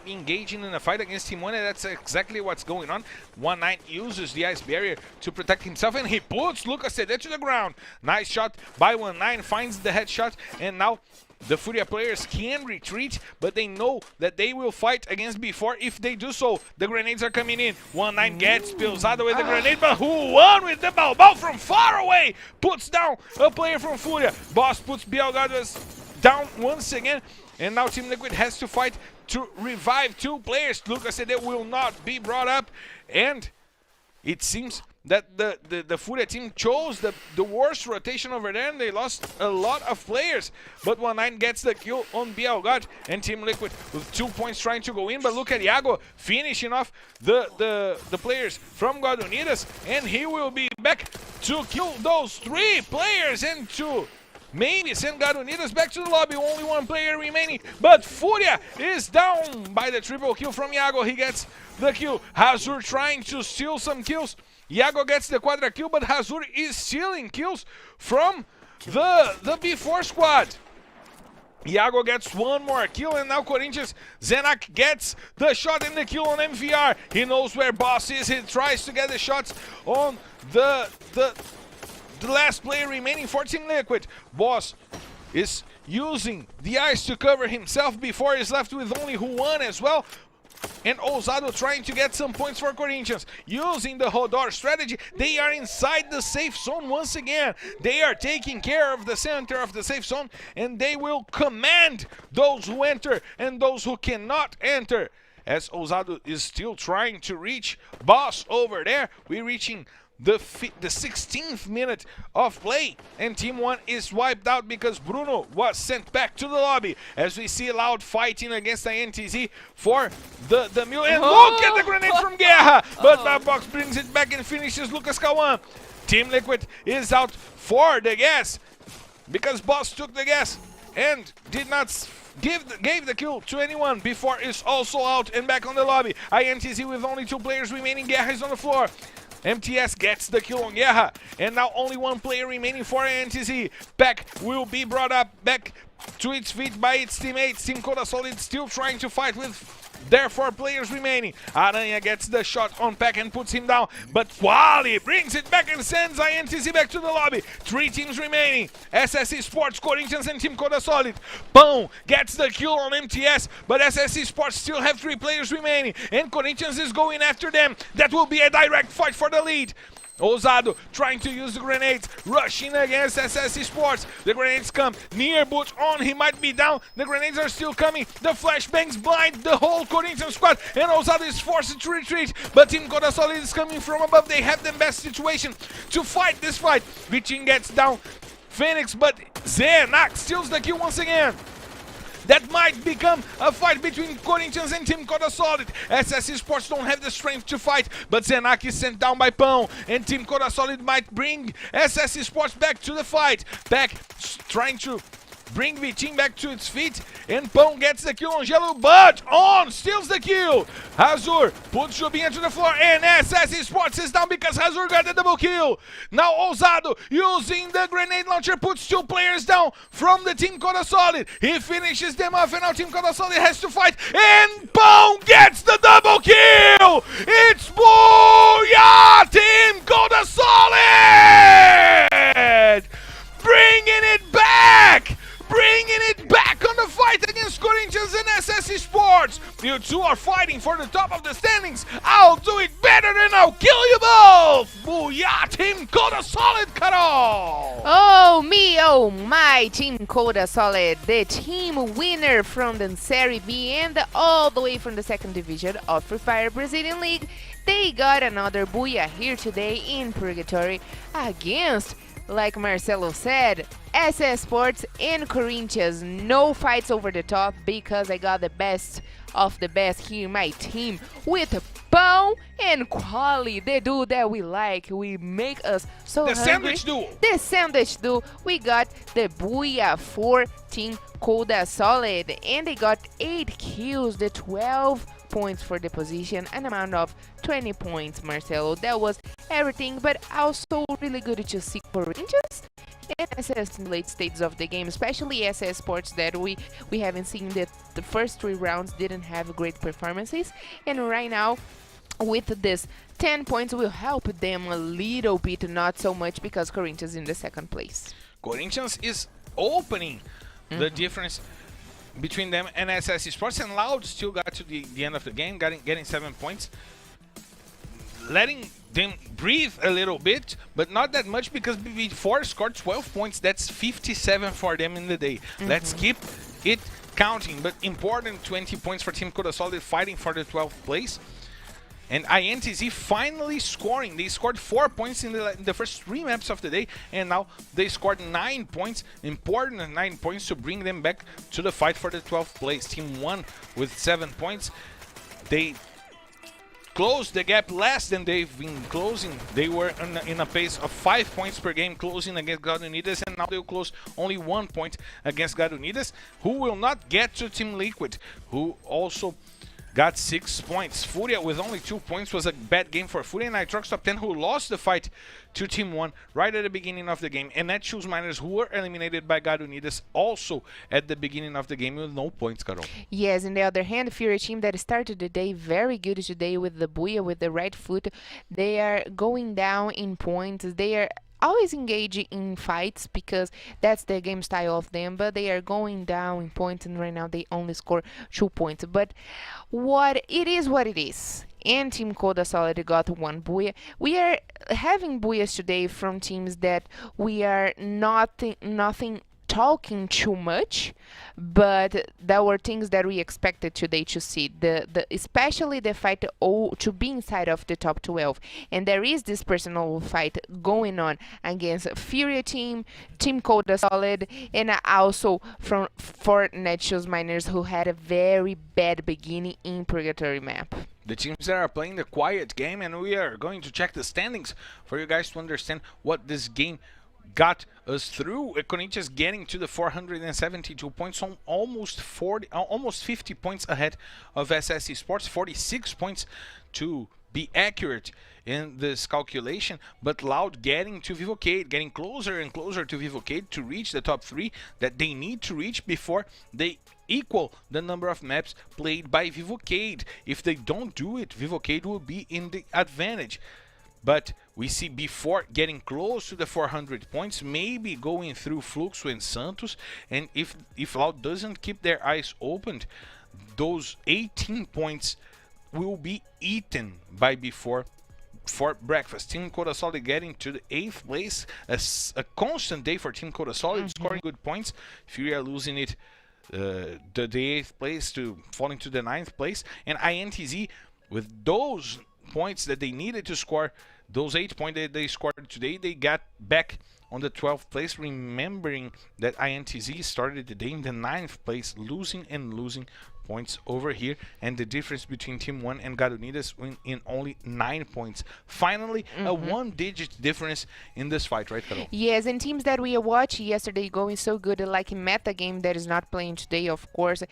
be engaging in a fight against Team 1, and that's exactly what's going on. 1-9 uses the ice barrier to protect himself, and he puts Lucas Cede to the ground. Nice shot by 1-9, finds the headshot, and now the FURIA players can retreat, but they know that they will fight against B4 if they do so. The grenades are coming in. 1-9 gets Piozada with the grenade, but who won with the Balbal from far away? Puts down a player from FURIA. Boss puts Bielgadas down once again, and now Team Liquid has to fight to revive two players. Lucas said they will not be brought up, and it seems that the FURIA team chose the worst rotation over there, and they lost a lot of players. But 1-9 gets the kill on Bielgad, and Team Liquid with 2 points trying to go in. But look at Iago finishing off the players from God Unidas, and he will be back to kill those 3 players and to maybe send Unidas back to the lobby. Only one player remaining, but FURIA is down by the triple kill from Iago. He gets the kill. Hazur trying to steal some kills. Iago gets the quadra kill, but Hazur is stealing kills from the B4 squad. Iago gets one more kill, and now Corinthians, Zenak gets the shot and the kill on MVR. He knows where Boss is. He tries to get the shots on the last player remaining for Team Liquid. Boss is using the ice to cover himself before he's left with only Juan as well. And Ousado trying to get some points for Corinthians. Using the Hodor strategy, they are inside the safe zone once again. They are taking care of the center of the safe zone, and they will command those who enter and those who cannot enter. As Ousado is still trying to reach Boss over there, we're reaching the 16th minute of play, and Team 1 is wiped out because Bruno was sent back to the lobby. As we see Loud fighting against the INTZ for the mule, and look at the grenade from Guerra, but Box brings it back and finishes Lucas Kawan. Team Liquid is out for the gas because Boss took the gas and did not gave the kill to anyone before is also out and back on the lobby. INTZ with only 2 players remaining. Guerra is on the floor. MTS gets the kill on Guerra, and now only 1 player remaining for INTZ. Pack will be brought up back to its feet by its teammates. Team Codasolid still trying to fight with their 4 players remaining. Aranha gets the shot on Pack and puts him down, but Wally brings it back and sends INTZ back to the lobby. 3 teams remaining. SSC Sports, Corinthians, and Team Codasolid. Pão gets the kill on MTS, but SSC Sports still have 3 players remaining, and Corinthians is going after them. That will be a direct fight for the lead. Ousado trying to use the grenades, rushing against SSC Sports. The grenades come near Butch on, he might be down. The grenades are still coming. The flashbangs blind the whole Corinthians squad, and Ousado is forced to retreat. But Team Codasolid is coming from above. They have the best situation to fight this fight. Vichin gets down Phoenix, but Zenak steals the kill once again. That might become a fight between Corinthians and Team Codasolid. SSC Sports don't have the strength to fight, but Zenak is sent down by Pão, and Team Codasolid might bring SSC Sports back to the fight. Back trying to bring Vitin back to its feet, and Pão gets the kill on Gelo, but On steals the kill. Hazur puts Jubinha to the floor, and SSC Sports is down because Hazur got the double kill. Now Ousado using the grenade launcher puts 2 players down from the Team Codasolid. He finishes them off, and now Team Codasolid has to fight, and Pão gets the double kill. It's Booyah! Team Codasolid bringing it back! Bringing it back on the fight against Corinthians and SSC Sports. You 2 are fighting for the top of the standings. I'll do it better than I'll kill you both. Booyah, Team Codasolid, Carol. Oh me, oh my, Team Codasolid, the team winner from the Serie B and all the way from the 2nd division of Free Fire Brazilian League. They got another booyah here today in Purgatory against, like Marcelo said, SS Sports and Corinthians. No fights over the top because I got the best of the best here in my team with Pão and Quali, the duo that we like. We make us so The hungry. sandwich duo. The sandwich duo. We got the booyah for Team Codasolid, and they got 8 kills, the 12 points for the position, an amount of 20 points, Marcelo. That was everything, but also really good to see Corinthians and SS in the late stages of the game, especially SS Sports that we haven't seen the first 3 rounds didn't have great performances, and right now with this 10 points will help them a little bit, not so much because Corinthians in the 2nd place. Corinthians is opening the difference between them and SSC Sports, and Loud still got to the end of the game, getting 7 points, letting them breathe a little bit, but not that much because BB4 scored 12 points. That's 57 for them in the day. Let's keep it counting, but important 20 points for Team Codasolid fighting for the 12th place. And INTZ finally scoring. They scored 4 points in the first 3 maps of the day, and now they scored 9 points. Important 9 points to bring them back to the fight for the 12th place. Team 1 with 7 points. They close the gap less than they've been closing. They were in a pace of 5 points per game closing against God Unidas, and now they'll close only 1 point against God Unidas, who will not get to Team Liquid, who also got 6 points. FURIA with only 2 points was a bad game for FURIA. Nitroxx Top10, who lost the fight to Team 1 right at the beginning of the game. And Netshoes Miners, who were eliminated by God Unidas also at the beginning of the game with no points, Carol. Yes, on the other hand, FURIA team that started the day very good today with the Booyah, with the right foot. They are going down in points. They are always engaging in fights because that's the game style of them, but they are going down in points, and right now they only score 2 points. But what it is, and Team Codasolid got 1 Booyah. We are having Booyahs today from teams that we are nothing talking too much, but there were things that we expected today to see. Especially the fight to be inside of the top 12, and there is this personal fight going on against FURIA team Codasolid, and also for Netshoes Miners, who had a very bad beginning in Purgatory map. The teams that are playing the quiet game, and we are going to check the standings for you guys to understand what this game got us through. Corinthians getting to the 472 points, on almost 50 points ahead of SS Esports, 46 points to be accurate in this calculation, but Loud getting to Vivo KEYD, getting closer and closer to Vivo KEYD to reach the top 3 that they need to reach before they equal the number of maps played by Vivo KEYD. If they don't do it, Vivo KEYD will be in the advantage. But we see before getting close to the 400 points, maybe going through Fluxo and Santos, and if Loud doesn't keep their eyes opened, those 18 points will be eaten by before for breakfast. Team Codasolid getting to the 8th place, a constant day for Team Codasolid, scoring good points. FURIA losing it the 8th place to falling to the 9th place, and INTZ with those points that they needed to score, those 8 points that they scored today, they got back on the 12th place, remembering that INTZ started the day in the 9th place, losing points over here, and the difference between Team 1 and God Unidas in only 9 points. Finally, a 1-digit difference in this fight, right, Carol? Yes, and teams that we watched yesterday going so good, like Meta Game that is not playing today, of course.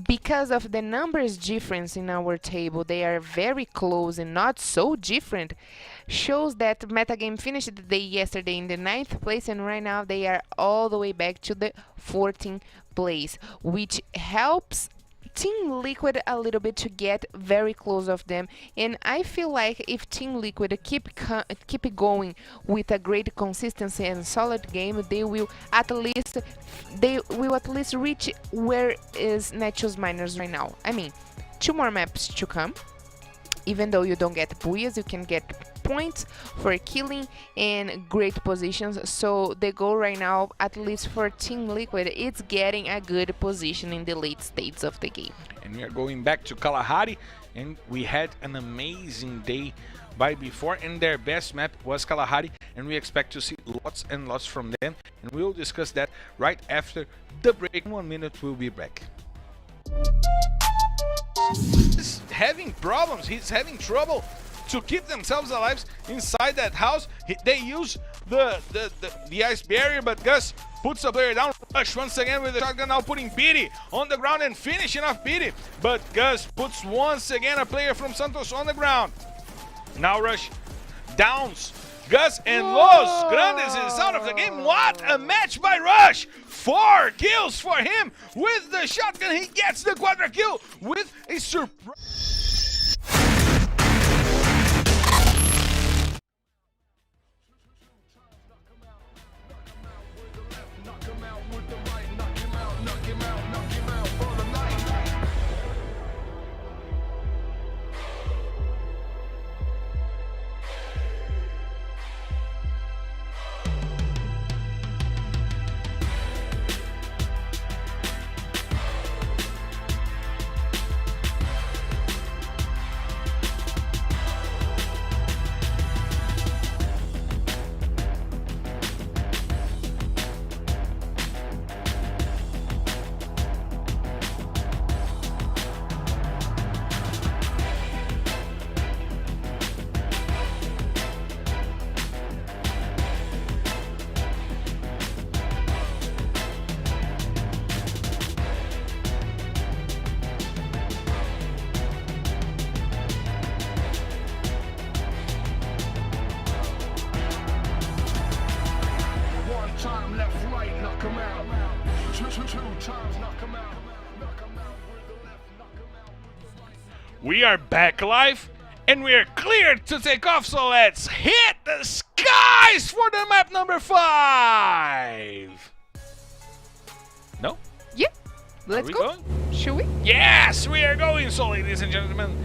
Because of the numbers difference in our table, they are very close and not so different, shows that Metagame finished the day yesterday in the 9th place, and right now they are all the way back to the 14th place, which helps Team Liquid a little bit to get very close of them. And I feel like if Team Liquid keep it going with a great consistency and solid game, they will at least reach where is Netshoes Miners right now. I mean, 2 more maps to come. Even though you don't get Booyahs, you can get points for killing and great positions. So the goal right now, at least for Team Liquid, it's getting a good position in the late stages of the game. And we are going back to Kalahari, and we had an amazing day by before, and their best map was Kalahari, and we expect to see lots and lots from them, and we'll discuss that right after the break. In 1 minute, we'll be back. He's having problems, he's having trouble to keep themselves alive inside that house. They use the ice barrier, but Gus puts the player down. Rush once again with the shotgun, now putting Beatty on the ground and finishing off Beatty. But Gus puts once again a player from Santos on the ground. Now Rush downs Gus, and Los Grandes is out of the game. What a match by Rush! 4 kills for him with the shotgun. He gets the quadra kill with a surprise. Knock him out with the right, knock him out, knock him out, knock him out for the night. time, left, right, knock 'em out. Two times, knock 'em out. Knock 'em out with the left, knock 'em out with the right. We are back live and we are cleared to take off, so let's hit the skies for the map number 5. No? Yeah, let's Are we go. going? Should we? Yes, we are going, so ladies and gentlemen,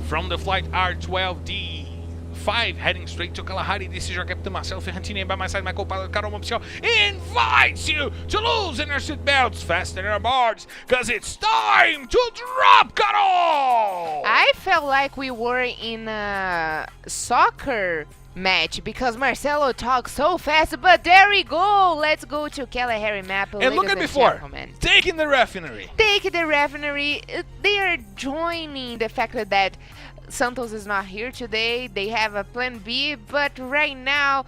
from the flight R12D5 heading straight to Kalahari. This is your Captain Marcelo Ferrantini, and by my side my co-pilot Carol Montpichel invites you to loosen your seatbelts, fasten your boards, cause it's time to drop, Carol! I felt like we were in a soccer match because Marcelo talks so fast, but there we go. Let's go to Kalahari map. And look at before, gentlemen. taking the refinery. Take the refinery. They are joining the fact that Santos is not here today. They have a plan B, but right now,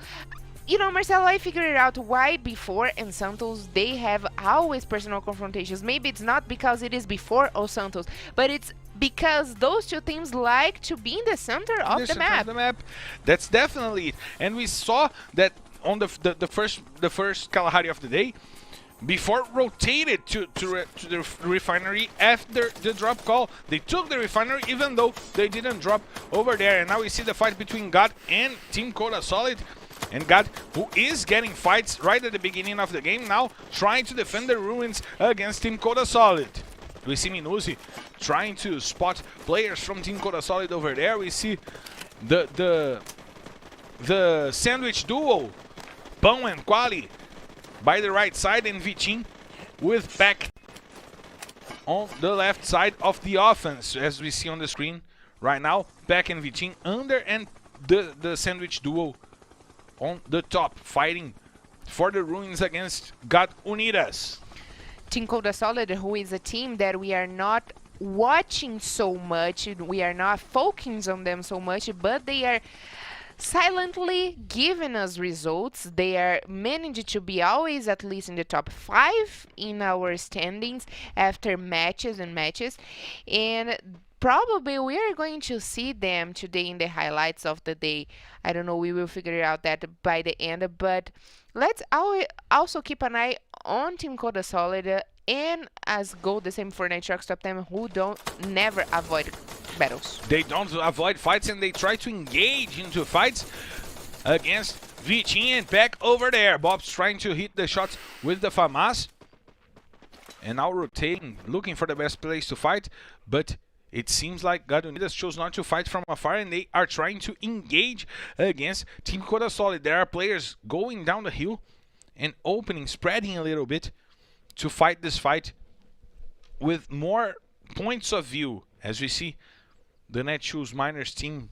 you know, Marcelo, I figured out why before and Santos, they have always personal confrontations. Maybe it's not because it is before or Santos, but it's because those two teams like to be in the center of the map. That's definitely it. And we saw that on the first Kalahari of the day, before rotated to the refinery after the drop call. They took the refinery even though they didn't drop over there. And now we see the fight between God and Team Codasolid. And God, who is getting fights right at the beginning of the game, now trying to defend the ruins against Team Codasolid. We see Minuzi trying to spot players from Team Codasolid over there. We see the sandwich duo, Pão and Quali, by the right side, and Vitin with back on the left side of the offense, as we see on the screen right now. Back and Vitin under, and the sandwich duo on the top, fighting for the ruins against God Unidas. Team Codasolid, who is a team that we are not watching so much, we are not focusing on them so much, but they are silently giving us results. They are managed to be always at least in the top 5 in our standings after matches and matches, and probably we are going to see them today in the highlights of the day. I don't know, we will figure out that by the end, but let's also keep an eye on Team Codasolid, and as go the same for Nitroxx Top10, who never avoid battles. They don't avoid fights, and they try to engage into fights against Vitin and back over there. Bob's trying to hit the shots with the FAMAS, and now rotating, looking for the best place to fight, but it seems like God Unidas chose not to fight from afar, and they are trying to engage against Team Codasolid. There are players going down the hill and opening, spreading a little bit to fight this fight with more points of view, as we see the Netshoes Miners team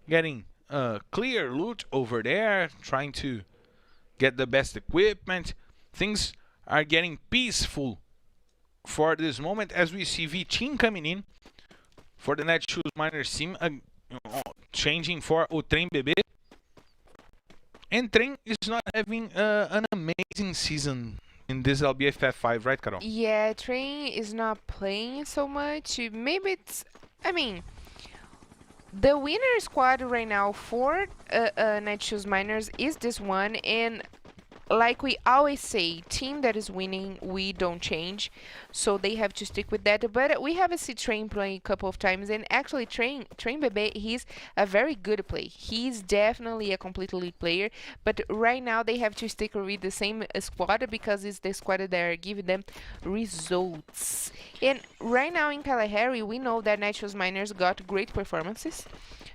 getting clear loot over there, trying to get the best equipment. Things are getting peaceful for this moment, as we see Vitin coming in for the Netshoes Miners team, changing for o Trem BB. And Trem is not having an amazing season in this LBFF 5, right, Carol? Yeah, Train is not playing so much. Maybe it's, I mean, the winner squad right now for Netshoes Miners is this one, and like we always say, team that is winning, we don't change, so they have to stick with that. But we have seen Train playing a couple of times, and actually Train Bebe, he's a very good player. He's definitely a complete elite player, but right now they have to stick with the same squad because it's the squad that are giving them results. And right now in Kalahari, we know that Netshoes Miners got great performances.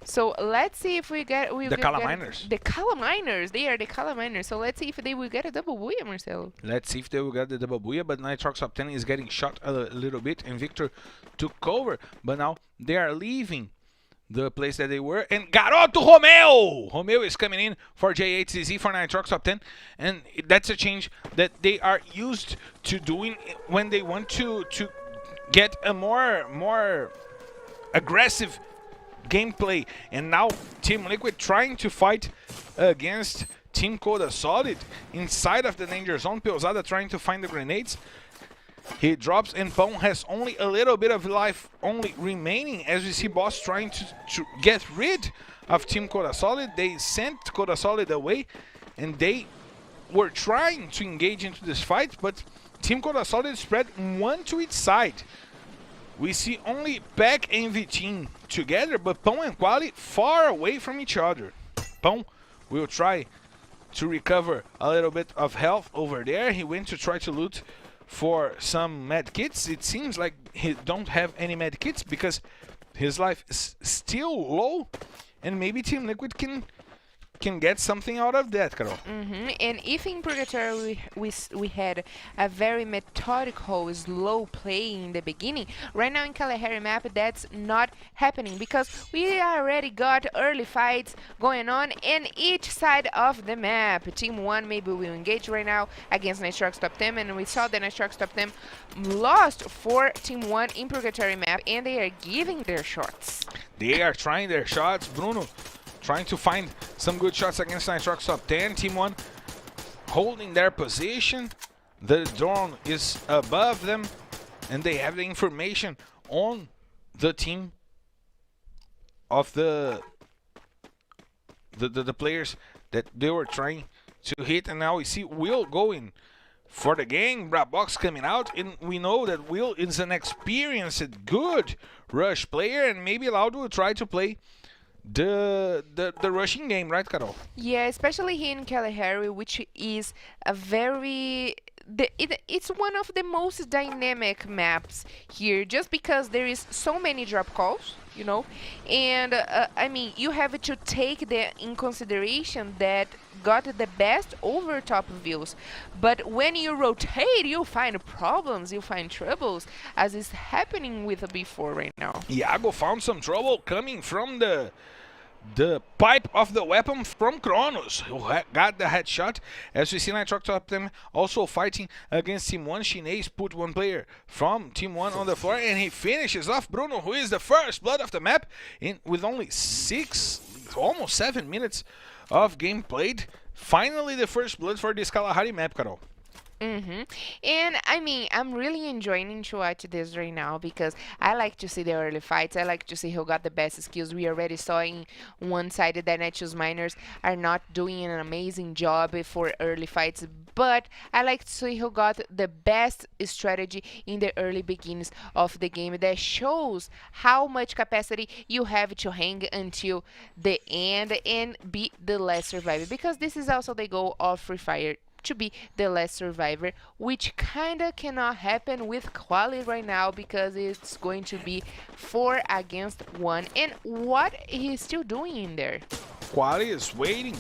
So let's see if we get the Kalaminers. The Kalaminers, they are the Kalaminers. So let's see if they will get a double booyah, Marcelo. Let's see if they will get the double booyah, but Nitroxx Top10 is getting shot a little bit, and Victor took over. But now they are leaving the place that they were, and Garoto Romeo! Romeo is coming in for J8CZ for Nitroxx Top10, and that's a change that they are used to doing when they want to get a more aggressive gameplay. And now Team Liquid trying to fight against Team Codasolid inside of the danger zone. Piozada trying to find the grenades. He drops, and Pão has only a little bit of life only remaining, as we see Boss trying to get rid of Team Codasolid. They sent Codasolid away, and they were trying to engage into this fight, but Team Codasolid spread one to each side. We see only Peck and Vitin together, but Pão and Quali far away from each other. Pão will try to recover a little bit of health over there. He went to try to loot for some med kits. It seems like he don't have any med kits because his life is still low, and maybe Team Liquid can get something out of that, Carol. And if in Purgatory we had a very methodical, slow play in the beginning, right now in Kalahari map that's not happening because we already got early fights going on in each side of the map. Team 1 maybe will engage right now against Nitroxx Top10, and we saw that Nitroxx Top10 lost for Team 1 in Purgatory map, and they are giving their shots. They are trying their shots. Bruno trying to find some good shots against Nitroxx Top10. Team 1 holding their position. The drone is above them, and they have the information on the team of the players that they were trying to hit. And now we see Will going for the gang. Brabox coming out, and we know that Will is an experienced, good rush player, and maybe Loud will try to play the rushing game, right, Carol? Yeah, especially here in Kalahari, which is a very it's one of the most dynamic maps here, just because there is so many drop calls, you know, and I mean, you have to take that in consideration that got the best over top views, but when you rotate, you find problems, you find troubles, as is happening with before right now. Iago found some trouble coming from the pipe of the weapon from Kronos, who got the headshot. As we see Nitroxx Top10 also fighting against Team 1. Shinez put one player from Team 1 on the floor, and he finishes off Bruno, who is the first blood of the map, with only almost 7 minutes of game played. Finally the first blood for this Kalahari map, Carol. And I mean, I'm really enjoying to watch this right now because I like to see the early fights. I like to see who got the best skills. We already saw in one side that Netshoes Miners are not doing an amazing job for early fights, but I like to see who got the best strategy in the early beginnings of the game. That shows how much capacity you have to hang until the end and be the last survivor, because this is also the goal of Free Fire, to be the last survivor, which kinda cannot happen with Quali right now because it's going to be 4 against 1. And what he's still doing in there? Quali is waiting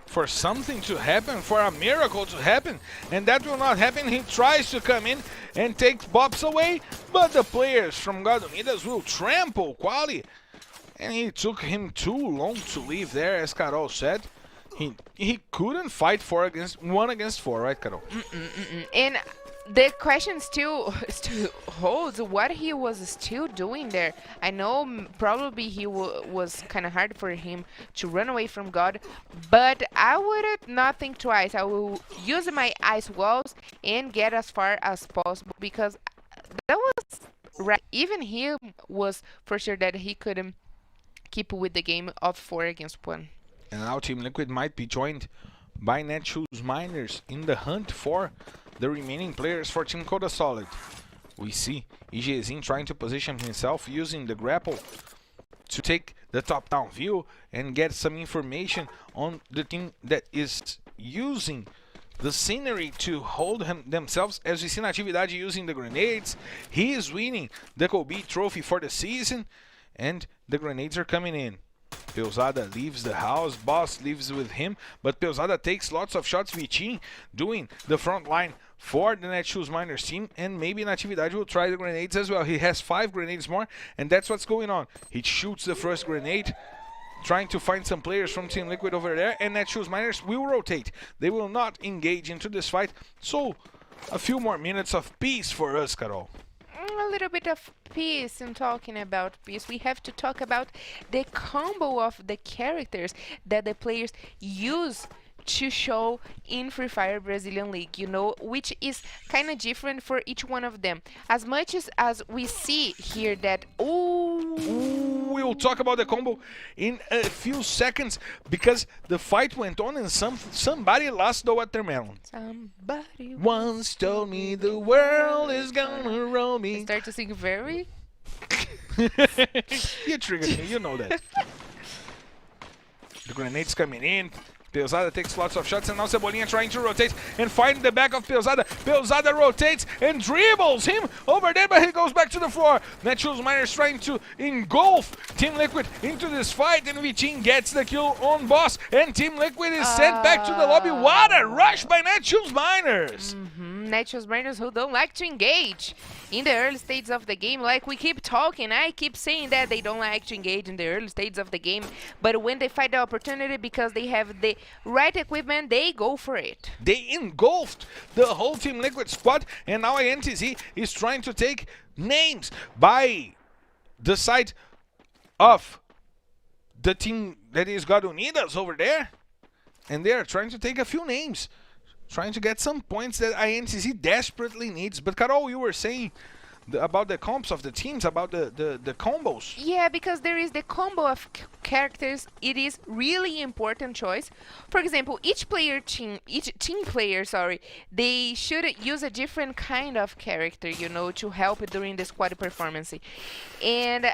for something to happen, for a miracle to happen, and that will not happen. He tries to come in and take bops away, but the players from Unidas will trample Quali, and it took him too long to leave there, as Carol said. He couldn't fight 1 against 4, right, Carol? And the question still holds what he was still doing there. I know probably he was kind of hard for him to run away from God, but I would not think twice. I will use my ice walls and get as far as possible, because that was right. Even he was for sure that he couldn't keep with the game of 4 against 1. And now Team Liquid might be joined by Netshoes Miners in the hunt for the remaining players for Team Codasolid. We see EGZin trying to position himself using the grapple to take the top-down view and get some information on the team that is using the scenery to hold themselves. As we see Natividade using the grenades, he is winning the Kobe trophy for the season, and the grenades are coming in. Peusada leaves the house, Boss leaves with him, but Peusada takes lots of shots. Vitin doing the front line for the Netshoes Miners team, and maybe Natividade will try the grenades as well. He has 5 grenades more, and that's what's going on. He shoots the first grenade, trying to find some players from Team Liquid over there, and Netshoes Miners will rotate. They will not engage into this fight, so a few more minutes of peace for us, Carol. A little bit of peace. And talking about peace, we have to talk about the combo of the characters that the players use to show in Free Fire Brazilian League, you know, which is kind of different for each one of them. As much as we see here that, will talk about the combo in a few seconds because the fight went on and somebody lost the watermelon. Somebody Once told me the world is gonna roll me. start to sing very. You triggered me, you know that. The grenades coming in. Pesada takes lots of shots, and now Cebolinha trying to rotate and find the back of Pesada. Pesada rotates and dribbles him over there, but he goes back to the floor. Netshoes Miners trying to engulf Team Liquid into this fight, and Vitin gets the kill on Boss, and Team Liquid is sent back to the lobby. What a rush by Netshoes Miners! Netshoes Miners who don't like to engage in the early stages of the game. Like we keep talking, I keep saying that they don't like to engage in the early stages of the game, but when they find the opportunity because they have the right equipment, they go for it. They engulfed the whole Team Liquid squad, and now INTZ is trying to take names by the side of the team that is got Unidas over there, and they are trying to take a few names, trying to get some points that INTZ desperately needs. But Carol, you were saying about the comps of the teams, about the combos. Yeah, because there is the combo of characters. It is really important choice. For example, each team player, they should use a different kind of character, you know, to help during the squad performance. And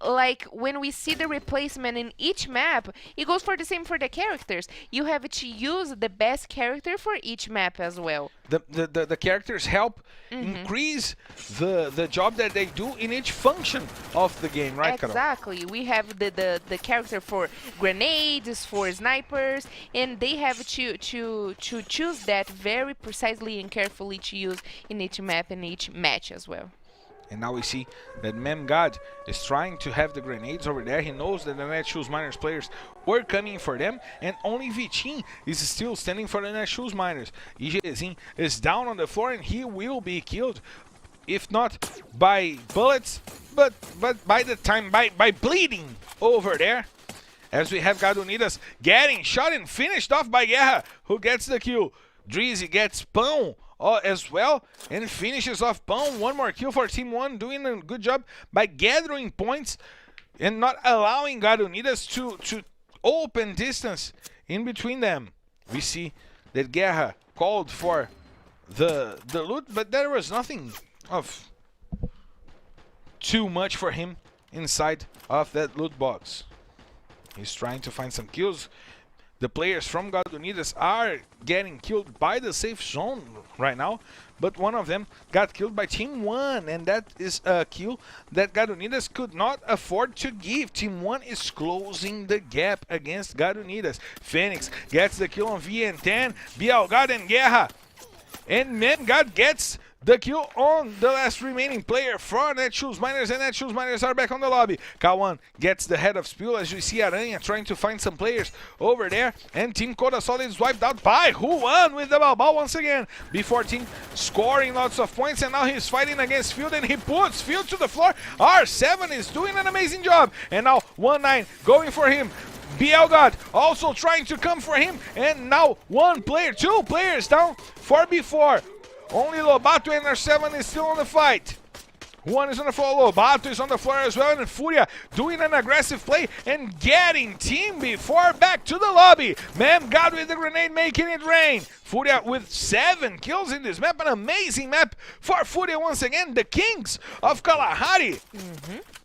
like when we see the replacement in each map, it goes for the same for the characters. You have to use the best character for each map as well. The characters help increase the job that they do in each function of the game, right, Carol? Exactly. We have the character for grenades, for snipers, and they have to choose that very precisely and carefully to use in each map and each match as well. And now we see that MemGod is trying to have the grenades over there. He knows that the Netshoes Miners players were coming for them, and only Vitin is still standing for the Netshoes Miners. EGZin is down on the floor, and he will be killed, if not by bullets, but by the time by bleeding over there. As we have got Unidas getting shot and finished off by Guerra, who gets the kill. Drizzy gets Pão as well and finishes off Pão. One more kill for Team 1, doing a good job by gathering points and not allowing God Unidas to open distance in between them. We see that Guerra called for the loot, but there was nothing of too much for him inside of that loot box. He's trying to find some kills. The players from God Unidas are getting killed by the safe zone right now, but one of them got killed by Team 1, and that is a kill that God Unidas could not afford to give. Team 1 is closing the gap against God Unidas. Phoenix gets the kill on VN10, Bielgad and Guerra, and MemGod gets the kill on the last remaining player for Netshoes Miners, and Netshoes Miners are back on the lobby. K1 gets the head of Spill as we see Aranha trying to find some players over there, and Team Codasolid is wiped out by Juan with the Balbal once again. Before Team scoring lots of points, and now he's fighting against Field, and he puts Field to the floor. R7 is doing an amazing job, and now 1-9 going for him. Bielgad also trying to come for him, and now two players down for before. Only Lobato and R7 is still on the fight. One is on the floor, Lobato is on the floor as well, and FURIA doing an aggressive play and getting Team B4 back to the lobby. MemGod with the grenade making it rain. FURIA with 7 kills in this map, an amazing map for FURIA once again. The Kings of Kalahari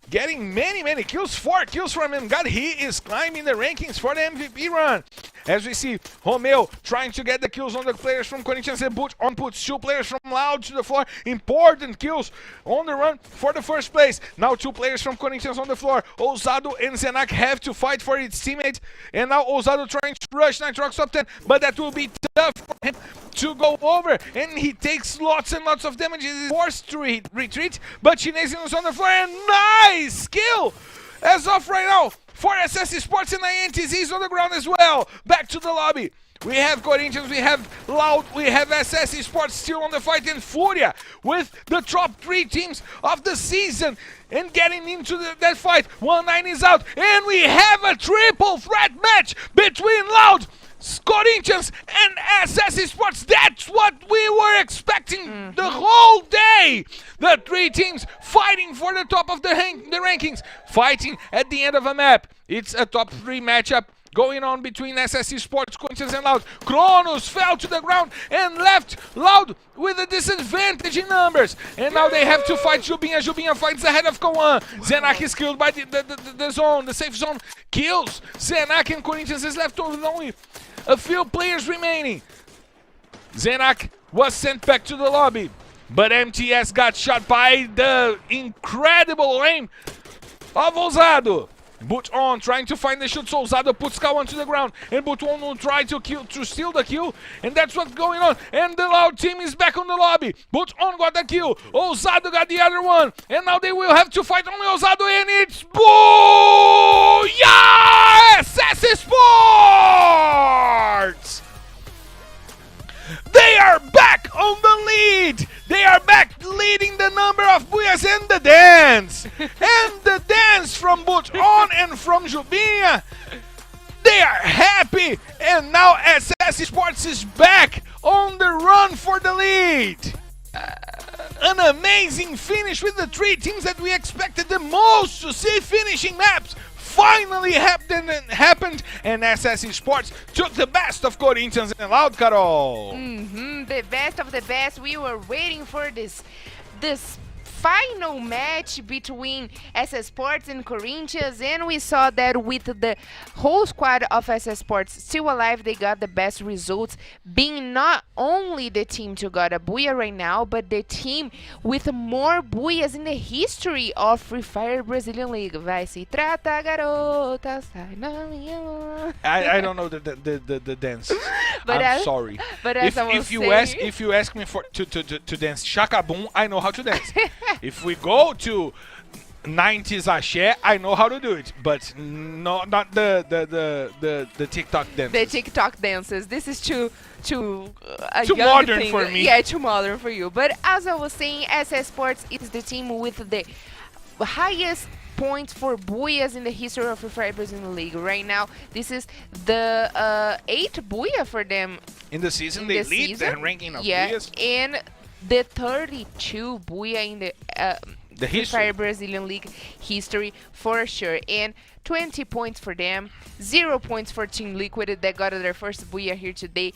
getting many kills, 4 kills from MemGod. He is climbing the rankings for the MVP run. As we see Romeo trying to get the kills on the players from Corinthians and puts 2 players from Loud to the floor. Important kills on the run for the first place. Now 2 players from Corinthians on the floor. Ousado and Zenak have to fight for its teammate. And now Ousado trying to rush Nitroxx Top10, but that will be tough for him to go over. And he takes lots and lots of damage. He is forced to retreat, but Chinesian is on the floor, and nice kill as of right now for SS Esports, and INTZ is on the ground as well. Back to the lobby. We have Corinthians, we have Loud, we have SS Esports still on the fight in FURIA with the top 3 teams of the season and getting into that fight. 1-9 is out and we have a triple threat match between Loud, Corinthians and SS Esports. That's what we were expecting the whole day. The 3 teams fighting for the top of the rankings, fighting at the end of a map. It's a top 3 matchup going on between SS Esports, Corinthians and Loud. Kronos fell to the ground and left Loud with a disadvantage in numbers. And now they have to fight Jubinha. Jubinha fights ahead of Koan. Zenak is killed by the zone. The safe zone kills Zenak, and Corinthians is left with only a few players remaining. Zenak was sent back to the lobby, but MTS got shot by the incredible aim of Ousado. Buton trying to find the shoot, so Ousado puts Kawan to the ground, and Buton will try to steal the kill, and that's what's going on. And the Loud team is back on the lobby. Buton got the kill, Ousado got the other one, and now they will have to fight only Ousado, and it's Booyah! SS Sports! They are back on the lead! They are back leading the number of booyahs and the dance! And the dance from Buton and from Jubinha! They are happy! And now SS Sports is back on the run for the lead! An amazing finish with the 3 teams that we expected the most to see finishing maps finally happened, and SS Esports took the best of Corinthians and Loud, Carol. The best of the best. We were waiting for this final match between SS Sports and Corinthians, and we saw that with the whole squad of SS Sports still alive, they got the best results, being not only the team to got a booyah right now, but the team with more booyahs in the history of Free Fire Brazilian League. Vai se trata, garota, sai na minha mão. I don't know the dance. But I'm sorry. But as If you ask me to dance Shaka Boom, I know how to dance. If we go to 90s Axé, I know how to do it, but not the TikTok dances. The TikTok dances. This is too Too modern for me. Yeah, too modern for you. But as I was saying, SS Sports is the team with the highest points for booyahs in the history of Free Fire Brazilian League. Right now, this is the 8th booyah for them In the season, in they the lead season. the ranking of Yeah, booyahs. and the 32 booyah in the The Free history. Fire Brazilian League history for sure. And 20 points for them, 0 points for Team Liquid that got their first booyah here today.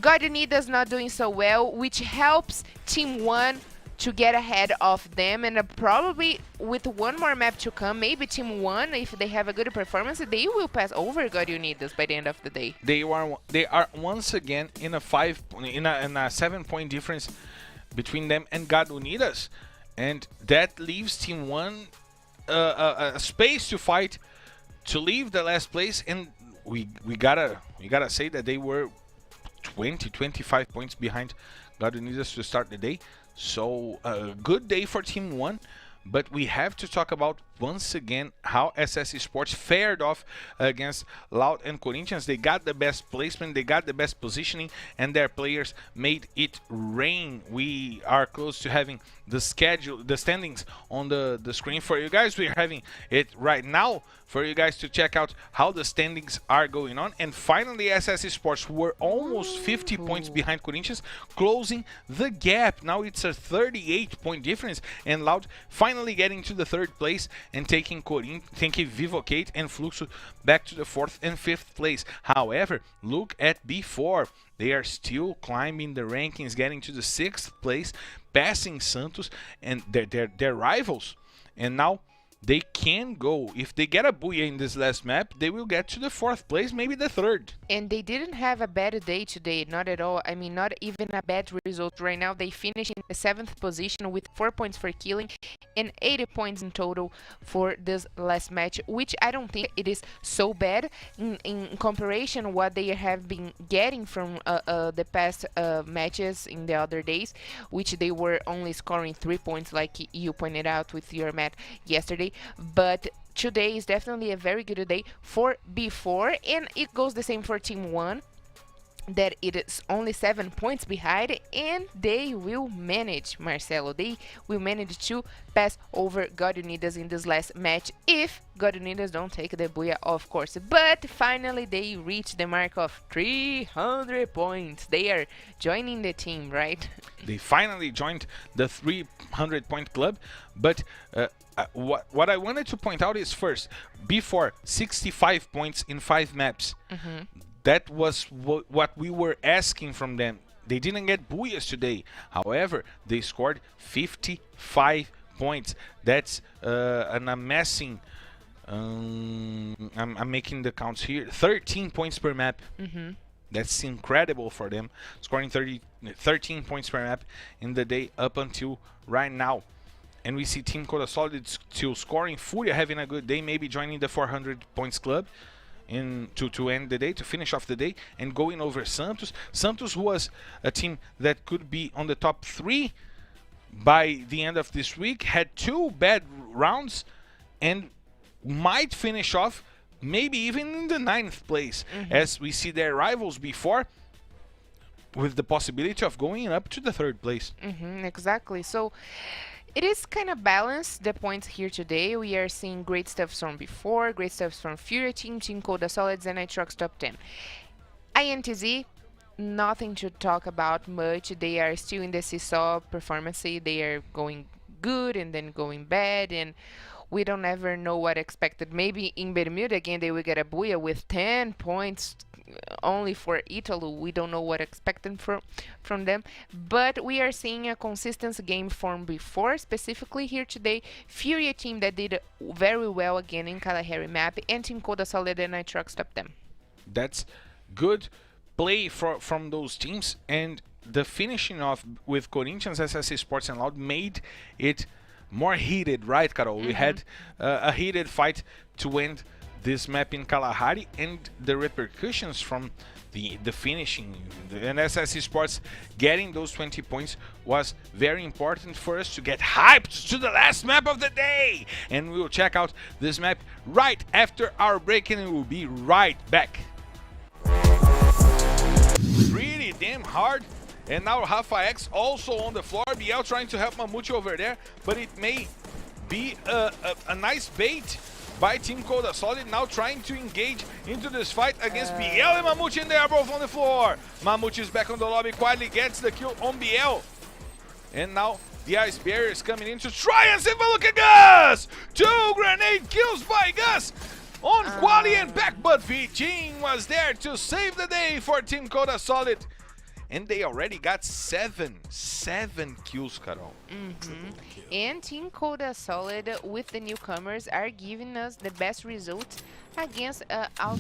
God Unidas not doing so well, which helps Team 1 to get ahead of them, and probably with one more map to come, maybe Team 1, if they have a good performance, they will pass over God Unidas by the end of the day. They are once again in a 7-point difference between them and God Unidas, and that leaves Team 1 a space to fight to leave the last place. And we gotta say that they were 25 points behind God Unidas to start the day. So a good day for Team 1, but we have to talk about once again how SS Esports fared off against Loud and Corinthians. They got the best placement, they got the best positioning, and their players made it rain. We are close to having the standings on the screen for you guys. We're having it right now for you guys to check out how the standings are going on. And finally, SS Esports were almost 50 points behind Corinthians, closing the gap. Now it's a 38-point difference, and Loud finally getting to the 3rd place and taking Vivo KEYD and Fluxo back to the 4th and 5th place. However, look at B4. They are still climbing the rankings, getting to the 6th place, passing Santos and their rivals. And now they can go. If they get a booyah in this last map, they will get to the 4th place, maybe the 3rd. And they didn't have a bad day today, not at all. I mean, not even a bad result. Right now, they finish in the 7th position with 4 points for killing and 80 points in total for this last match, which I don't think it is so bad in comparison what they have been getting from the past matches in the other days, which they were only scoring 3 points, like you pointed out with your match yesterday. But today is definitely a very good day for B4, and it goes the same for Team 1. that it is only 7 points behind, and they will manage, Marcelo. They will manage to pass over God Unidas in this last match if God Unidas don't take the booyah, of course. But finally, they reach the mark of 300 points. They are joining the team, right? They finally joined the 300 point club, but what I wanted to point out is first, before 65 points in 5 maps, that was what we were asking from them. They didn't get booyahs today. However, they scored 55 points. That's an amassing, I'm making the counts here, 13 points per map. That's incredible for them, scoring 13 points per map in the day up until right now. And we see Team Codasolid still scoring, FURIA having a good day, maybe joining the 400 points club to end the day, to finish off the day, and going over Santos. Santos was a team that could be on the top 3 by the end of this week, had 2 bad rounds, and might finish off maybe even in the 9th place, as we see their rivals before, with the possibility of going up to the 3rd place. Exactly. So it is kind of balanced, the points here today. We are seeing great stuff from before, great stuff from FURIA team, Team Codasolid, and Nitroxx Top 10. INTZ, nothing to talk about much. They are still in the seesaw performance. They are going good and then going bad, and we don't ever know what expected. Maybe in Bermuda again they will get a booyah with 10 points only for Italy. We don't know what expected from them, but we are seeing a consistent game from before, specifically here today. FURIA team that did very well again in Kalahari map, and Team Codasolid and Nitroxx Top 10. That's good play from those teams, and the finishing off with Corinthians, SS Esports and Loud made it more heated, right, Carol? We had a heated fight to end this map in Kalahari, and the repercussions from the finishing, and SS Esports getting those 20 points was very important for us to get hyped to the last map of the day. And we'll check out this map right after our break, and we'll be right back. Pretty damn hard. And now Rafa X also on the floor. BL trying to help Mamute over there, but it may be a nice bait by Team Codasolid, now trying to engage into this fight against BL and Mamute, and they are both on the floor. Mamute is back on the lobby, quietly gets the kill on BL. And now the Ice Barrier is coming in to try and save a look at Gus! 2 grenade kills by Gus on Quali and back, but Vitinho was there to save the day for Team Codasolid. And they already got 7 kills, Carol. And Team Codasolid with the newcomers are giving us the best results against out.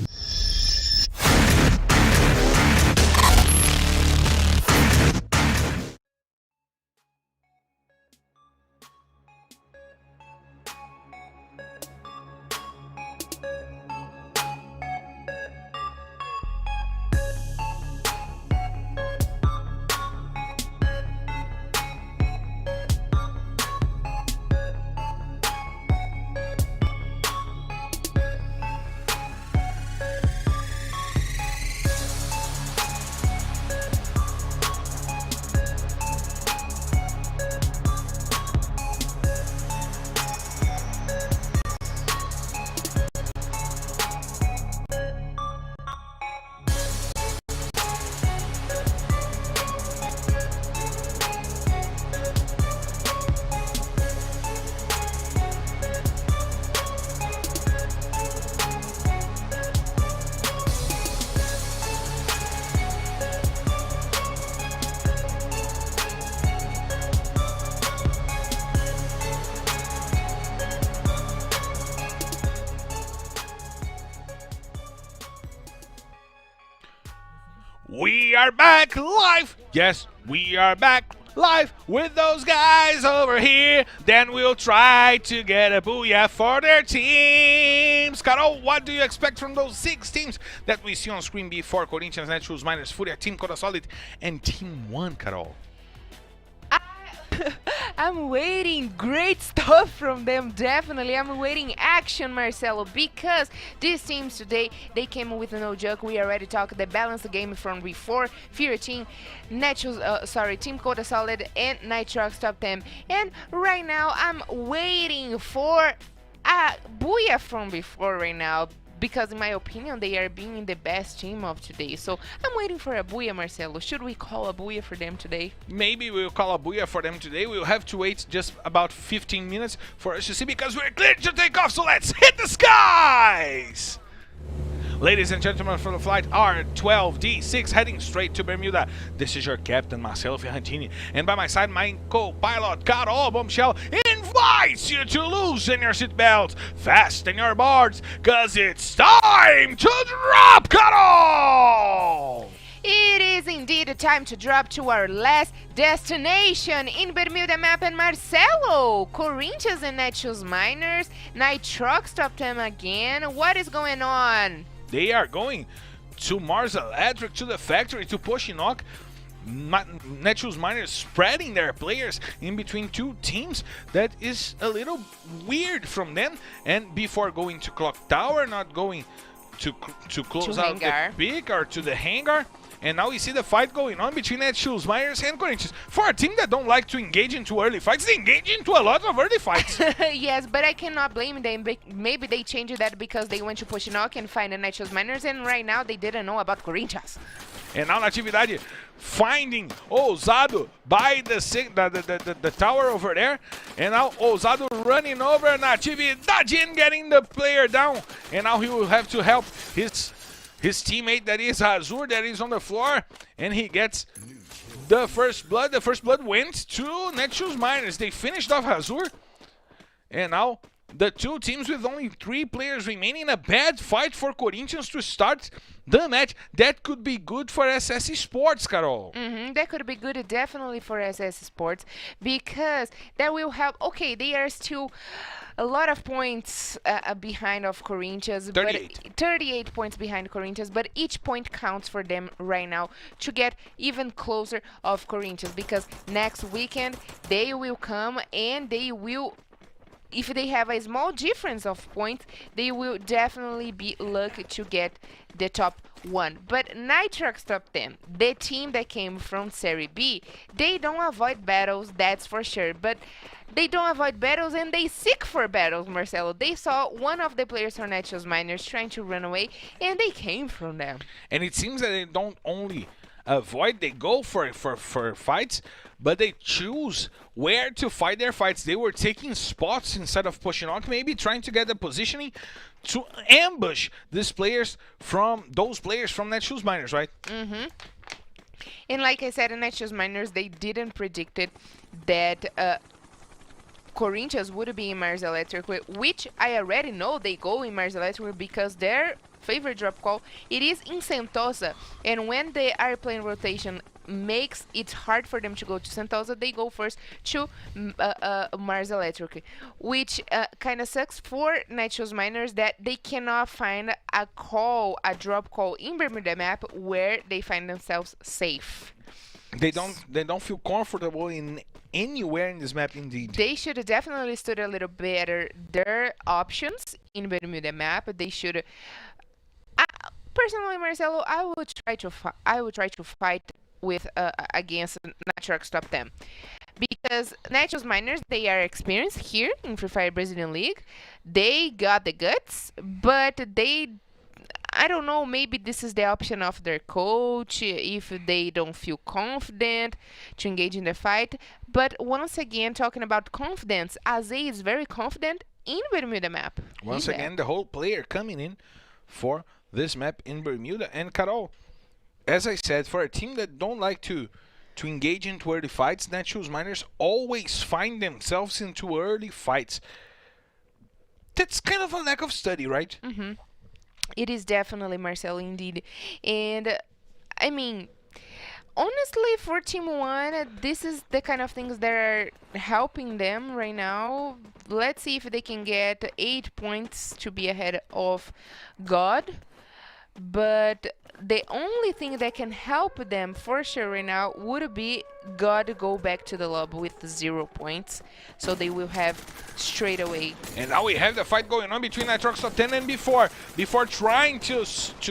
We are back live. Yes, we are back live with those guys over here. Then we'll try to get a booyah for their teams. Carol, what do you expect from those 6 teams that we see on screen before? Corinthians, Netshoes Miners, FURIA, Team Codasolid, and Team 1, Carol. I'm waiting great stuff from them, definitely. I'm waiting action, Marcelo, because these teams today, they came with no joke. We already talked the balanced game from before. FURIA team, Team Codasolid and Nitroxx Top10. And right now, I'm waiting for a booyah from before right now, because in my opinion they are being the best team of today. So I'm waiting for a booyah, Marcelo. Should we call a booyah for them today? Maybe we'll call a booyah for them today. We'll have to wait just about 15 minutes for us to see, because we're clear to take off. So let's hit the skies! Ladies and gentlemen, for the flight R12D6 heading straight to Bermuda. This is your captain, Marcelo Ferrantini. And by my side, my co-pilot, Carol Bombshell, invites you to loosen your seatbelts, fasten your boards, cause it's time to drop, Carol! It is indeed time to drop to our last destination in Bermuda map. And Marcelo, Corinthians and Netshoes Miners, Nitroxx Top10 again. What is going on? They are going to Mars Electric, to the factory, to Poshinok. Netshoes Miners spreading their players in between two teams. That is a little weird from them. And before going to Clock Tower, not going to close out the pick or to the hangar. And now we see the fight going on between Netshoes Miners and Corinthians. For a team that don't like to engage into early fights, they engage into a lot of early fights. Yes, but I cannot blame them. Maybe they changed that because they went to Poshinok and find the Netshoes Miners, and right now they didn't know about Corinthians. And now Natividade finding Ousado by the tower over there. And now Ousado running over Natividade and getting the player down. And now he will have to help his teammate, that is Azur, that is on the floor. And he gets the first blood. The first blood went to Netshoes Miners. They finished off Azur. And now the two teams with only 3 players remaining. A bad fight for Corinthians to start the match. That could be good for SS Esports, Carol. That could be good, definitely, for SS Esports, because that will help. Okay, they are still a lot of points behind of Corinthians. 38. But 38 points behind Corinthians, but each point counts for them right now to get even closer of Corinthians, because next weekend they will come and they will, if they have a small difference of points, they will definitely be lucky to get the top 1. But Nitroxx Top10, the team that came from Serie B, they don't avoid battles, that's for sure. But they don't avoid battles and they seek for battles, Marcelo. They saw one of the players from Netshoes Miners trying to run away, and they came from them. And it seems that they don't only avoid, they go for fights, but they choose where to fight their fights. They were taking spots instead of pushing on, maybe trying to get the positioning to ambush those players from Netshoes Miners, right? And like I said, in Netshoes Miners, they didn't predict it that Corinthians would be in Mars Electric, which I already know they go in Mars Electric because their favorite drop call, it is in Santos. And when the airplane rotation makes it hard for them to go to Santos, they go first to Mars Electric, which kind of sucks for Netshoes Miners that they cannot find a drop call in Bermuda map where they find themselves safe. They don't feel comfortable in anywhere in this map, indeed. They should have definitely stood a little better their options in Bermuda map. They should. Personally, Marcelo, I would try to fight with against Nitroxx Top10, because Netshoes Miners, they are experienced here in Free Fire Brazilian League. They got the guts, but I don't know, maybe this is the option of their coach, if they don't feel confident to engage in the fight. But once again, talking about confidence, Aze is very confident in Bermuda map. Once again, the whole player coming in for this map in Bermuda. And Carol, as I said, for a team that don't like to engage into early fights, Netshoes Miners always find themselves into early fights. That's kind of a lack of study, right? It is definitely, Marcelo, indeed. And I mean, honestly, for Team 1, this is the kind of things that are helping them right now. Let's see if they can get 8 points to be ahead of God. but the only thing that can help them for sure right now would be God go back to the lobby with 0 points, so they will have straight away. And now we have the fight going on between Nitroxx Top10 and before trying to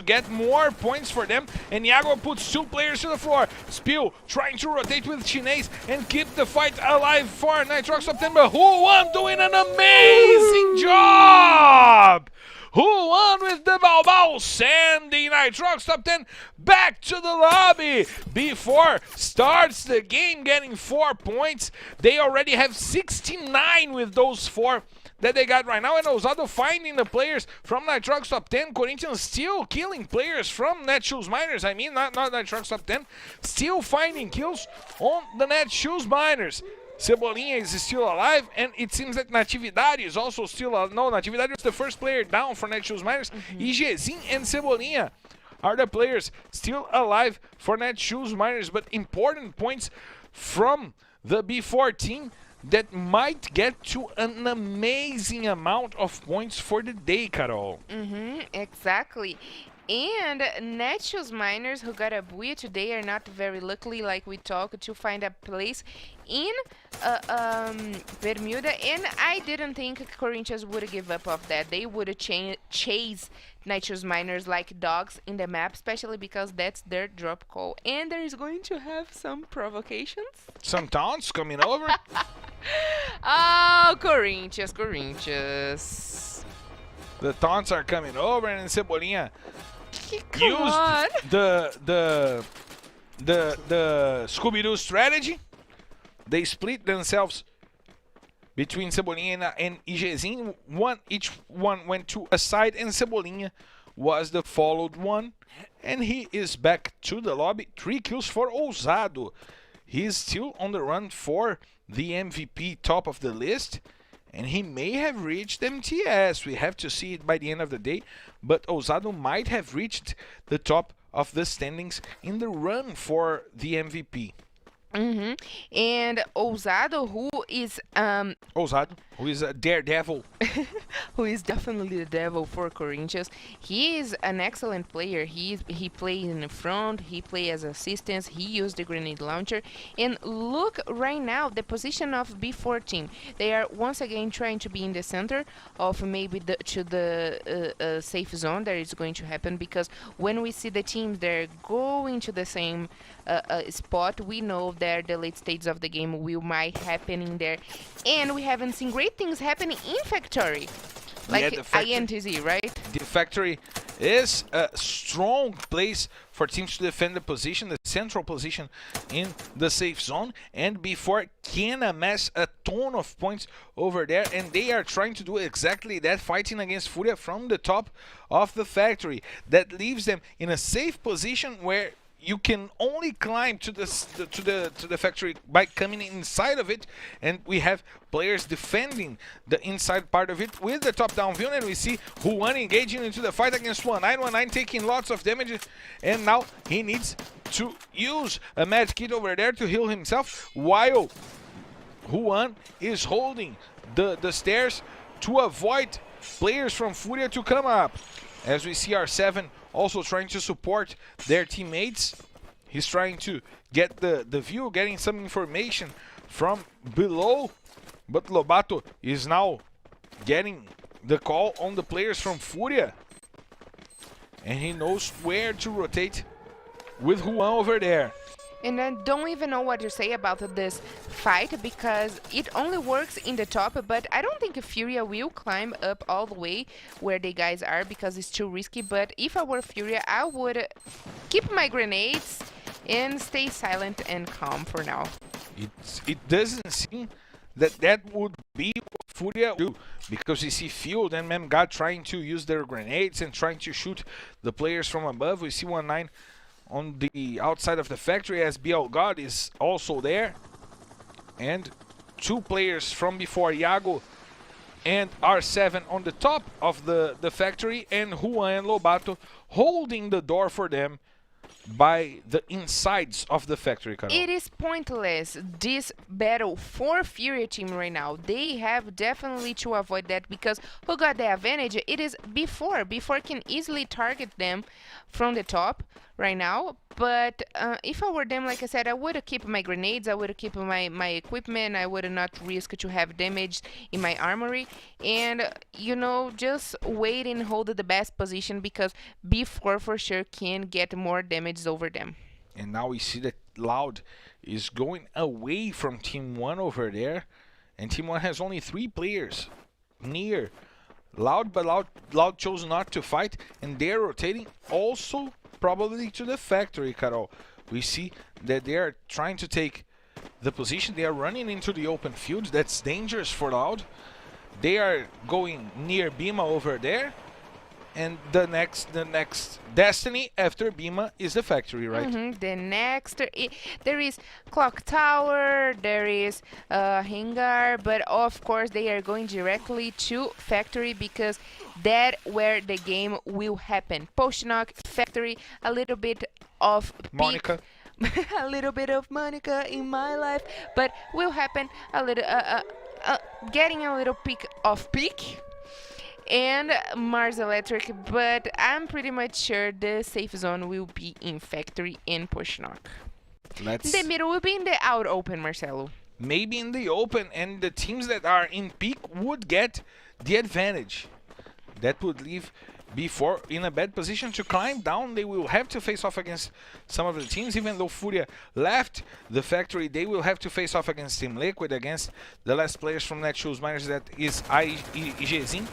get more points for them, and Iago puts 2 players to the floor. Spill trying to rotate with Chinese and keep the fight alive for Nitroxx Top10, but Who Won doing an amazing job! Who Won with the Balbal, sending Nitroxx Top10 back to the lobby before starts the game, getting 4 points. They already have 69 with those 4 that they got right now, and Ousado finding the players from Nitroxx Top10. Corinthians still killing players from Netshoes Miners. I mean, not Nitroxx Top10, still finding kills on the Netshoes Miners. Cebolinha is still alive, and it seems that Natividade is also still alive. No, Natividade was the first player down for Netshoes Miners. EGzinho and Cebolinha are the players still alive for Netshoes Miners, but important points from the B14 that might get to an amazing amount of points for the day, Carol. Exactly. And Netshoes Miners, who got a buoy today, are not very lucky, like we talked, to find a place in Bermuda. And I didn't think Corinthians would give up of that. They would chase Netshoes Miners like dogs in the map, especially because that's their drop call. And there is going to have some provocations. Some taunts coming over. Oh, Corinthians. The taunts are coming over, and Cebolinha Come on. used the Scooby-Doo strategy. They split themselves between Cebolinha and EGzinho. Each one went to a side, and Cebolinha was the followed one. And he is back to the lobby. 3 kills for Ousado. He is still on the run for the MVP top of the list, and he may have reached MTS. We have to see it by the end of the day, but Ousado might have reached the top of the standings in the run for the MVP. And Ousado, who is a daredevil. who is definitely the devil for Corinthians. He is an excellent player. He plays in the front, he plays as assistance, he used the grenade launcher. And look right now, the position of B14. They are once again trying to be in the center of maybe the safe zone that is going to happen, because when we see the teams, they're going to the same spot, we know that the late stages of the game will might happen in there. And we haven't seen great things happening in Factory. Like INTZ, right? The Factory is a strong place for teams to defend the position, the central position in the safe zone, and before can amass a ton of points over there, and they are trying to do exactly that, fighting against FURIA from the top of the Factory. That leaves them in a safe position where you can only climb to the Factory by coming inside of it, and we have players defending the inside part of it with the top-down view, and we see Who Won engaging into the fight against 1919, taking lots of damage, and now he needs to use a med kit over there to heal himself, while Who Won is holding the stairs to avoid players from FURIA to come up. As we see R7 also trying to support their teammates. He's trying to get the view, getting some information from below. But Lobato is now getting the call on the players from FURIA. And he knows where to rotate with Who Won over there. And I don't even know what to say about this fight, because it only works in the top, but I don't think FURIA will climb up all the way where the guys are, because it's too risky. But if I were FURIA, I would keep my grenades and stay silent and calm for now. It doesn't seem that would be what FURIA would do, because we see Field and Memgad trying to use their grenades and trying to shoot the players from above. We see 19 on the outside of the Factory, as BL God is also there, and 2 players from before, Iago and R7 on the top of the Factory, and Juan and Lobato holding the door for them by the insides of the factory, Carol. It is pointless, this battle for FURIA team right now. They have definitely to avoid that, because who got the advantage? It is before. Before can easily target them from the top right now. But if I were them, like I said, I would keep my grenades, I would keep my equipment, I would not risk to have damage in my armory. And, you know, just wait and hold the best position, because before for sure can get more damage over them. And now we see that Loud is going away from Team 1 over there. And Team 1 has only 3 players near Loud, but Loud chose not to fight. And they're rotating also probably to the factory, Carol. We see that they are trying to take the position. They are running into the open field. That's dangerous for Loud. They are going near Bima over there. And the next destiny after Bima is the factory, right? The next, there is clock tower, there is hangar, but of course they are going directly to factory, because that where the game will happen. Post knock, factory, a little bit of Monica. a little bit of Monica in my life, but will happen a little, getting a little peek of peak. And Mars Electric, but I'm pretty much sure the safe zone will be in factory and push knock. The middle will be in the out open, Marcelo. Maybe in the open, and the teams that are in peak would get the advantage. That would leave before in a bad position to climb down. They will have to face off against some of the teams. Even though FURIA left the factory, they will have to face off against Team Liquid, against the last players from Netshoes Miners, that is INTZ.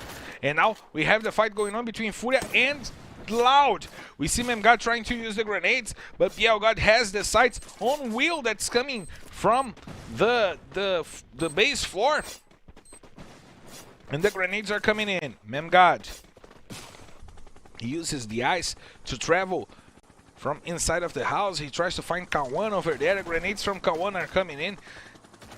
And now we have the fight going on between FURIA and Loud. We see Memgod trying to use the grenades, but BLGod has the sights on Will that's coming from the base floor. And the grenades are coming in. Memgod uses the ice to travel from inside of the house. He tries to find Kawan over there. The grenades from Kawan are coming in.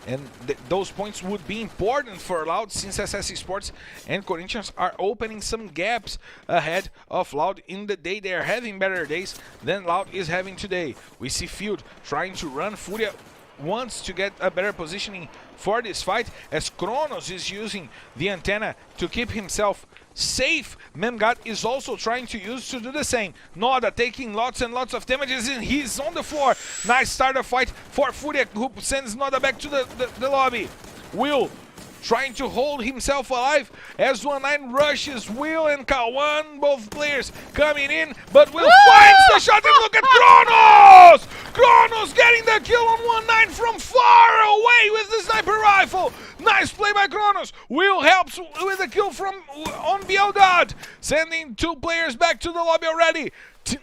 And those points would be important for Loud, since SS Esports and Corinthians are opening some gaps ahead of Loud in the day. They are having better days than Loud is having today. We see Field trying to run. FURIA wants to get a better positioning for this fight, as Kronos is using the antenna to keep himself safe. Memgod is also trying to use to do the same. Noda taking lots and lots of damages, and he's on the floor. Nice start of fight for FURIA, who sends Noda back to the lobby. Will trying to hold himself alive as 1-9 rushes Will and Kawan, both players coming in, but Will finds the shot, and look at Kronos! Kronos getting the kill on 1-9 from far away with the sniper rifle. Nice play by Kronos. Will helps with the kill from on BLGod, sending 2 players back to the lobby already.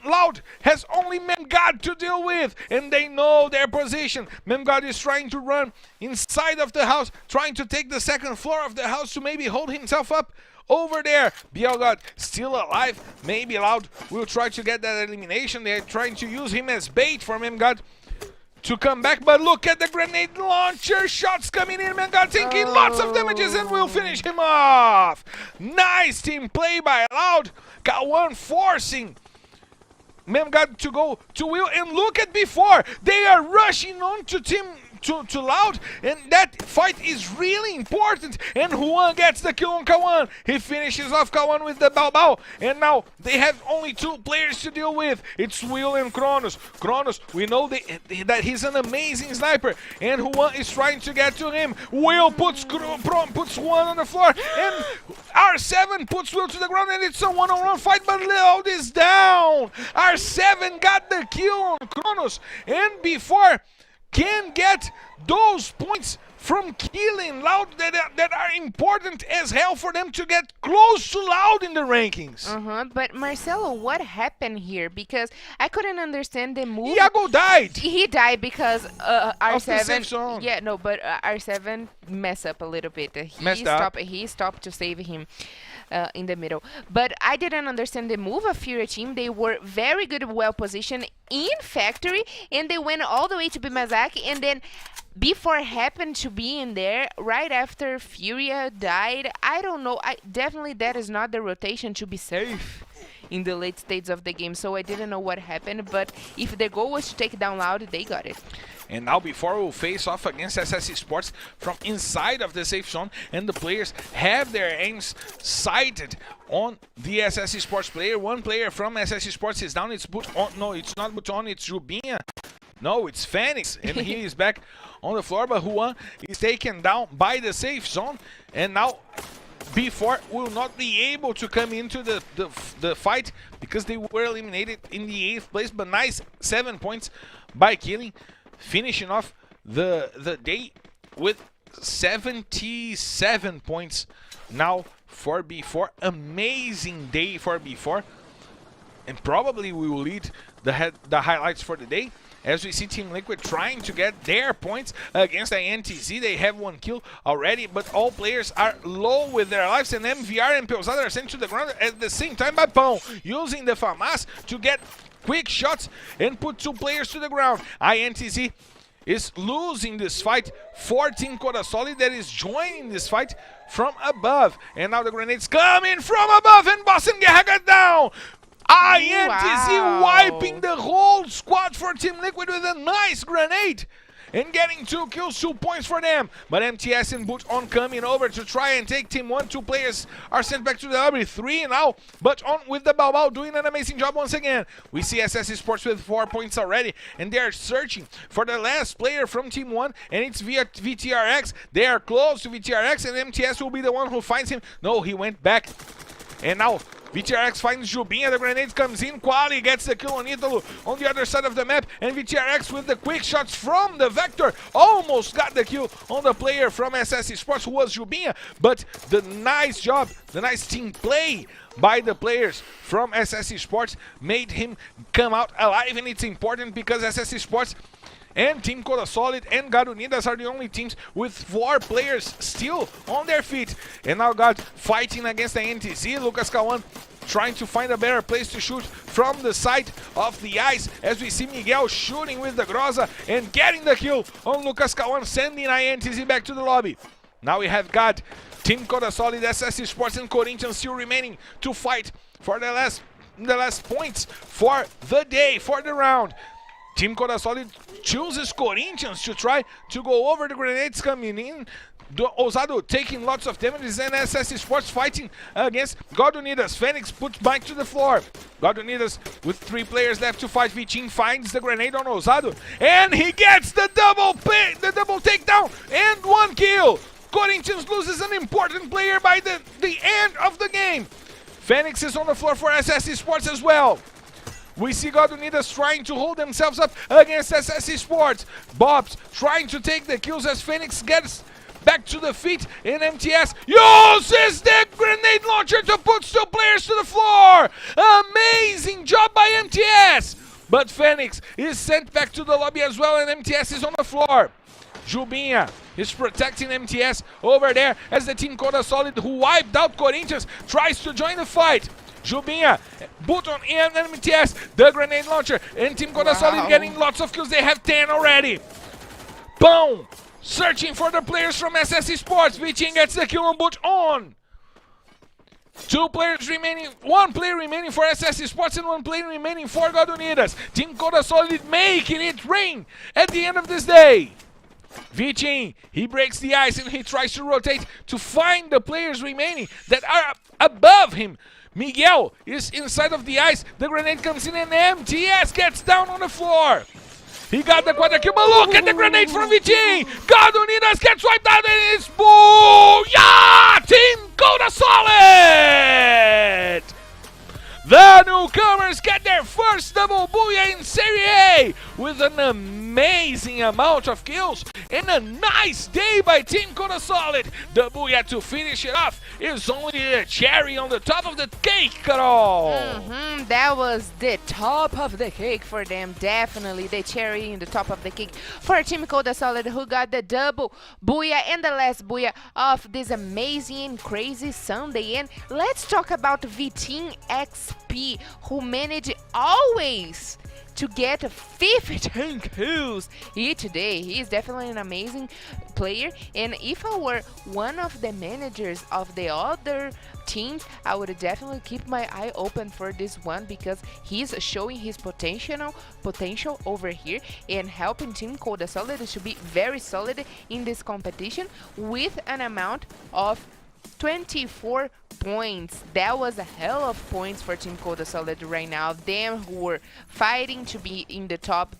Loud has only Memgod to deal with, and they know their position. Memgod is trying to run inside of the house, trying to take the second floor of the house to maybe hold himself up over there. BLGod still alive. Maybe Loud will try to get that elimination. They are trying to use him as bait for Memgod to come back, but look at the grenade launcher shots coming in. Memgod taking lots of damages, and will finish him off. Nice team play by Loud. Kawan forcing Memgod to go to Will, and look at before. They are rushing on to team to Loud, and that fight is really important. And Juan gets the kill on Kawan. He finishes off Kawan with the Bao, and now they have only 2 players to deal with. It's Will and Kronos. Kronos, we know that he's an amazing sniper, and Juan is trying to get to him. Will puts Juan on the floor, and R7 puts Will to the ground, and it's a 1-on-1 fight, but Loud is down. R7 got the kill on Kronos, and before can get those points from killing Loud that are important as hell for them to get close to Loud in the rankings. But Marcelo, what happened here? Because I couldn't understand the move. Iago died. He died because Of the safe R7. zone. Yeah, no, but R7 messed up a little bit. He stopped to save him in the middle. But I didn't understand the move of FURIA team. They were very good, well positioned in factory, and they went all the way to Bimazaki, and then before happened to be in there right after FURIA died. I don't know. Definitely that is not the rotation to be safe in the late stages of the game, so I didn't know what happened, but if the goal was to take down Loud, they got it. And now before we'll face off against SS Esports from inside of the safe zone, and the players have their aims sighted on the SS Esports player. One player from SS Esports is down. It's Buton. No, it's not Buton. It's Rubinha. No, it's Phoenix, and he is back on the floor, but Juan is taken down by the safe zone, and now B4 will not be able to come into the fight because they were eliminated in the 8th place, but nice 7 points by killing, finishing off the day with 77 points now for B4. Amazing day for B4, and probably we will lead the highlights for the day, as we see Team Liquid trying to get their points against the INTZ. They have 1 kill already, but all players are low with their lives, and MVR and Peusada are sent to the ground at the same time by Pão, using the FAMAS to get quick shots and put 2 players to the ground. INTZ is losing this fight for Team Codasolid, that is joining this fight from above. And now the grenades coming from above, and Boston Guerra got down. INTZ wiping the whole squad for Team Liquid with a nice grenade and getting 2 kills, 2 points for them. But MTS and Buton coming over to try and take Team 1. 2 players are sent back to the lobby. 3 now, but on with the Bao doing an amazing job once again. We see SS Esports with 4 points already, and they are searching for the last player from Team 1, and it's via VTRX. They are close to VTRX, and MTS will be the one who finds him. No, he went back. And now VTRX finds Jubinha, the grenade comes in, Quali gets the kill on Ítalo on the other side of the map, and VTRX with the quick shots from the Vector almost got the kill on the player from SS Esports, who was Jubinha, but the nice job, the nice team play by the players from SS Esports made him come out alive, and it's important because SS Esports and Team Codasolid and God Unidas are the only teams with 4 players still on their feet. And now God fighting against the INTZ. Lucas Kawan trying to find a better place to shoot from the side of the ice, as we see Miguel shooting with the Groza and getting the kill on Lucas Kawan, sending INTZ back to the lobby. Now we have God, Team Codasolid, SS Esports and Corinthians still remaining to fight for the last points for the day, for the round. Team Codasolid chooses Corinthians to try to go over the grenades coming in. Ousado taking lots of damages, and SS Esports fighting against God Unidas. Phoenix puts back to the floor. God Unidas with 3 players left to fight. Vitin finds the grenade on Ousado, and he gets the double takedown and 1 kill. Corinthians loses an important player by the end of the game. Phoenix is on the floor for SS Esports as well. We see God Unidas trying to hold themselves up against SS Esports. Bobs trying to take the kills as Phoenix gets back to the feet, and MTS uses the grenade launcher to put 2 players to the floor. Amazing job by MTS. But Phoenix is sent back to the lobby as well, and MTS is on the floor. Jubinha is protecting MTS over there as the Team Codasolid, who wiped out Corinthians, tries to join the fight. Jubinha, Buton and MTS, the grenade launcher, and Team Codasolid getting lots of kills. They have 10 already. Boom! Searching for the players from SS Esports. Vitin gets the kill on Buton. 2 players remaining, 1 player remaining for SS Esports and 1 player remaining for God Unidas. Team Codasolid making it rain at the end of this day. Vitin, he breaks the ice and he tries to rotate to find the players remaining that are above him. Miguel is inside of the ice. The grenade comes in and MTS gets down on the floor. He got the quadra kill, but look at the grenade from Vitin. God Unidas gets wiped out, and it's booyah! Team Codasolid! The newcomers get their first double booyah in Serie A with an amazing amount of kills and a nice day by Team Codasolid. The booyah to finish it off is only the cherry on the top of the cake, Carol. That was the top of the cake for them. Definitely the cherry in the top of the cake for Team Codasolid, who got the double booyah and the last booyah of this amazing, crazy Sunday. And let's talk about Vitin XP, who managed always to get 15 kills each day. He is definitely an amazing player, and if I were one of the managers of the other teams, I would definitely keep my eye open for this one, because he's showing his potential over here and helping Team Codasolid to be very solid in this competition with an amount of 24 points. That was a hell of points for Team Codasolid right now. Them who were fighting to be in the top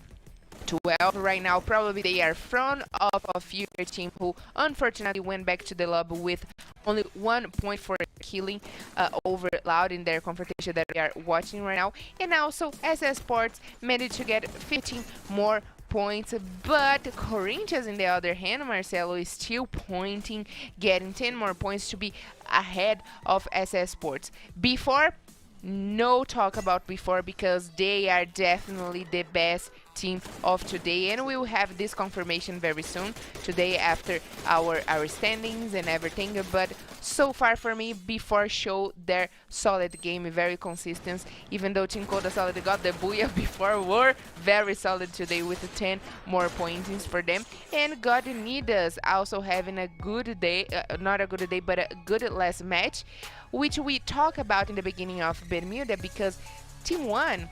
12 right now. Probably they are front of a FURIA team who unfortunately went back to the lobby with only 1 point for killing over Loud in their confrontation that we are watching right now. And also Esports managed to get 15 more points, but Corinthians in the other hand, Marcelo, is still pointing, getting 10 more points to be ahead of Esports. Before, no talk about before, because they are definitely the best team of today, and we will have this confirmation very soon today after our standings and everything. But so far for me, before show their solid game, very consistent, even though Team Codasolid got the booyah before, were very solid today with 10 more points for them. And got Unidas also having a good day, not a good day, but a good last match, which we talk about in the beginning of Bermuda, because Team 1,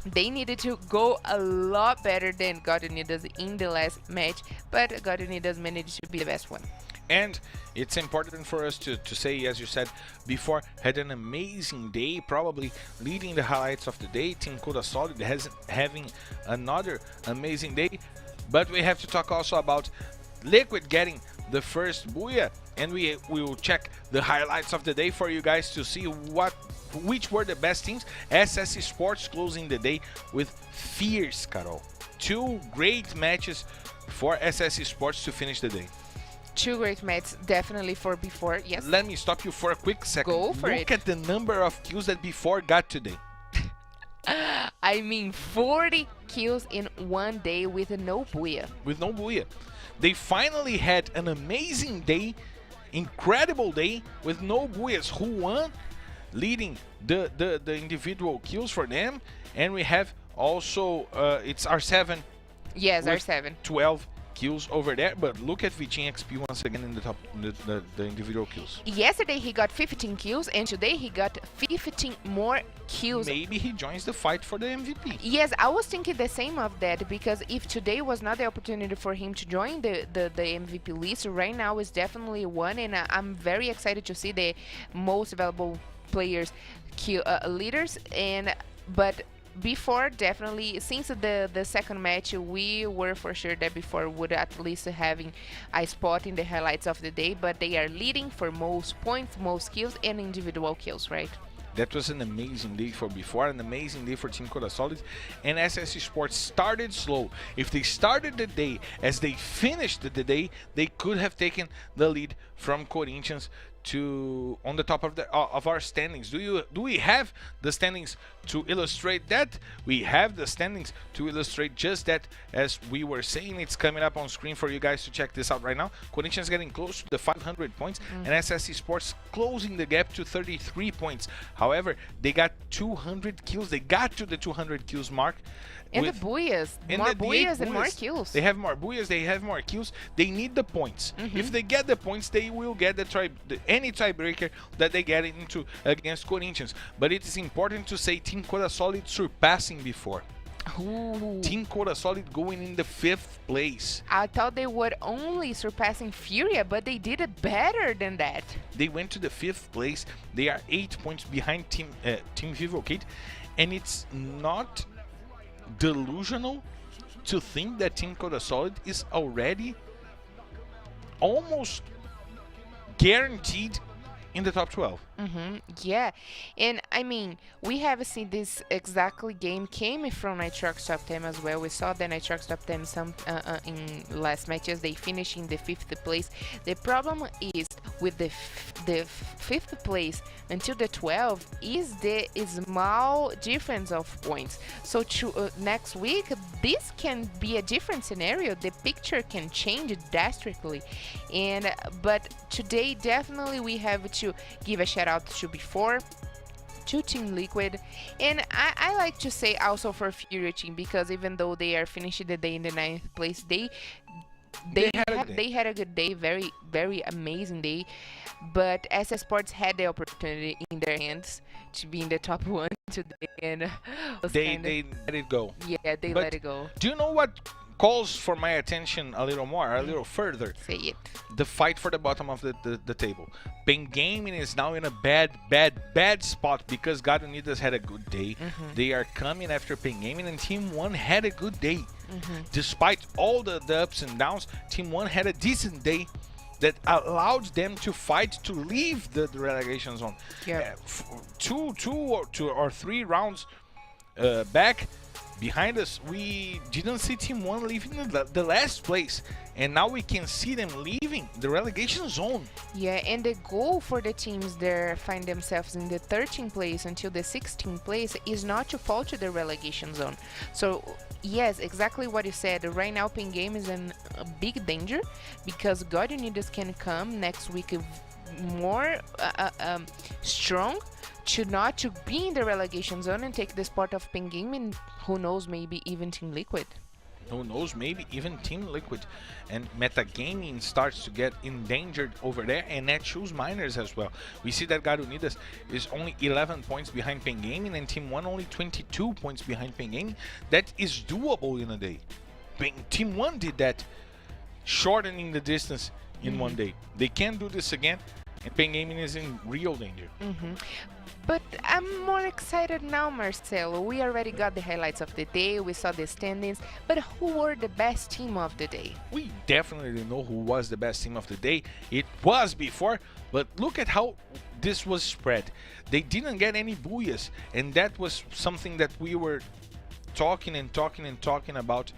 they needed to go a lot better than God Unidas in the last match, but God Unidas managed to be the best one. And it's important for us to say, as you said before, had an amazing day, probably leading the highlights of the day. Team Codasolid has having another amazing day, but we have to talk also about Liquid getting the first booyah, and we will check the highlights of the day for you guys to see which were the best teams. SS Esports closing the day with Fierce, Carol. 2 great matches for SS Esports to finish the day. 2 great matches, definitely for before. Yes. Let me stop you for a quick second. Go for it. Look at the number of kills that before got today. I mean, 40 kills in one day with no booyah. With no booyah. They finally had an amazing day, incredible day, with no booyahs. Who won? Leading the individual kills for them. And we have also, it's R7. Yes, R7. 12 kills over there, but look at Vitinho XP once again in the top, the individual kills. Yesterday he got 15 kills, and today he got 15 more kills. Maybe he joins the fight for the MVP. Yes, I was thinking the same of that, because if today was not the opportunity for him to join the MVP list, right now is definitely one, and I'm very excited to see the most valuable players leaders. But before, definitely, since the second match, we were for sure that before would at least having a spot in the highlights of the day, but they are leading for most points, most kills, and individual kills, right? That was an amazing day for before, an amazing day for Team Codasolid, and SS Esports started slow. If they started the day as they finished the day, they could have taken the lead from Corinthians to on the top of our standings. Do we have the standings to illustrate that? We have the standings to illustrate just that. As we were saying, it's coming up on screen for you guys to check this out right now. Corinthians getting close to the 500 points, and SS Esports closing the gap to 33 points. However, they got 200 kills. They got to the 200 kills mark. And the booyahs, more booyahs and more kills. They have more booyahs, they have more kills. They need the points. If they get the points, they will get any tiebreaker that they get into against Corinthians. But it is important to say Team Codasolid surpassing before. Ooh. Team Codasolid going in the 5th place. I thought they were only surpassing FURIA, but they did it better than that. They went to the 5th place. They are 8 points behind Team Vivo KEYD, and it's not delusional to think that Team Codasolid is already almost guaranteed in the top 12. Yeah, and I mean, we have seen this exactly game came from Nitroxx Top 10 as well. We saw the Nitroxx Top 10 in last matches. They finished in the 5th place. The problem is with the 5th place until the 12 is the small difference of points. So next week, this can be a different scenario. The picture can change drastically. But today, definitely, we have to give a shout out to before. to Team Liquid. And I like to say also for FURIA team, because even though they are finishing the day in the 9th place, they had a good day, very very amazing day. But SS Sports had the opportunity in their hands to be in the top 1 today, and They let it go. yeah, they But let it go. Do you know what calls for my attention a little more, a little further? Say it. The fight for the bottom of the table. Pen Gaming is now in a bad spot because God Unidas had a good day. They are coming after Pen Gaming, and Team 1 had a good day. Despite all the ups and downs, Team 1 had a decent day that allowed them to fight to leave the relegation zone. Yeah. Two or three rounds back behind us, we didn't see Team 1 leaving the last place, and now we can see them leaving the relegation zone. Yeah, and the goal for the teams that find themselves in the 13th place until the 16th place is not to fall to the relegation zone. So yes, exactly what you said. Right now, Pen Game is in a big danger because God Unidas can come next week more strong to be in the relegation zone and take the spot of Pen Game, and who knows, maybe even Team Liquid. Who knows, maybe even Team Liquid. And Metagaming starts to get endangered over there, and Netshoes Miners as well. We see that God Unidas is only 11 points behind Pen Gaming, and Team 1 only 22 points behind Pen Gaming. That is doable in a day. Team 1 did that, shortening the distance in one day. They can do this again, and Pen Gaming is in real danger. But I'm more excited now, Marcelo. We already got the highlights of the day, we saw the standings, but who were the best team of the day? We definitely know who was the best team of the day. It was before, but look at how this was spread. They didn't get any booyahs, and that was something that we were talking about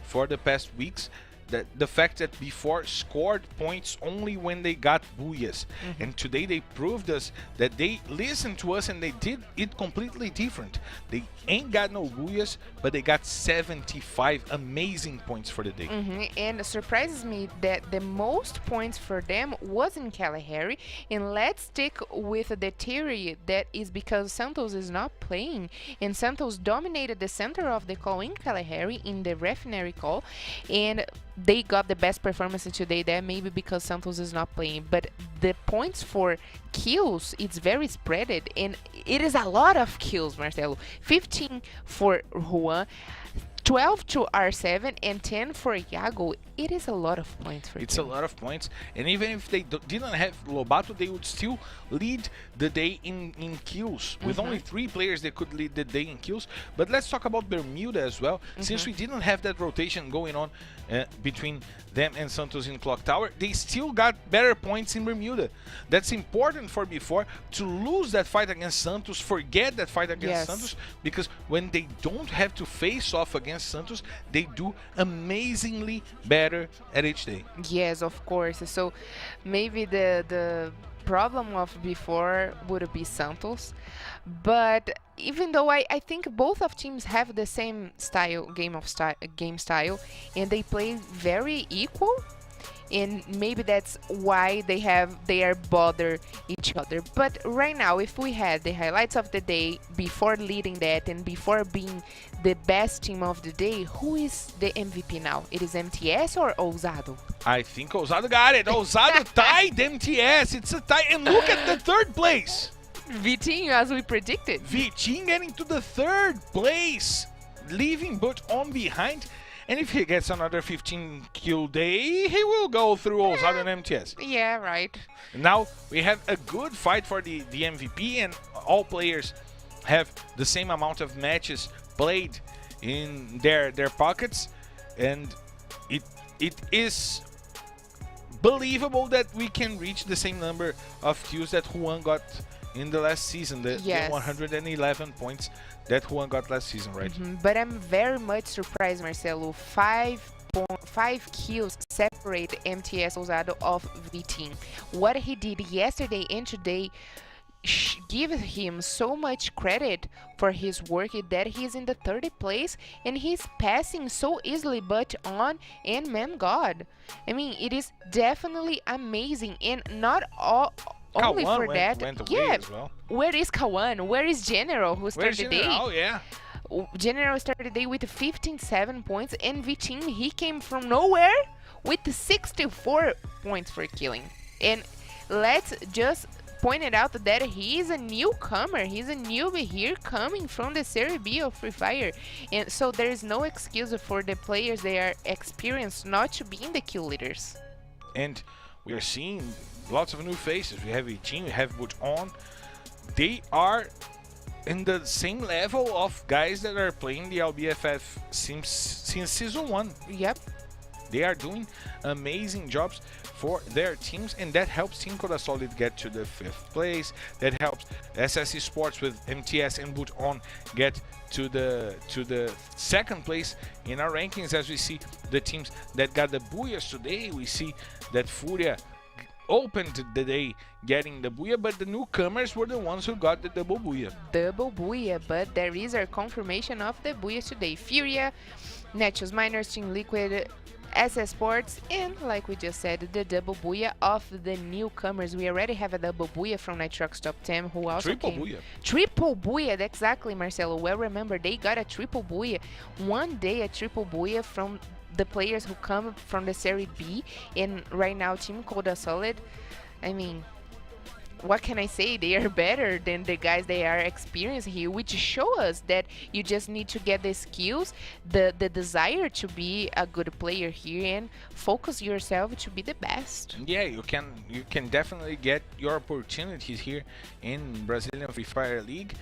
for the past weeks. That the fact that before scored points only when they got booyahs, and today they proved us that they listened to us and they did it completely different. They ain't got no booyahs, but they got 75 amazing points for the day. And it surprises me that the most points for them was in Kalahari, and let's stick with the theory that is because Santos is not playing, and Santos dominated the center of the call in Kalahari in the refinery call, and they got the best performance today there, maybe because Santos is not playing. But the points for kills, it's very spreaded, and it is a lot of kills, Marcelo. 15 for Juan, 12 to R7, and 10 for Iago. It is a lot of points for It's them. a lot of points, and even if they didn't have Lobato, they would still lead the day in kills. With only 3 players, they could lead the day in kills. But let's talk about Bermuda as well. Since we didn't have that rotation going on between them and Santos in Clock Tower, they still got better points in Bermuda. That's important for before to lose that fight against Santos, forget that fight against Santos, because when they don't have to face off against Santos, they do amazingly better at each day. Yes, of course. So maybe the problem of before would be Santos, but even though I think both of teams have the same game style, and they play very equal, and maybe that's why they are bother each other. But right now, if we had the highlights of the day before leading that and before being the best team of the day, who is the MVP now? It is MTS or Ousado? I think Ousado got it. Ousado tied MTS. It's a tie. And look at the third place. Vitinho, as we predicted. Vitinho getting to the third place, leaving But on behind. And if he gets another 15 kill day, he will go through Ousado and MTS. Yeah, right. Now we have a good fight for the MVP, and all players have the same amount of matches played in their pockets, and it is believable that we can reach the same number of kills that Juan got in the last season, the 111 points that Juan got last season, right? But I'm very much surprised, Marcelo. 5 kills separate MTS Ousado of Vitinho. What he did yesterday and today give him so much credit for his work that he's in the 30th place and he's passing so easily but on and man god. I mean, it is definitely amazing, and not only Kawan for that, went away as well. where is Kawan? Where is General, who started Where's the day? General? Oh, yeah. General started the day with 15-7 points, and V-Team, he came from nowhere with 64 points for killing. And let's just point it out that he is a newcomer. He's a newbie here coming from the Serie B of Free Fire. And so there is no excuse for the players that are experienced not to be in the kill leaders. And we are seeing lots of new faces. We have V-Team, we have Boot On. They are in the same level of guys that are playing the LBFF since Season 1. Yep. They are doing amazing jobs for their teams, and that helps Team Codasolid get to the 5th place. That helps SS Esports with MTS and Boot On get to the 2nd place in our rankings. As we see the teams that got the booyahs today, we see that FURIA opened the day getting the booyah, but the newcomers were the ones who got the double booyah. Double booyah, but there is our confirmation of the booyah today. FURIA, Netshoes Miners, Team Liquid, SS Sports, and like we just said, the double booyah of the newcomers. We already have a double booyah from Nitroxx Top10, who also Triple came. booyah. Triple booyah, exactly, Marcelo. Well, remember, they got a triple booyah. One day, a triple booyah from the players who come from the Serie B, and right now, Team Codasolid, I mean, what can I say? They are better than the guys they are experienced here, which show us that you just need to get the skills, the desire to be a good player here, and focus yourself to be the best. Yeah, you can definitely get your opportunities here in Brazilian Free Fire League.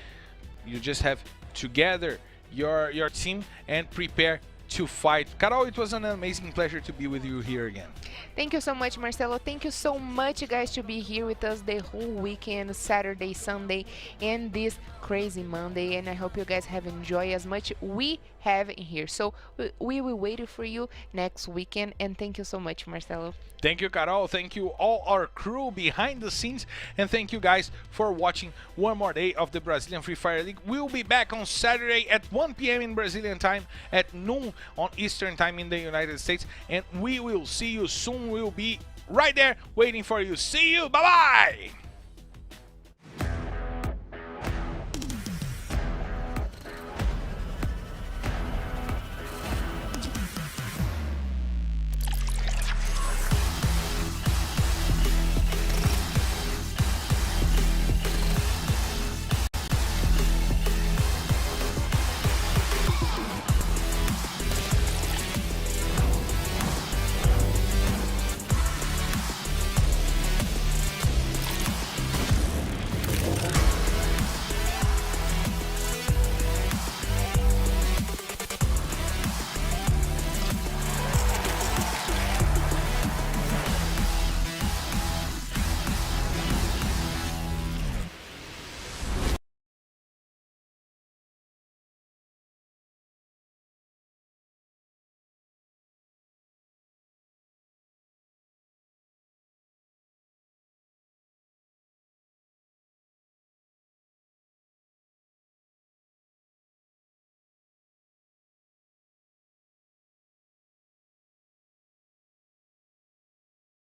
You just have to gather your team and prepare to fight. Carol, it was an amazing pleasure to be with you here again. Thank you so much, Marcelo. Thank you so much, guys, to be here with us the whole weekend, Saturday, Sunday, and this crazy Monday. And I hope you guys have enjoyed as much we have in here. So we will wait for you next weekend. And thank you so much, Marcelo. Thank you, Carol. Thank you, all our crew behind the scenes. And thank you, guys, for watching one more day of the Brazilian Free Fire League. We'll be back on Saturday at 1 p.m. in Brazilian time, at noon on Eastern time in the United States. And we will see you soon. We'll be right there waiting for you. See you. Bye-bye.